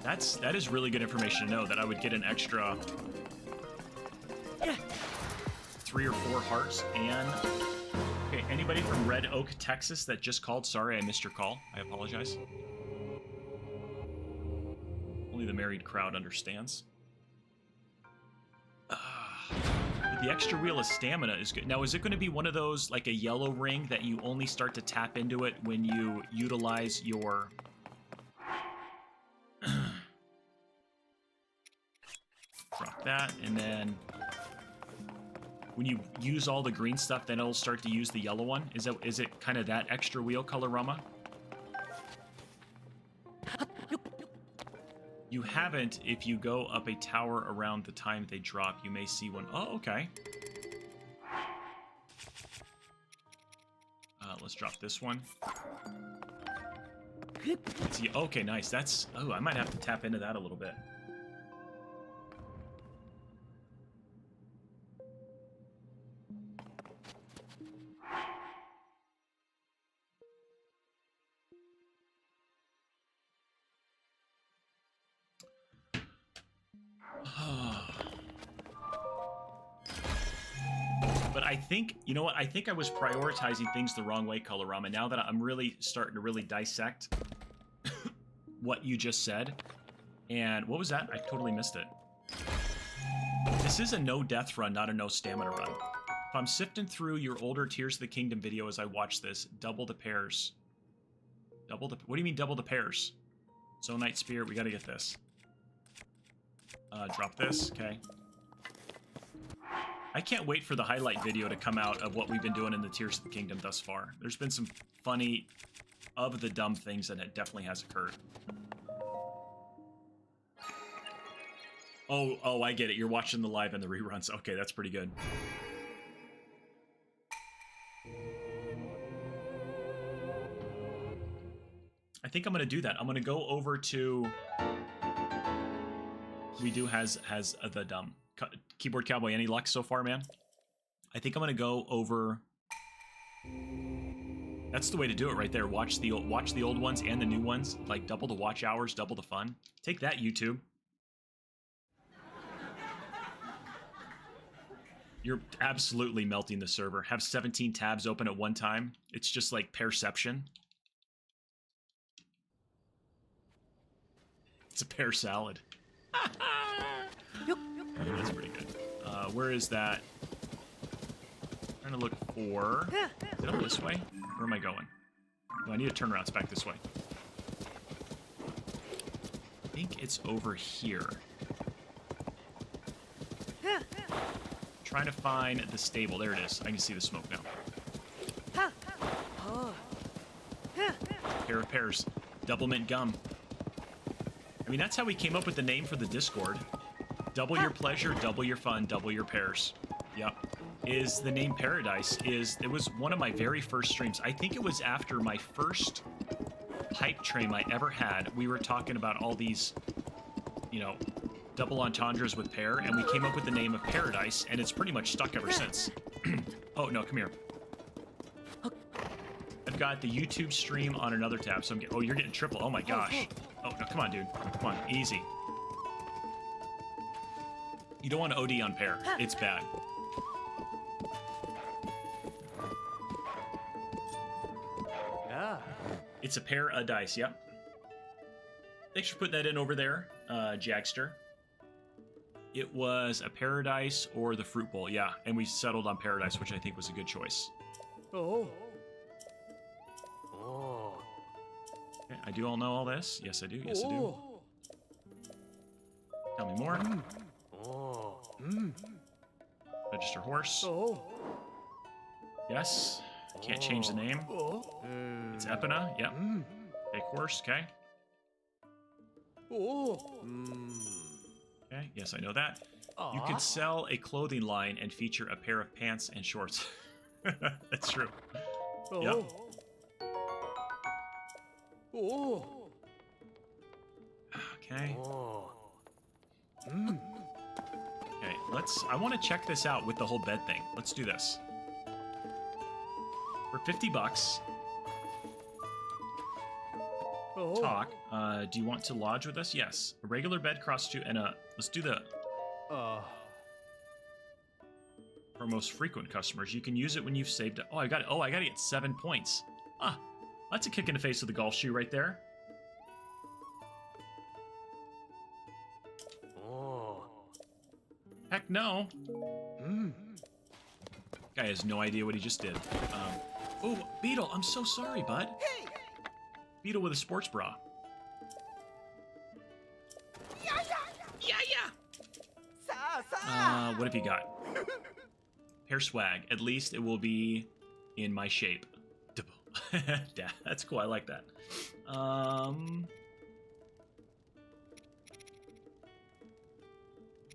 That is really good information to know, that I would get an extra 3 or 4 hearts. And okay, anybody from Red Oak, Texas that just called, sorry I missed your call. I apologize. Only the married crowd understands. The extra wheel of stamina is good. Now, is it going to be one of those, like a yellow ring, that you only start to tap into it when you utilize your... drop that, and then when you use all the green stuff, then it'll start to use the yellow one? Is it kind of that extra wheel, Colorama? You haven't. If you go up a tower around the time they drop, you may see one. Oh, okay. Let's drop this one. Let's see. Okay, nice. That's... oh, I might have to tap into that a little bit. But I think, you know what? I think I was prioritizing things the wrong way, Colorama. Now that I'm really starting to really dissect what you just said. And what was that? I totally missed it. This is a no death run, not a no stamina run. If I'm sifting through your older Tears of the Kingdom video as I watch this, double the pairs. Double the... What do you mean double the pairs? Zone Knight Spear, we gotta get this. Drop this, okay. I can't wait for the highlight video to come out of what we've been doing in the Tears of the Kingdom thus far. There's been some funny, of the dumb things that it definitely has occurred. Oh, I get it. You're watching the live and the reruns. Okay, that's pretty good. I think I'm going to do that. I'm going to go over to... We do has the dumb. Keyboard Cowboy, any luck so far, man? I think I'm going to go over... That's the way to do it right there. Watch the old ones and the new ones. Like, double the watch hours, double the fun. Take that, YouTube. You're absolutely melting the server. Have 17 tabs open at one time. It's just like Pearception. It's a pear salad. That's pretty good. Where is that? I'm trying to look for... Is it up this way? Where am I going? Oh, I need to turn around. It's back this way. I think it's over here. Trying to find the stable. There it is. I can see the smoke now. Pair of pears. Double mint gum. I mean, that's how we came up with the name for the Discord. Double your pleasure, double your fun, double your pears. Yep. Is the name Paradise. It was one of my very first streams. I think it was after my first hype train I ever had. We were talking about all these, you know, double entendres with pear, and we came up with the name of Paradise, and it's pretty much stuck ever since. Oh, no, come here. I've got the YouTube stream on another tab, so I'm getting... Oh, you're getting triple. Oh, my gosh. Oh, no, come on, dude. Come on, easy. You don't want to OD on pear. It's bad. It's a pair of dice, yep. Thanks for putting that in over there, Jagster. It was a Paradise or the Fruit Bowl, yeah. And we settled on Paradise, which I think was a good choice. Okay, I do all know all this. Yes, I do. Yes, I do. Tell me more. Register horse. Yes. Can't change the name. It's Epina. Yep. Take horse. Okay. Okay. Yes, I know that. You could sell a clothing line and feature a pair of pants and shorts. That's true. Yep. Okay. Okay, I want to check this out with the whole bed thing. Let's do this. For 50 bucks. Talk. Do you want to lodge with us? Yes. A regular bed costs you, and let's do the... For most frequent customers, you can use it when you've saved it. Oh, I got it. Oh, I got to get 7 points. Ah, that's a kick in the face of the golf shoe right there. Heck no. Guy has no idea what he just did. Oh, Beetle, I'm so sorry, bud. Hey. Beetle with a sports bra. Yeah. What have you got? Hair swag. At least it will be in my shape. Yeah, that's cool. I like that. What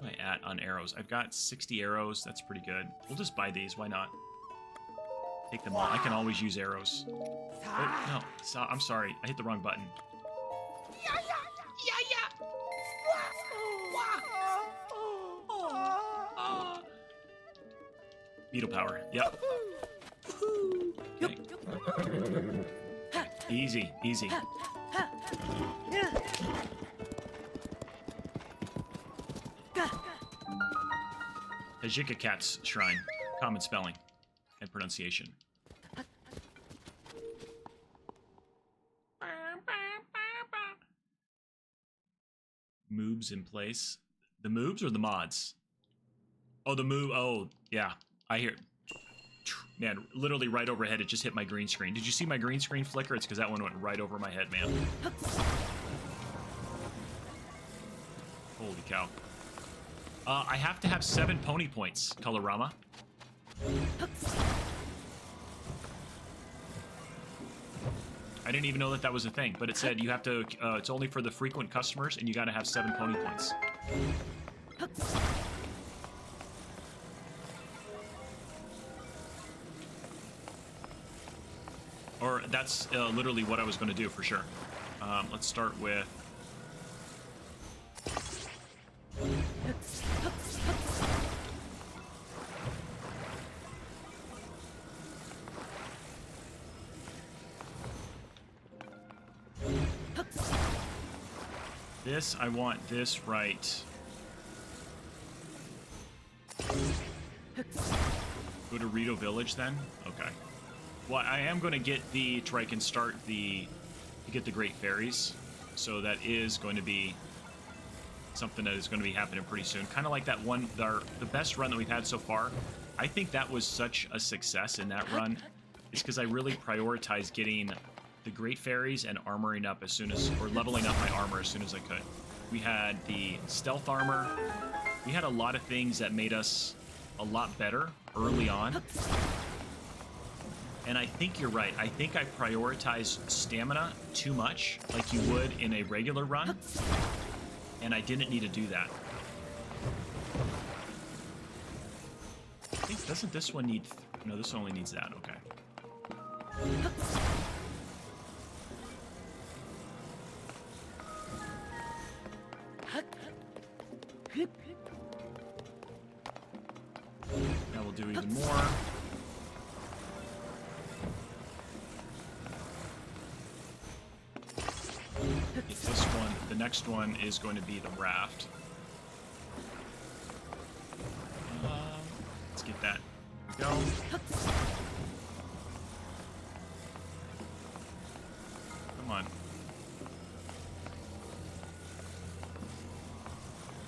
am I at on arrows? I've got 60 arrows. That's pretty good. We'll just buy these. Why not? Take them all. I can always use arrows. Oh, no. I'm sorry. I hit the wrong button. Beetle power. Yep. Okay. Easy, easy. Tajika Cat's Shrine. common spelling and pronunciation. Moobs in place. The moobs or the mods? Oh, the move. Oh, yeah. I hear. Man, literally right overhead, it just hit my green screen. Did you see my green screen flicker? It's because that one went right over my head, man. Holy cow. I have to have 7 pony points, Colorama. I didn't even know that that was a thing, but it said you have to, it's only for the frequent customers, and you gotta have 7 pony points. Or that's literally what I was gonna do for sure. Let's start with... This, I want this right. Go to Rito Village then? Okay. Well, I am going to get the, to where I can start the, to get the Great Fairies. So that is going to be something that is going to be happening pretty soon. Kind of like that one, the best run that we've had so far. I think that was such a success in that run. It's because I really prioritized getting the Great Fairies and armoring up as soon as, or leveling up my armor as soon as I could. We had the stealth armor. We had a lot of things that made us a lot better early on. And I think you're right. I think I prioritized stamina too much, like you would in a regular run. And I didn't need to do that. I think, doesn't this one need... No, this one only needs that. Okay. Now we'll do even more. This one, the next one is going to be the raft. Let's get that. There we go. Come on.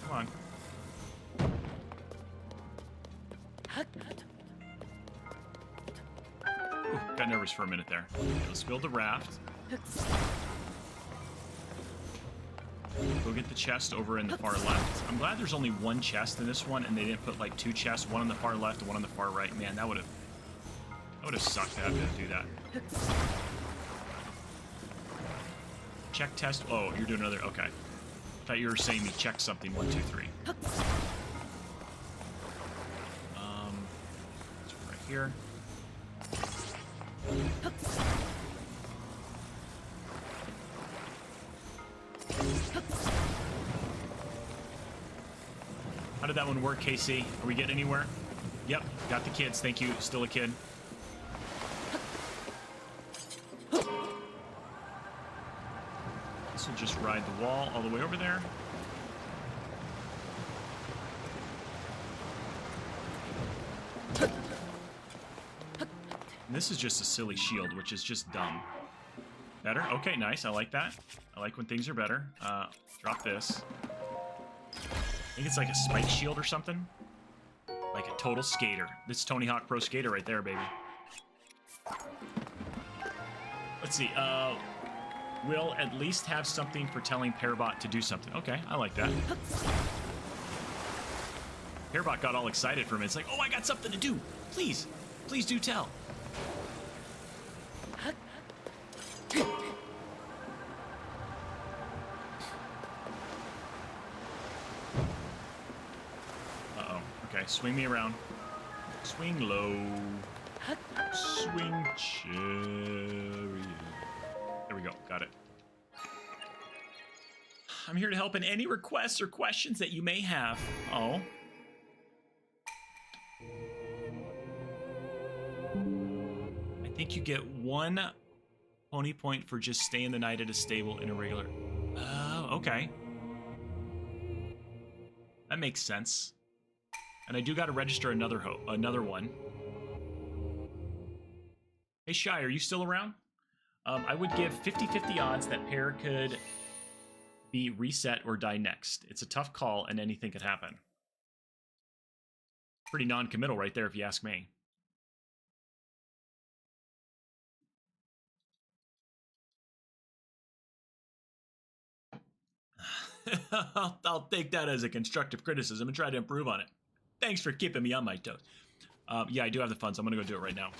Come on. Ooh, got nervous for a minute there. Okay, let's build the raft. Go get the chest over in the far left. I'm glad there's only one chest in this one, and they didn't put like 2 chests, one on the far left and one on the far right. Man, that would have sucked to have to do that. Check test. Oh, you're doing another. Okay. I thought you were saying me check something. 1, 2, 3. Right here. How did that one work, KC? Are we getting anywhere? Yep, got the kids. Thank you. Still a kid. This will just ride the wall all the way over there. And this is just a silly shield, which is just dumb. Better? Okay, nice. I like that. I like when things are better. Drop this. I think it's like a spike shield or something. Like a total skater. This is Tony Hawk Pro Skater right there, baby. Let's see. We'll at least have something for telling Pearbot to do something. Okay, I like that. Pearbot got all excited for a minute. It's like, oh, I got something to do. Please. Please do tell. Okay, swing me around. Swing low. Swing chariot. There we go. Got it. I'm here to help in any requests or questions that you may have. Oh. I think you get 1 pony point for just staying the night at a stable in a regular... Oh, okay. That makes sense. And I do got to register another one. Hey, Shy, are you still around? I would give 50-50 odds that Pear could be reset or die next. It's a tough call, and anything could happen. Pretty non-committal right there, if you ask me. I'll take that as a constructive criticism and try to improve on it. Thanks for keeping me on my toes. Yeah, I do have the funds. I'm going to go do it right now.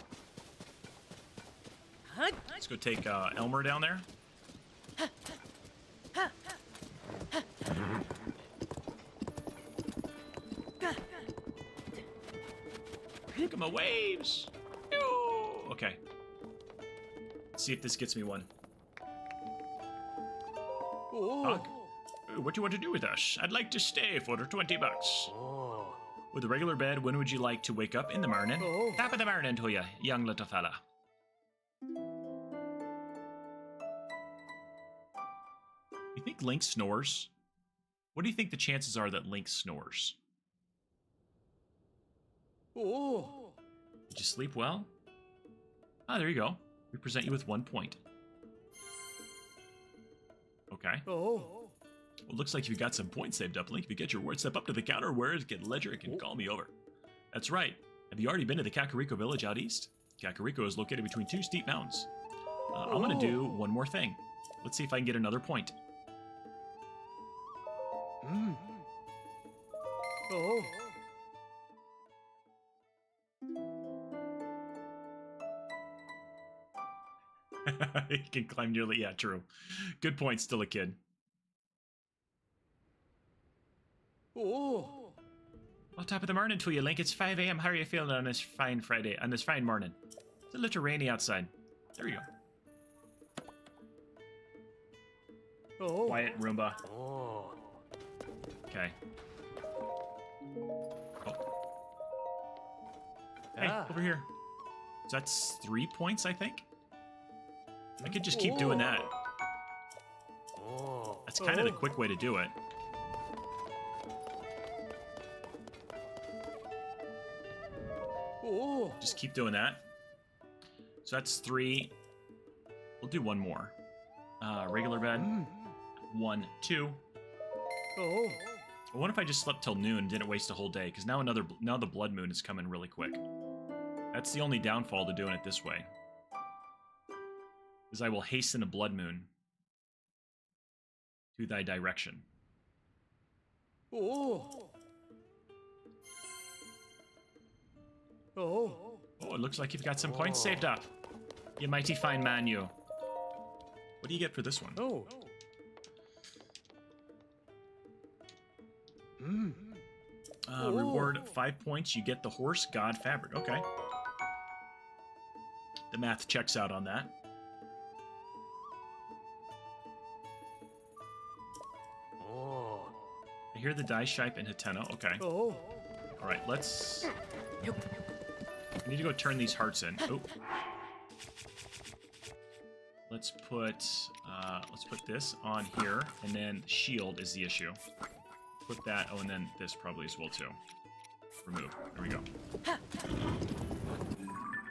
Let's go take Elmer down there. Look at my waves. Okay. Let's see if this gets me one. Hawk, what do you want to do with us? I'd like to stay for 20 bucks. With a regular bed, when would you like to wake up in the morning? Top of the morning to you, young little fella. You think Link snores? What do you think the chances are that Link snores? Did you sleep well? Ah, there you go. We present you with 1 point. Okay. Well, looks like you've got some points saved up, Link. If you get your word, step up to the counter where it get ledger, it can call me over. That's right. Have you already been to the Kakariko village out east? Kakariko is located between 2 steep mountains. I'm gonna do one more thing. Let's see if I can get another point. He can climb nearly. Yeah, true. Good point. Still a kid. Well, top of the morning to you, Link. It's 5 a.m. How are you feeling on this fine Friday? On this fine morning? It's a little rainy outside. There you go. Quiet, Roomba. Okay. Hey, over here. So that's 3 points, I think. I could just keep doing that. That's kind of the quick way to do it. Just keep doing that. So that's 3. We'll do one more. Regular bed. 1, 2. What if I just slept till noon and didn't waste a whole day? Because now the blood moon is coming really quick. That's the only downfall to doing it this way. Is I will hasten a blood moon to thy direction. It looks like you've got some points saved up. You mighty fine man, you. What do you get for this one? Reward 5 points. You get the horse god fabric. Okay. The math checks out on that. I hear the die shape in Hateno. Okay. Alright, let's... I need to go turn these hearts in. Oh. Let's put this on here, and then shield is the issue. Put that, and then this probably as well too. Remove. There we go.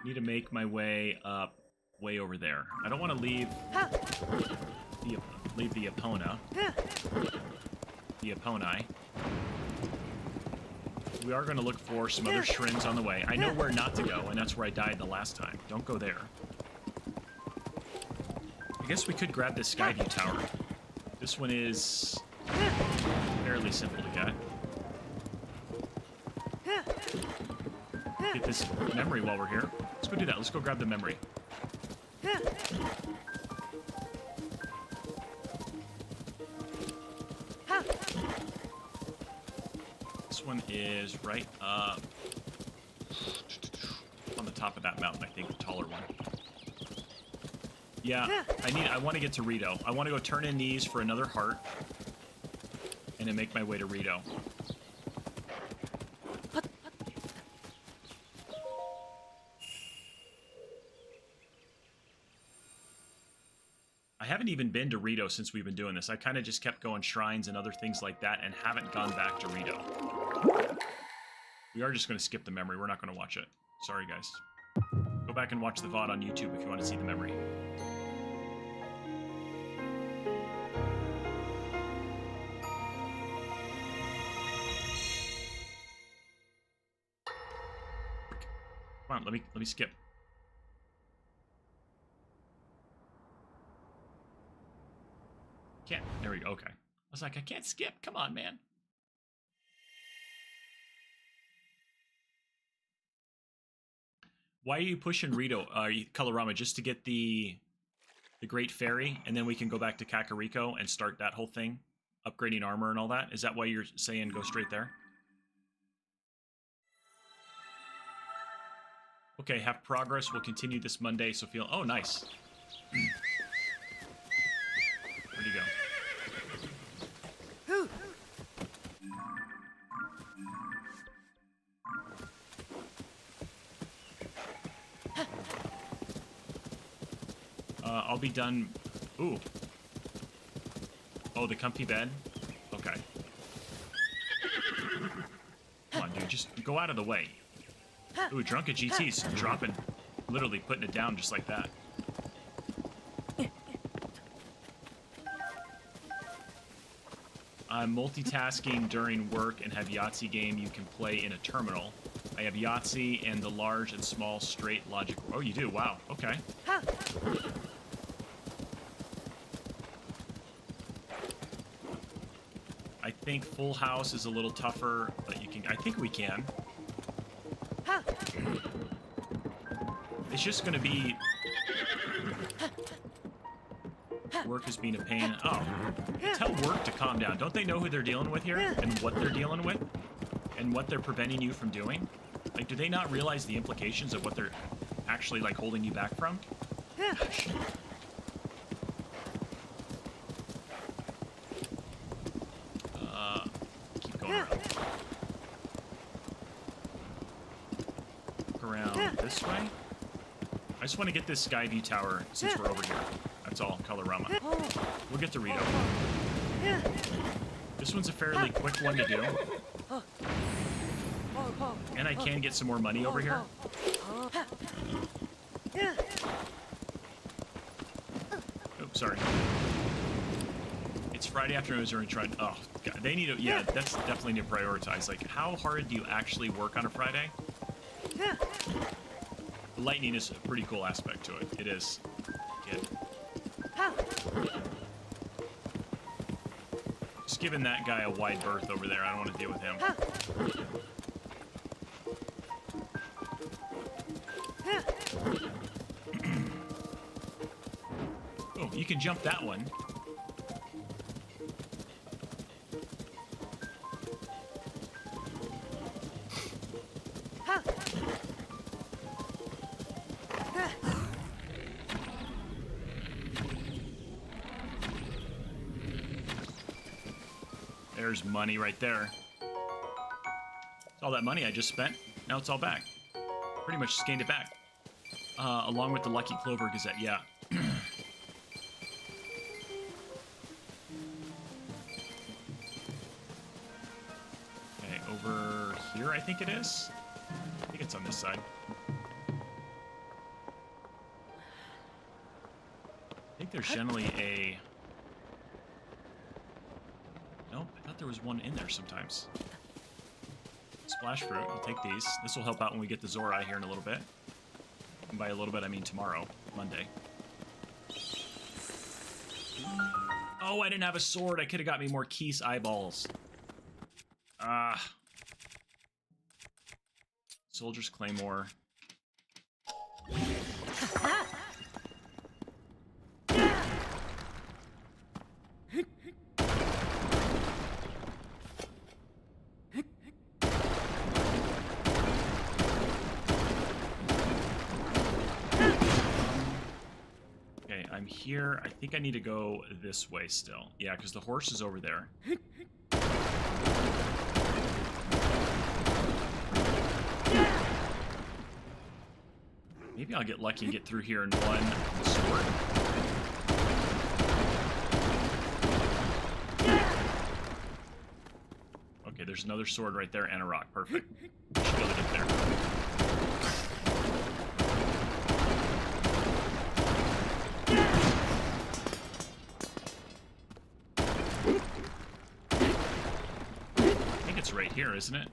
Need to make my way up way over there. I don't want to leave the Epona. The Eponi. We are going to look for some other shrines on the way. I know where not to go, and that's where I died the last time. Don't go there. I guess we could grab this Skyview Tower. This one is fairly simple to get. Get this memory while we're here. Let's go do that. Let's go grab the memory. This one is right up on the top of that mountain, I think, the taller one. Yeah, I want to get to Rito. I want to go turn in these for another heart and then make my way to Rito. I haven't even been to Rito since we've been doing this. I kind of just kept going shrines and other things like that and haven't gone back to Rito. We are just going to skip the memory. We're not going to watch it. Sorry, guys. Go back and watch the VOD on YouTube if you want to see the memory. Come on, let me skip. Can't. There we go. Okay. I was like, I can't skip. Come on, man. Why are you pushing Rito, Colorama, just to get the Great Fairy, and then we can go back to Kakariko and start that whole thing? Upgrading armor and all that? Is that why you're saying go straight there? Okay, have progress. We'll continue this Monday, so feel... Oh, nice. Where'd he go? I'll be done... Ooh. Oh, the comfy bed? Okay. Come on, dude. Just go out of the way. Ooh, Drunken GT's dropping... Literally putting it down just like that. I'm multitasking during work and have Yahtzee game you can play in a terminal. I have Yahtzee and the large and small straight logic... Oh, you do? Wow. Okay. I think Full House is a little tougher, but you can... I think we can. It's just going to be... Work is being a pain. Oh. Tell work to calm down. Don't they know who they're dealing with here? And what they're dealing with? And what they're preventing you from doing? Like, do they not realize the implications of what they're actually, like, holding you back from? Gosh. Keep going around. Look around this way. I just want to get this Skyview Tower since we're over here. That's all, Colorama. We'll get to Rito. This one's a fairly quick one to do. And I can get some more money over here. Oh, sorry. It's Friday afternoons are trying. Oh, God, they need to. Yeah, that's definitely need to prioritize. Like, how hard do you actually work on a Friday? The lightning is a pretty cool aspect to it. It is. Good. Just giving that guy a wide berth over there. I don't want to deal with him. Oh, you can jump that one. There's money right there. All that money I just spent, now it's all back. Pretty much just gained it back. Along with the Lucky Clover Gazette, yeah. Okay, over here I think it is. I think it's on this side. I think there's generally a... Nope, I thought there was one in there sometimes. Splash fruit, I'll take these. This will help out when we get the Zorai here in a little bit. And by a little bit, I mean tomorrow, Monday. Oh, I didn't have a sword. I could have got me more Keese eyeballs. Ah. Soldier's Claymore. I'm here. I think I need to go this way still. Yeah, because the horse is over there. Maybe I'll get lucky and get through here in one sword. Okay, There's another sword right there and a rock. Perfect. Should be able to get there. I think it's right here, isn't it?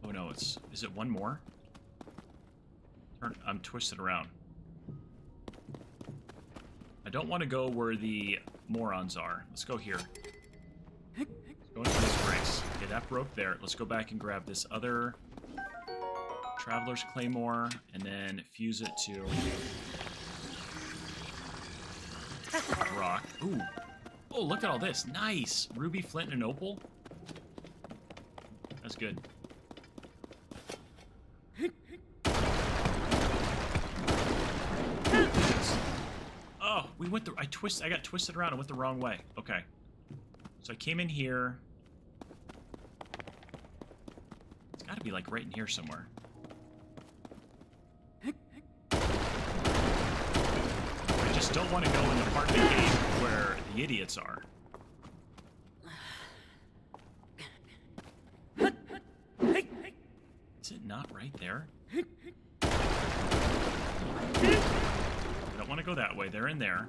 Oh no, is it one more? I'm twisted around. I don't want to go where the morons are. Let's go here. Let's go into this race. Okay, that broke there. Let's go back and grab this other Traveler's Claymore and then fuse it to rock. Ooh. Oh, look at all this. Nice. Ruby, flint, and opal. That's good. Oh, we went the... I got twisted around and went the wrong way. Okay. So I came in here. It's got to be, like, right in here somewhere. I just don't want to go in the part of the game where the idiots are. Is it not right there? I don't want to go that way. They're in there.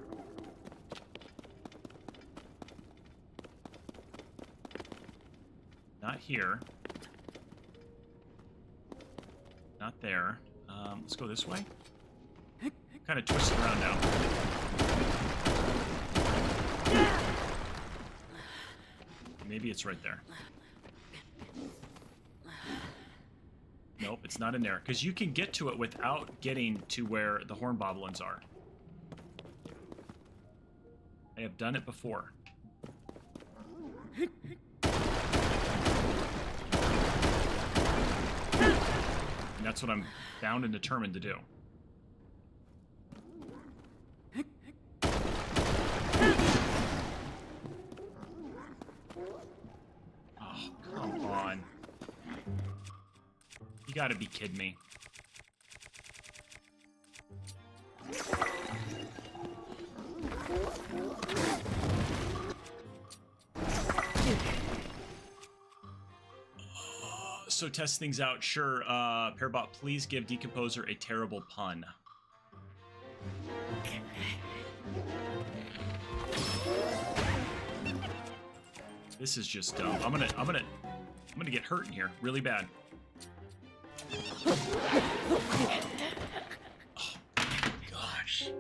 Not here. Not there. Let's go this way. Kind of twisted around now. Maybe it's right there. Nope, it's not in there. Because you can get to it without getting to where the hornboblins are. I have done it before. And that's what I'm bound and determined to do. Oh, come on. You gotta be kidding me. So test things out. Sure, Pairbot, please give Decomposer a terrible pun. This is just dumb. I'm gonna get hurt in here really bad. Oh my gosh.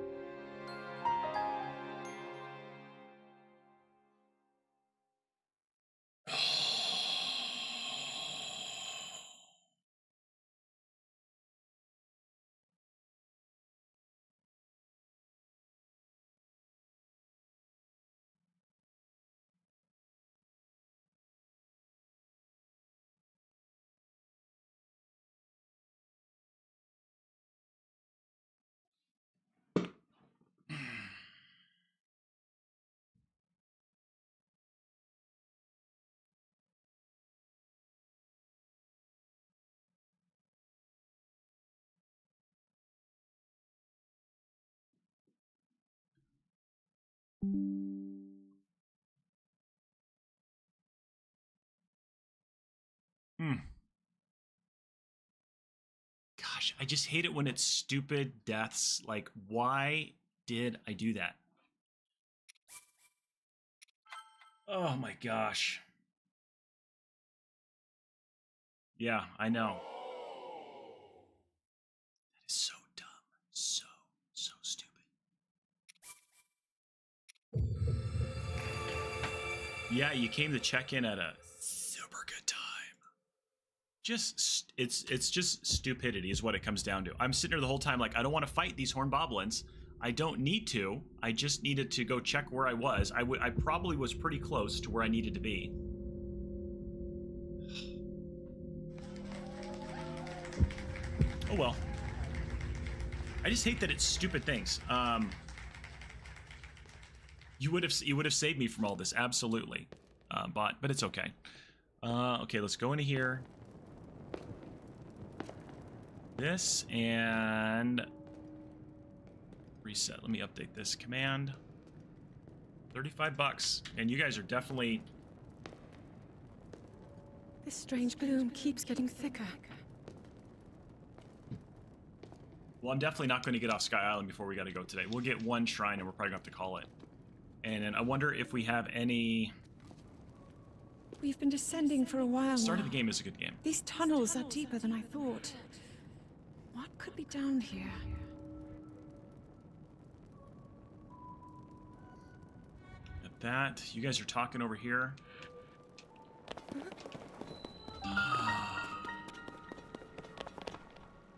Gosh, I just hate it when it's stupid deaths. Like, why did I do that? Oh my gosh. Yeah, I know. That is so dumb. So stupid. Yeah, you came to check in at a super good time. It's just stupidity is what it comes down to. I'm sitting there the whole time like, I don't want to fight these hornboblins. I don't need to. I just needed to go check where I was. I probably was pretty close to where I needed to be. Oh well. I just hate that it's stupid things. You would have saved me from all this, absolutely. But it's okay. Okay, let's go into here. This and reset. Let me update this command. $35, and you guys are definitely This strange gloom keeps getting thicker. Well, I'm definitely not going to get off Sky Island before we got to go today. We'll get one shrine and we're probably going to have to call it. And then I wonder if we have any... We've been descending for a while now. The start of the game is a good game. These tunnels are deeper than I thought. What could be down here? At that, you guys are talking over here.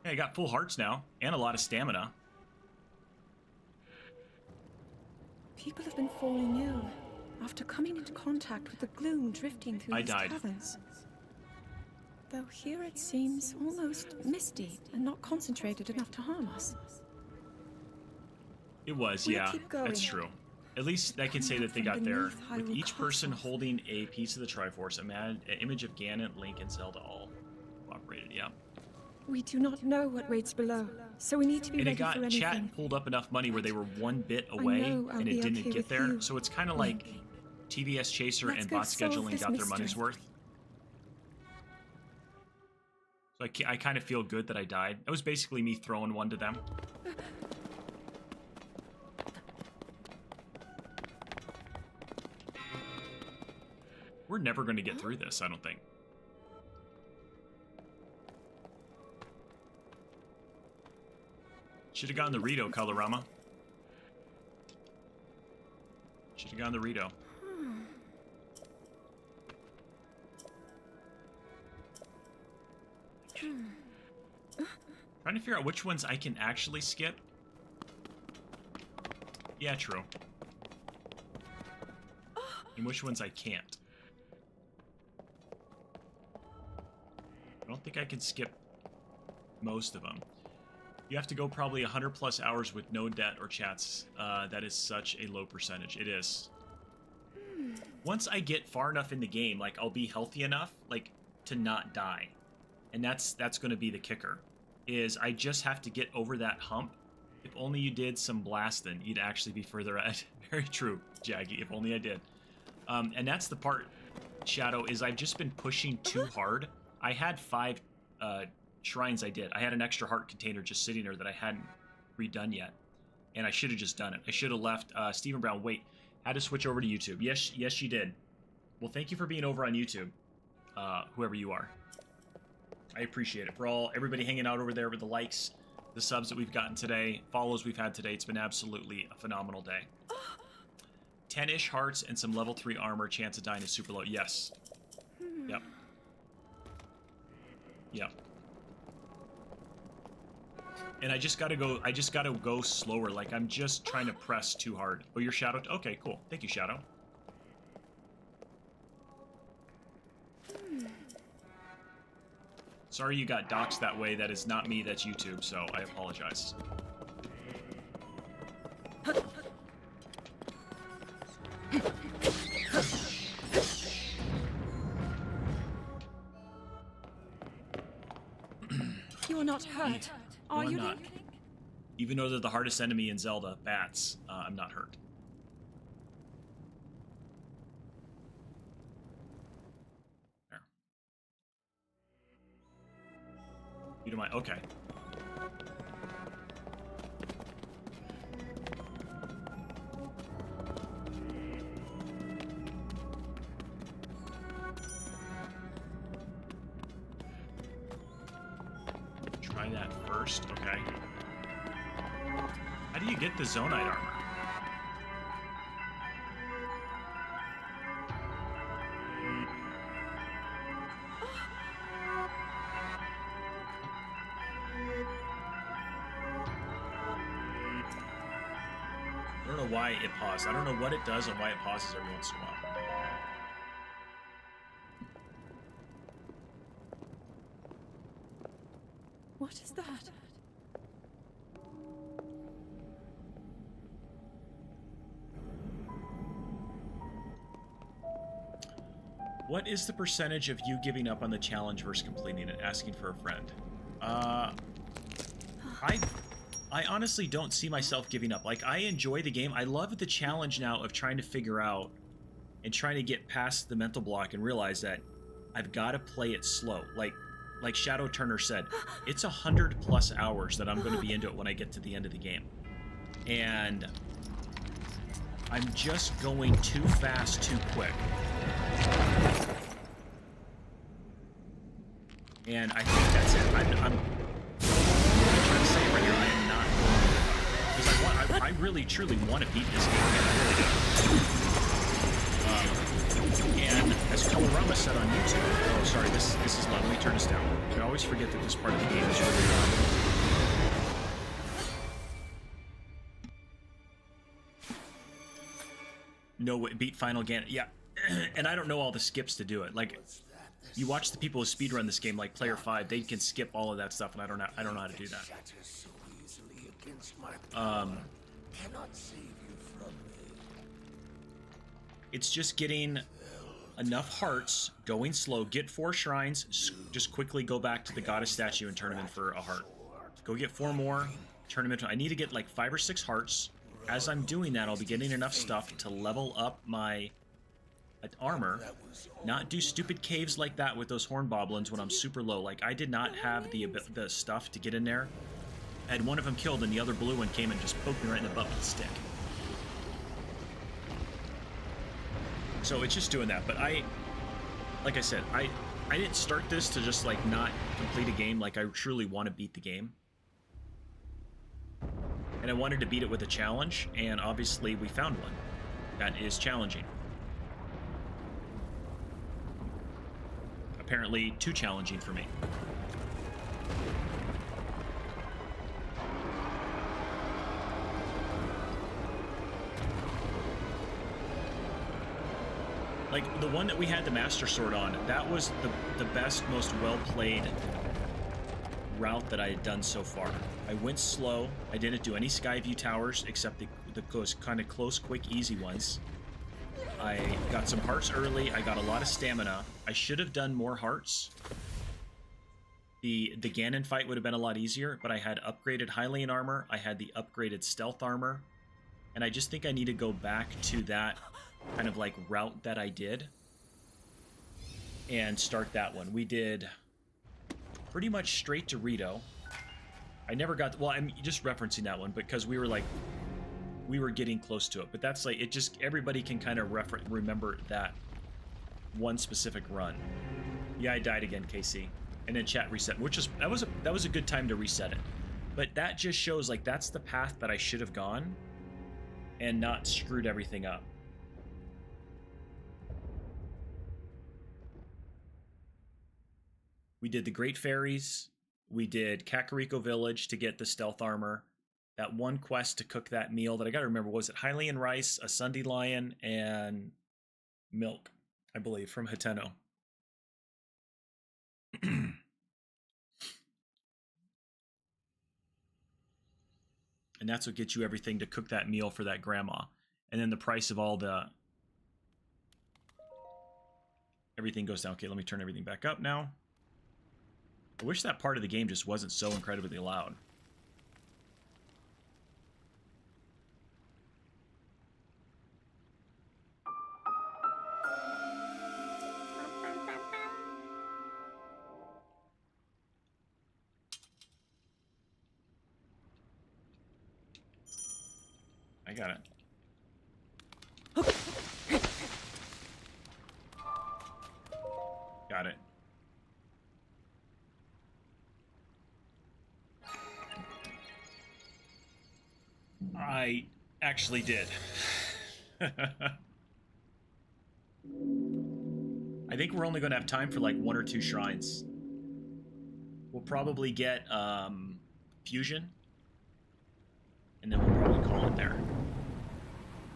Yeah, I got full hearts now, and a lot of stamina. People have been falling ill after coming into contact with the gloom drifting through these caverns. Though here it seems almost misty and not concentrated enough to harm us. It was, We'll yeah, keep going. that's true. At least I can say that they got there. With each person holding a piece of the Triforce, an image of Ganon, Link, and Zelda all cooperated, yeah. We do not know what waits below, so we need to be And ready it got for anything. chat pulled up enough money where they were one bit away, and it didn't get there. you, So it's kind of like TVS Chaser Let's and go bot solve scheduling this got their money's mystery. worth. So I kind of feel good that I died. It was basically me throwing one to them. We're never going to get through this, I don't think. Should have gone the Rito, Colorama. Should have gone the Rito. Trying to figure out which ones I can actually skip. Yeah, true. And which ones I can't. I don't think I can skip most of them. You have to go probably 100 plus hours with no debt or chats. That is such a low percentage. It is. Once I get far enough in the game, like I'll be healthy enough, like to not die, and that's going to be the kicker. Is I just have to get over that hump. If only you did some blasting, you'd actually be further ahead. Very true, Jaggy. If only I did. And that's the part, Shadow, is I've just been pushing too hard. I had 5 shrines I did. I had an extra heart container just sitting there that I hadn't redone yet. And I should have just done it. I should have left Stephen Brown. Wait, had to switch over to YouTube. Yes, you did. Well, thank you for being over on YouTube, whoever you are. I appreciate it. For everybody hanging out over there with the likes, the subs that we've gotten today, follows we've had today. It's been absolutely a phenomenal day. 10-ish hearts and some level 3 armor. Chance of dying is super low. Yes. Yep. Yep. And I just gotta go slower. Like I'm just trying to press too hard. Oh, you're Shadow? Okay, cool. Thank you, Shadow. Sorry you got doxxed that way. That is not me, that's YouTube, so I apologize. You are not hurt, are I'm you, not. Link? Even though they're the hardest enemy in Zelda, bats, I'm not hurt. There. You don't mind? Okay. Try that first. Okay. How do you get the Zonite armor? I don't know why it paused. I don't know what it does and why it pauses every once in a while. What is that? What is the percentage of you giving up on the challenge versus completing it? Asking for a friend. I honestly don't see myself giving up. Like, I enjoy the game. I love the challenge now of trying to figure out and trying to get past the mental block and realize that I've got to play it slow. Like Shadow Turner said, it's 100+ hours that I'm going to be into it when I get to the end of the game. And I'm just going too fast, too quick. And I think that's it. I'm trying to say it right here. I am not going to, because I really, truly want to beat this game. I really do. And as Colorama said on YouTube, oh, sorry, this is loud. Let me turn this down. I always forget that this part of the game is really loud. No, beat Final Ganon. Yeah, and I don't know all the skips to do it. Like, you watch the people who speedrun this game, like Player 5, they can skip all of that stuff, and I don't know how to do that. It's just getting enough hearts, going slow, get 4 shrines, just quickly go back to the goddess statue and turn them in for a heart. Go get 4 more, turn them into... I need to get like 5 or 6 hearts. As I'm doing that, I'll be getting enough stuff to level up my armor. Not do stupid caves like that with those horn boblins when I'm super low. Like, I did not have the stuff to get in there. I had one of them killed, and the other blue one came and just poked me right in the butt with a stick. So it's just doing that. But like I said, I didn't start this to just like not complete a game. Like, I truly want to beat the game. And I wanted to beat it with a challenge, and obviously we found one that is challenging. Apparently too challenging for me. Like, the one that we had the Master Sword on, that was the best, most well-played route that I had done so far. I went slow. I didn't do any Skyview towers except those kind of close, quick, easy ones. I got some hearts early. I got a lot of stamina. I should have done more hearts. The Ganon fight would have been a lot easier, but I had upgraded Hylian armor. I had the upgraded stealth armor. And I just think I need to go back to that kind of like route that I did and start that one. We did pretty much straight to Rito. I never got... Well, I'm just referencing that one because we were getting close to it. But that's like... It just... Everybody can kind of remember that one specific run. Yeah, I died again, KC. And then chat reset, which is... That was a good time to reset it. But that just shows, like, that's the path that I should have gone and not screwed everything up. We did the Great Fairies. We did Kakariko Village to get the stealth armor. That one quest to cook that meal that I gotta remember, was it Hylian rice, a Sunday lion, and milk, I believe, from Hateno. And that's what gets you everything to cook that meal for that grandma. And then the price of all the... Everything goes down. Okay, let me turn everything back up now. I wish that part of the game just wasn't so incredibly loud. I got it. Got it. I actually did. I think we're only going to have time for like 1 or 2 shrines. We'll probably get Fusion, and then we'll probably call it there.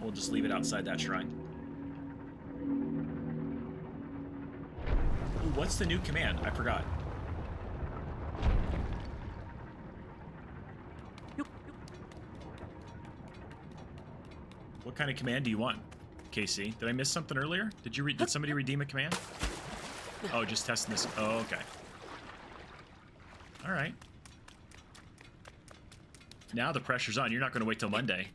We'll just leave it outside that shrine. Ooh, what's the new command? I forgot. What kind of command do you want, KC? Did I miss something earlier? Did somebody redeem a command? Oh, just testing this. Oh, okay. All right. Now the pressure's on. You're not going to wait till Monday.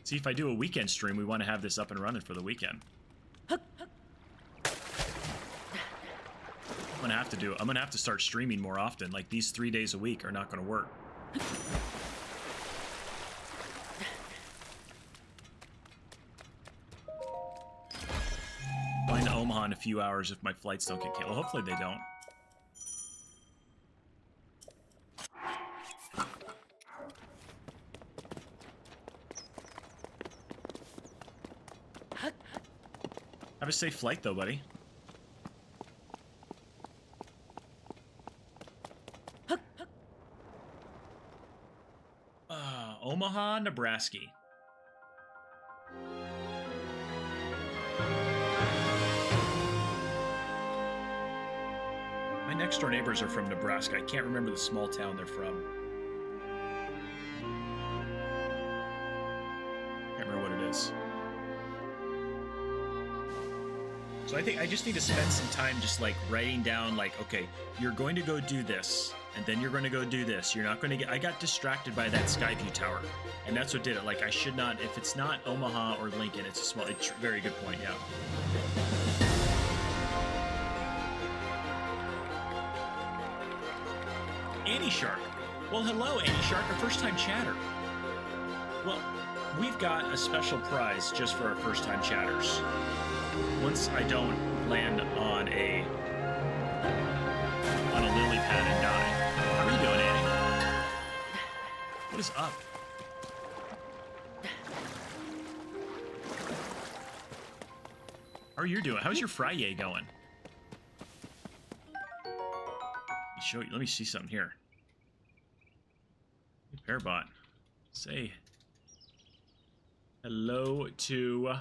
See, if I do a weekend stream, we want to have this up and running for the weekend. I'm gonna have to start streaming more often. Like, these 3 days a week are not gonna work. Flying to Omaha in a few hours if my flights don't get canceled. Well, hopefully they don't. Have a safe flight, though, buddy. Omaha, Nebraska. My next door neighbors are from Nebraska. I can't remember the small town they're from. Can't remember what it is. So I think I just need to spend some time just like writing down, like, okay, you're going to go do this, and then you're going to go do this. You're not going to get... I got distracted by that Skyview tower, and that's what did it. Like, I should not... If it's not Omaha or Lincoln, it's a small... It's a very good point, yeah. Annie Shark. Well, hello, Annie Shark, our first-time chatter. Well, we've got a special prize just for our first-time chatters. Once I don't land on a lily pad and die. How are you doing, Annie? What is up? How are you doing? How's your Friday going? Let me see something here. Pearbot, say hello to...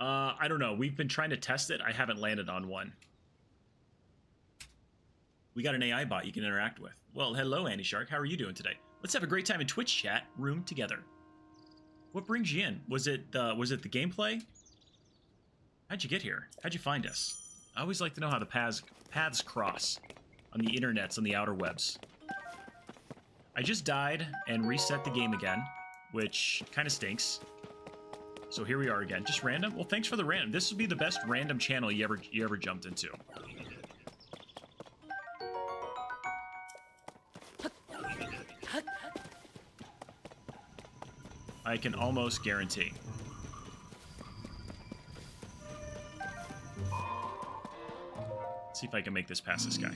I don't know. We've been trying to test it. I haven't landed on one. We got an AI bot you can interact with. Well, hello, Andy Shark. How are you doing today? Let's have a great time in Twitch chat room together. What brings you in? Was it the gameplay? How'd you get here? How'd you find us? I always like to know how the paths cross on the internets, on the outer webs. I just died and reset the game again, which kind of stinks. So here we are again. Just random? Well, thanks for the random. This will be the best random channel you ever jumped into. I can almost guarantee. Let's see if I can make this past this guy.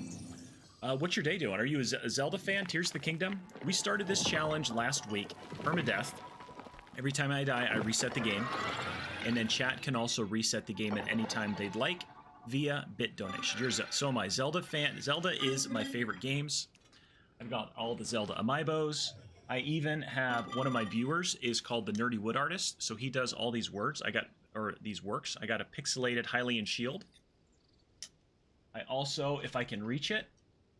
What's your day doing? Are you a Zelda fan? Tears of the Kingdom? We started this challenge last week. Perma-Death. Every time I die, I reset the game. And then chat can also reset the game at any time they'd like via bit donation. So am I. Zelda fan. Zelda is my favorite games. I've got all the Zelda amiibos. I even have one of my viewers is called the Nerdy Wood Artist. So he does all these works. I got a pixelated Hylian shield. I also, if I can reach it,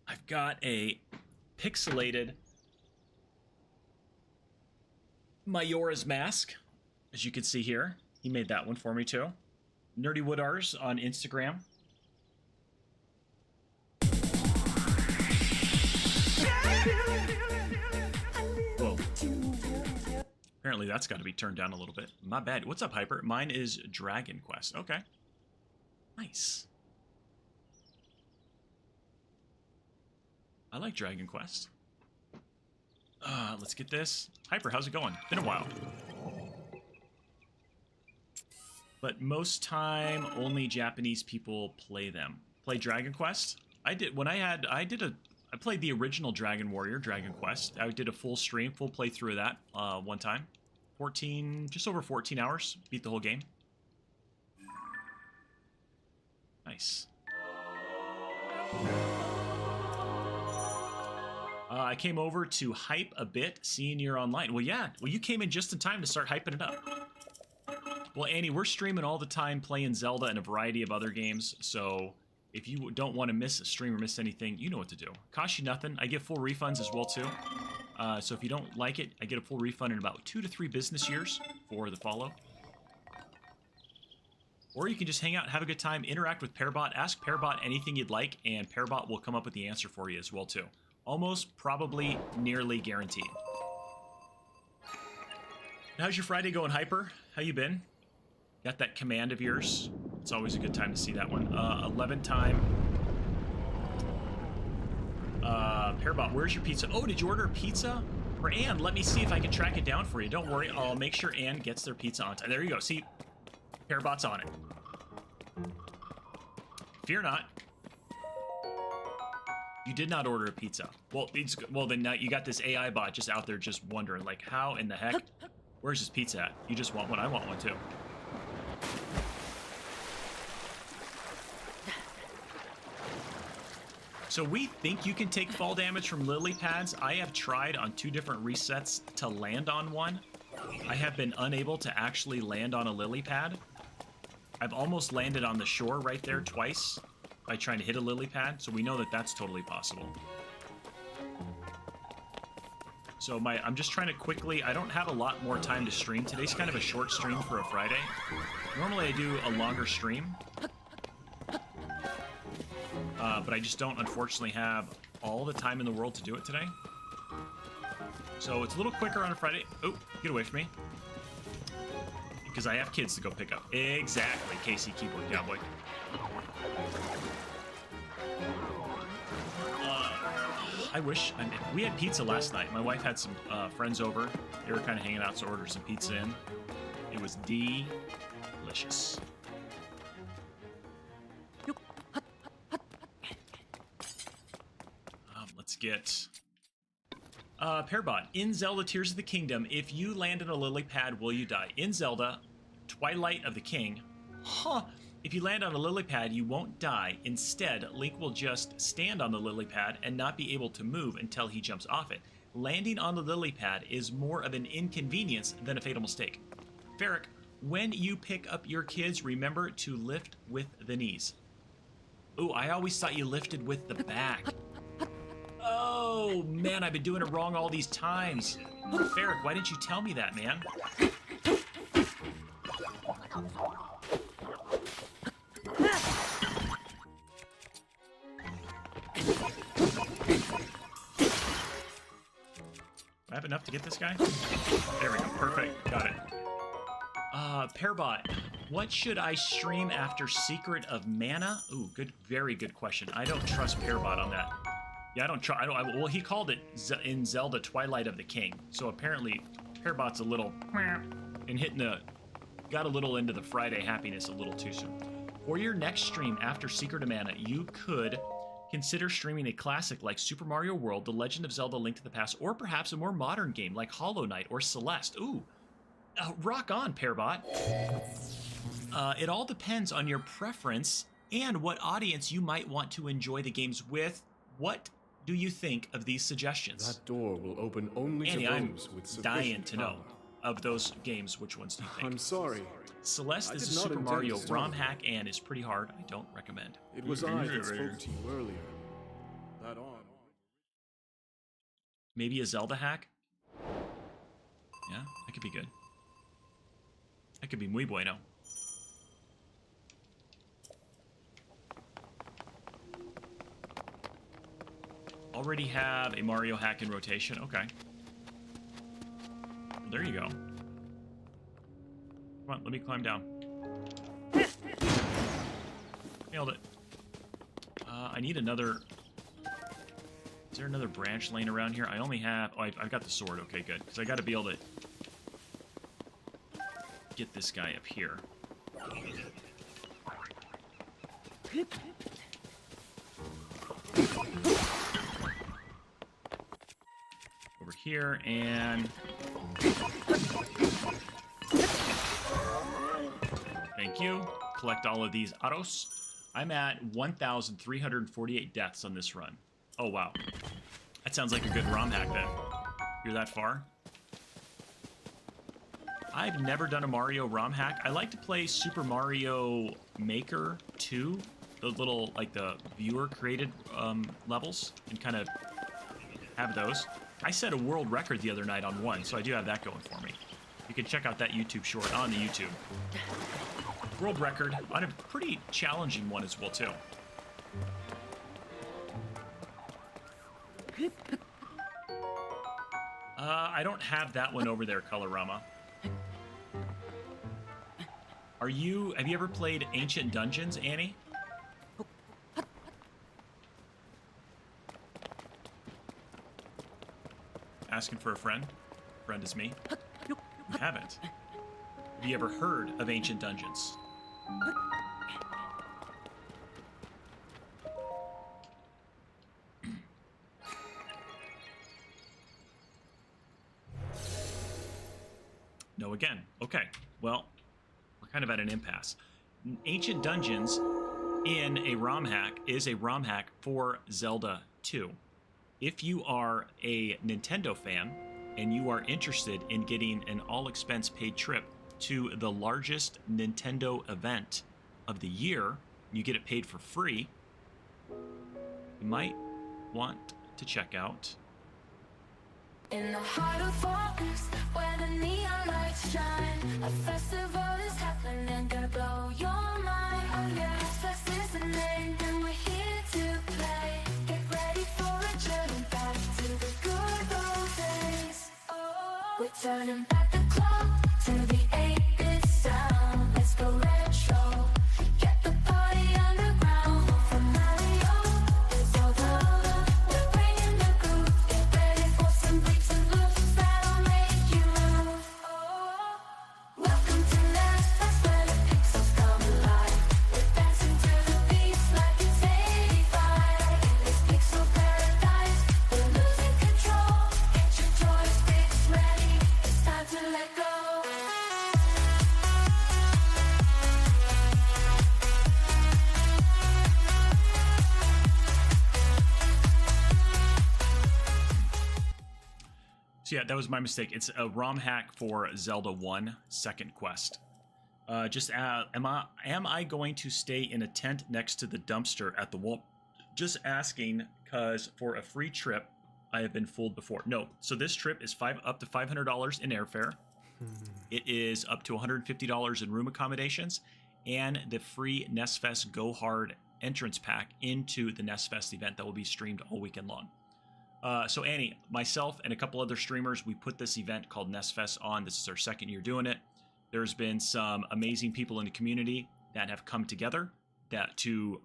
I've got a pixelated Majora's Mask, as you can see here. He made that one for me too. Nerdy Wood Artist on Instagram. Whoa. Apparently that's got to be turned down a little bit. My bad. What's up, Hyper? Mine is Dragon Quest. Okay. Nice. I like Dragon Quest. Let's get this. Hyper, how's it going? Been a while. But most time, only Japanese people play them. Play Dragon Quest? I did when I played the original Dragon Warrior, Dragon Quest. I did a full stream, full playthrough of that one time. Just over 14 hours. Beat the whole game. Nice. I came over to hype a bit, seeing you're online. Well, yeah. Well, you came in just in time to start hyping it up. Well, Annie, we're streaming all the time, playing Zelda and a variety of other games. So if you don't want to miss a stream or miss anything, you know what to do. Cost you nothing. I get full refunds as well, too. So if you don't like it, I get a full refund in about 2 to 3 business years for the follow. Or you can just hang out, have a good time, interact with Pearbot, ask Pearbot anything you'd like, and Pearbot will come up with the answer for you as well, too. Almost, probably, nearly guaranteed. How's your Friday going, Hyper? How you been? Got that command of yours It's always a good time to see that one. 11 time. Pearbot, where's your pizza? Oh, did you order a pizza? For Anne, let me see if I can track it down for you. Don't worry, I'll make sure Anne gets their pizza on time. There you go. See, Pearbot's on it. Fear not. You did not order a pizza. Well, then now you got this AI bot just out there just wondering, like, how in the heck? Where's this pizza at? You just want one. I want one too. So we think you can take fall damage from lily pads. I have tried on 2 different resets to land on one. I have been unable to actually land on a lily pad. I've almost landed on the shore right there twice by trying to hit a lily pad, so we know that that's totally possible. So I'm just trying to quickly, I don't have a lot more time to stream. Today's kind of a short stream for a Friday. Normally I do a longer stream. But I just don't, unfortunately, have all the time in the world to do it today. So it's a little quicker on a Friday. Oh, get away from me. Because I have kids to go pick up. Exactly, Casey Keyboard Cowboy. I wish, we had pizza last night. My wife had some friends over. They were kind of hanging out, so I ordered some pizza in. It was delicious. Let's get Pearbot. In Zelda Tears of the Kingdom, if you land on a lily pad, will you die? In Zelda Twilight of the King, if you land on a lily pad, you won't die. Instead, Link will just stand on the lily pad and not be able to move until he jumps off it. Landing on the lily pad is more of an inconvenience than a fatal mistake. Ferric, when you pick up your kids, remember to lift with the knees. Ooh, I always thought you lifted with the back. Oh, man, I've been doing it wrong all these times. Ferric, why didn't you tell me that, man? I have enough to get this guy? There we go. Perfect. Got it. Pearbot, what should I stream after Secret of Mana? Ooh, good, very good question. I don't trust Pearbot on that. Yeah, well, he called it in Zelda Twilight of the King. So apparently, Pearbot's a little and got a little into the Friday happiness a little too soon. For your next stream after Secret of Mana, you could consider streaming a classic like Super Mario World, The Legend of Zelda: Link to the Past, or perhaps a more modern game like Hollow Knight or Celeste. Ooh, rock on, Pearbot. It all depends on your preference and what audience you might want to enjoy the games with. What do you think of these suggestions? That door will open only Andy, to I'm those with sufficient dying to know power. of those games. Which ones do you think? I'm sorry. Celeste I is a did not Super intend Mario to ROM stop. hack and is pretty hard. I don't recommend. It was I that spoke to you earlier. That on. Maybe a Zelda hack? Yeah, that could be good. That could be muy bueno. Already have a Mario hack in rotation. Okay. There you go. Come on, let me climb down. Nailed it. I need another... Is there another branch laying around here? I only have... Oh, I've got the sword. Okay, good. Because I got to be able to get this guy up here. Over here, and... Thank you. Collect all of these arrows. I'm at 1,348 deaths on this run. Oh, wow. That sounds like a good ROM hack, then. You're that far? I've never done a Mario ROM hack. I like to play Super Mario Maker 2, the little, like, the viewer-created levels, and kind of have those. I set a world record the other night on one, so I do have that going for me. You can check out that YouTube short on the YouTube. World record on a pretty challenging one as well, too. I don't have that one over there, Colorama. Have you ever played Ancient Dungeons, Annie? Asking for a friend? Friend is me. You haven't. Have you ever heard of Ancient Dungeons? No again. Okay. Well, we're kind of at an impasse. Ancient Dungeons in a ROM hack is a ROM hack for Zelda 2. If you are a Nintendo fan and you are interested in getting an all-expense-paid trip to the largest Nintendo event of the year, you get it paid for free, you might want to check out. In the heart of forest, where the neon lights shine, a festival is happening, gonna blow your mind. Oh yeah, this fest is the name, and we're here to play. Get ready for a journey back to the good old days. Oh, we're turning back the clock to the 8-bit sound. Let's go retro, get the party underground. From Mario to Zelda, we're bringing the groove. Get ready for some beats and loops that'll make you move. Oh, welcome to Nest, that's where the pixels come alive. We're dancing to the beats like it's 85. It's pixel paradise, we're losing control. Get your joysticks ready, it's time to let go. So yeah, that was my mistake. It's a ROM hack for Zelda 1 Second Quest. Am I going to stay in a tent next to the dumpster at the wall? Just asking, because for a free trip, I have been fooled before. No, so this trip is up to $500 in airfare. It is up to $150 in room accommodations, and the free NestFest Go Hard entrance pack into the NestFest event that will be streamed all weekend long. So Annie, myself, and a couple other streamers, we put this event called NestFest on. This is our second year doing it. There's been some amazing people in the community that have come together to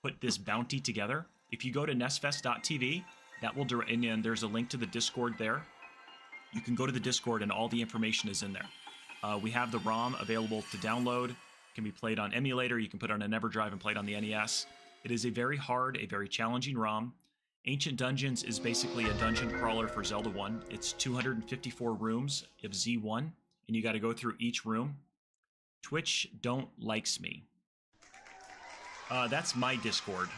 put this bounty together. If you go to nestfest.tv, and there's a link to the Discord there. You can go to the Discord and all the information is in there. We have the ROM available to download. It can be played on emulator. You can put it on a EverDrive and play it on the NES. It is a very hard, a very challenging ROM. Ancient Dungeons is basically a dungeon crawler for Zelda 1. It's 254 rooms of Z1, and you got to go through each room. Twitch don't likes me. That's my Discord.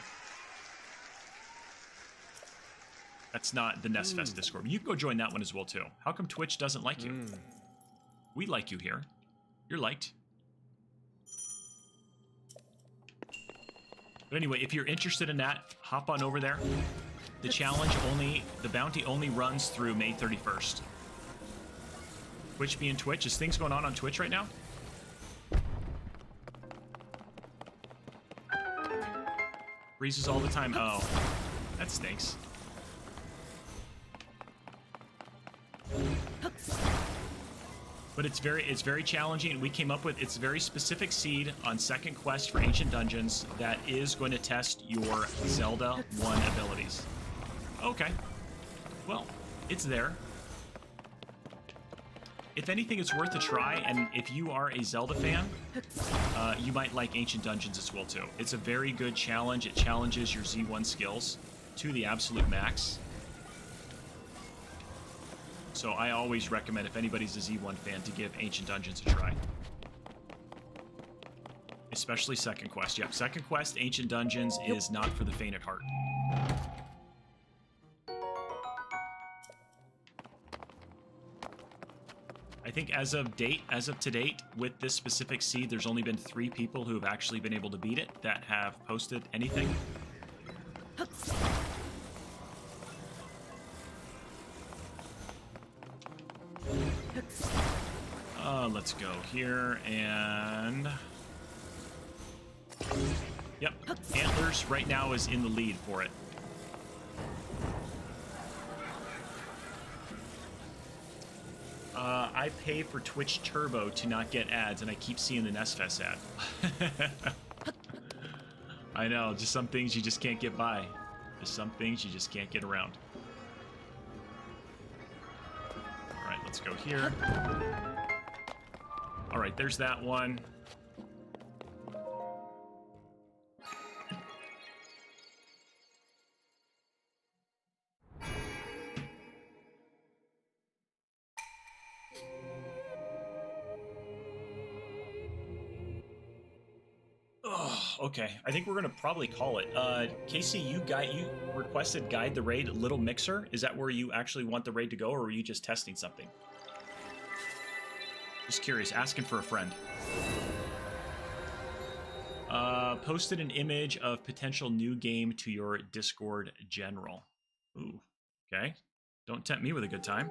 That's not the NestFest Discord. You can go join that one as well, too. How come Twitch doesn't like you? We like you here. You're liked. But anyway, if you're interested in that, hop on over there. The bounty only runs through May 31st. Twitch being Twitch. Is things going on Twitch right now? Freezes all the time. Oh, that stinks. But it's very challenging. We came up with it's a very specific seed on Second Quest for Ancient Dungeons that is going to test your Zelda 1 abilities. Okay. Well, it's there. If anything, it's worth a try, and if you are a Zelda fan, you might like Ancient Dungeons as well, too. It's a very good challenge. It challenges your Z1 skills to the absolute max. So I always recommend, if anybody's a Z1 fan, to give Ancient Dungeons a try. Especially Second Quest. Yep, Second Quest, Ancient Dungeons is not for the faint at heart. I think as of to date, with this specific seed, there's only been 3 people who have actually been able to beat it that have posted anything. Let's go here and... Yep, Antlers right now is in the lead for it. I pay for Twitch Turbo to not get ads, and I keep seeing the NestFest ad. I know, just some things you just can't get by. There's some things you just can't get around. All right, let's go here. All right, there's that one. Okay, I think we're gonna probably call it. Casey, you requested guide the raid Little Mixer. Is that where you actually want the raid to go, or were you just testing something? Just curious, asking for a friend. Posted an image of potential new game to your Discord general. Ooh, okay. Don't tempt me with a good time.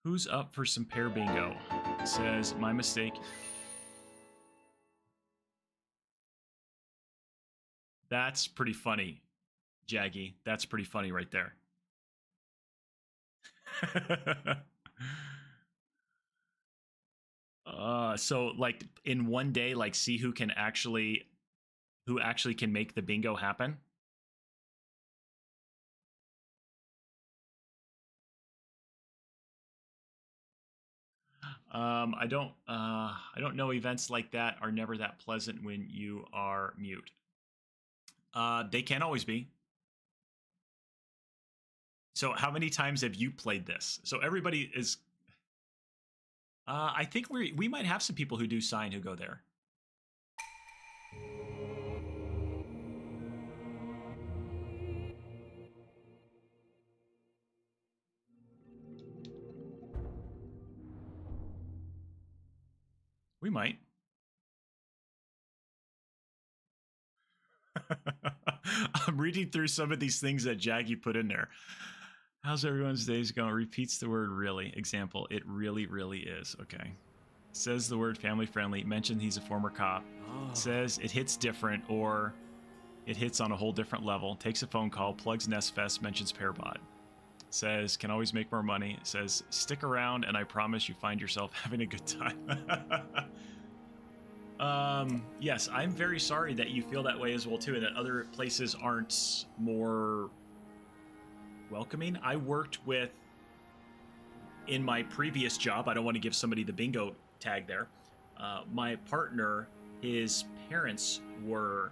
Who's up for some pair bingo? Says, my mistake. That's pretty funny, Jaggy. That's pretty funny right there. So like in one day, like see who actually can make the bingo happen. I don't know. Events like that are never that pleasant when you are mute. They can't always be. So how many times have you played this? So everybody is... I think we might have some people who do sign who go there. We might. I'm reading through some of these things that Jaggy put in there. How's everyone's days going? Repeats the word really. Example, it really, really is. Okay. Says the word family friendly. Mentioned he's a former cop. Says it hits different, or it hits on a whole different level. Takes a phone call. Plugs NestFest. Mentions Pairbot. Says can always make more money. Says stick around and I promise you find yourself having a good time. Yes, I'm very sorry that you feel that way as well too, and that other places aren't more welcoming. I worked with, in my previous job, I don't want to give somebody the bingo tag there, my partner, his parents were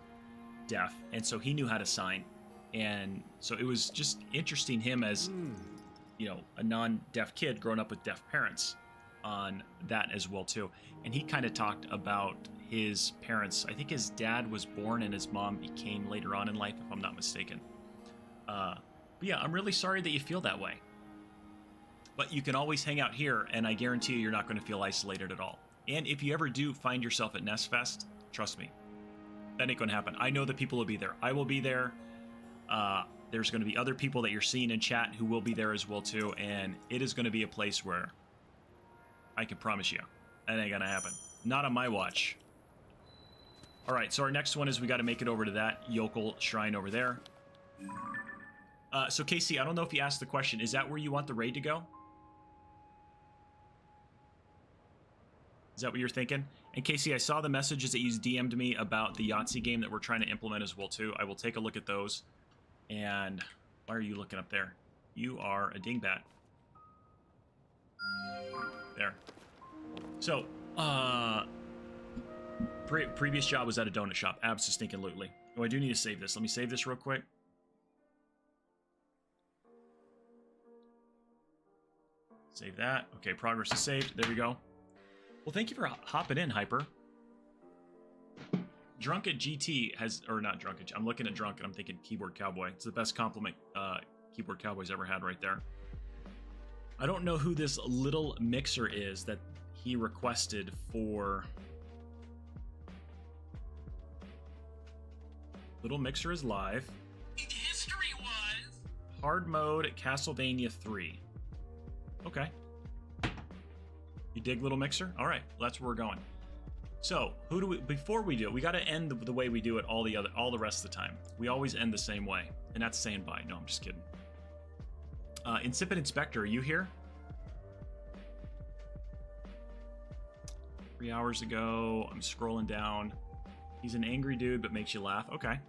deaf, and so he knew how to sign, and so it was just interesting him as you know, a non-deaf kid growing up with deaf parents on that as well too. And he kind of talked about his parents. I think his dad was born and his mom became later on in life, if I'm not mistaken. But yeah, I'm really sorry that you feel that way. But you can always hang out here, and I guarantee you, you're not going to feel isolated at all. And if you ever do find yourself at NestFest, trust me, that ain't going to happen. I know that people will be there. I will be there. There's going to be other people that you're seeing in chat who will be there as well too, and it is going to be a place where I can promise you that ain't going to happen. Not on my watch. All right, so our next one is we got to make it over to that yokel shrine over there. So Casey, I don't know if you asked the question. Is that where you want the raid to go? Is that what you're thinking? And Casey, I saw the messages that you DM'd me about the Yahtzee game that we're trying to implement as well too. I will take a look at those. And why are you looking up there? You are a dingbat. There. So, previous job was at a donut shop. Abso-stinking-lutely. Oh, I do need to save this. Let me save this real quick. Save that. Okay, progress is saved. There we go. Well, thank you for hopping in, Hyper. Drunk at GT has, or not Drunk at, I'm looking at Drunk and I'm thinking Keyboard Cowboy. It's the best compliment Keyboard Cowboy's ever had right there. I don't know who this little mixer is that he requested for. Little Mixer is live. History was Hard mode Castlevania 3. Okay. You dig Little Mixer? All right, well, that's where we're going. So, who do we, before we do it, we got to end the way we do it all the rest of the time. We always end the same way, and that's saying bye. No, I'm just kidding. Insipid Inspector, are you here? 3 hours ago. I'm scrolling down. He's an angry dude, but makes you laugh. Okay.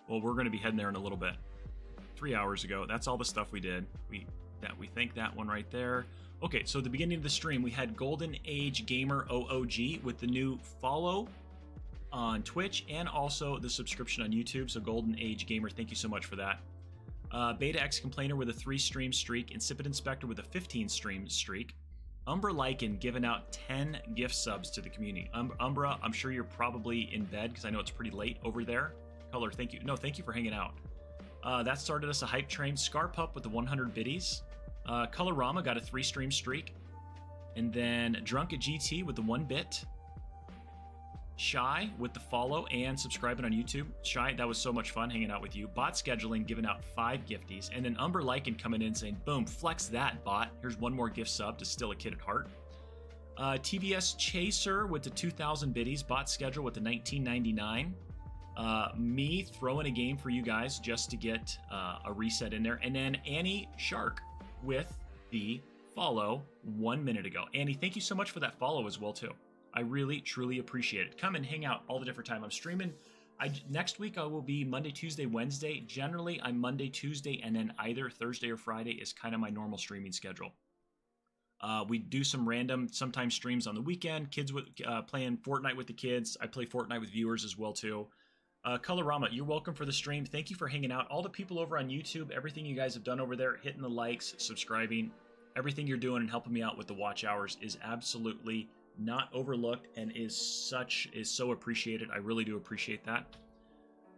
Well, we're going to be heading there in a little bit. 3 hours ago. That's all the stuff we did. We think that one right there. Okay, so at the beginning of the stream, we had Golden Age Gamer OOG with the new follow on Twitch and also the subscription on YouTube. So Golden Age Gamer, thank you so much for that. Beta X Complainer with a 3-stream streak. Insipid Inspector with a 15-stream streak. Umbra Lycan giving out 10 gift subs to the community. Umbra, I'm sure you're probably in bed because I know it's pretty late over there. Color, thank you. No, thank you for hanging out. That started us a hype train. Scarpup with the 100 biddies. Colorama got a 3-stream streak. And then Drunk at GT with the 1 bit. Shy with the follow and subscribing on YouTube. Shy, that was so much fun hanging out with you. Bot Scheduling giving out 5 gifties. And then Umber Lycan coming in saying, boom, flex that, bot. Here's 1 more gift sub to Still a Kid at Heart. TVS Chaser with the 2,000 biddies. Bot Schedule with the 1999. Me throwing a game for you guys just to get a reset in there. And then Annie Shark with the follow 1 minute ago. Annie, thank you so much for that follow as well, too. I really, truly appreciate it. Come and hang out all the different time. I'm streaming. Next week, I will be Monday, Tuesday, Wednesday. Generally, I'm Monday, Tuesday, and then either Thursday or Friday is kind of my normal streaming schedule. We do some random, sometimes streams on the weekend. Kids with playing Fortnite with the kids. I play Fortnite with viewers as well, too. Colorama, you're welcome for the stream. Thank you for hanging out. All the people over on YouTube, everything you guys have done over there, hitting the likes, subscribing, everything you're doing and helping me out with the watch hours is absolutely not overlooked and is so appreciated. I really do appreciate that.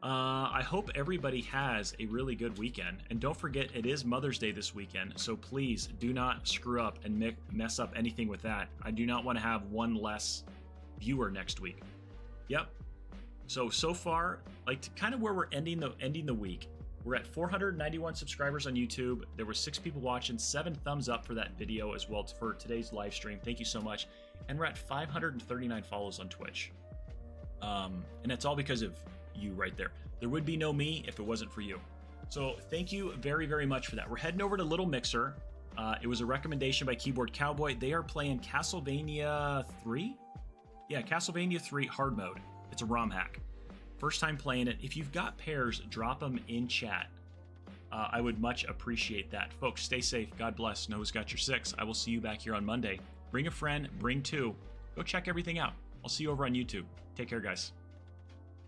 I hope everybody has a really good weekend. And don't forget, it is Mother's Day this weekend, so please do not screw up and mess up anything with that. I do not want to have one less viewer next week. Yep. So far, like kind of where we're ending the week, we're at 491 subscribers on YouTube. There were 6 people watching, 7 thumbs up for that video as well for today's live stream. Thank you so much. And we're at 539 follows on Twitch. And that's all because of you right there. There would be no me if it wasn't for you. So thank you very, very much for that. We're heading over to Little Mixer. It was a recommendation by Keyboard Cowboy. They are playing Castlevania 3? Yeah, Castlevania 3 hard mode. It's a ROM hack. First time playing it. If you've got pairs, drop them in chat. I would much appreciate that. Folks, stay safe. God bless. Know who's got your 6. I will see you back here on Monday. Bring a friend. Bring 2. Go check everything out. I'll see you over on YouTube. Take care, guys.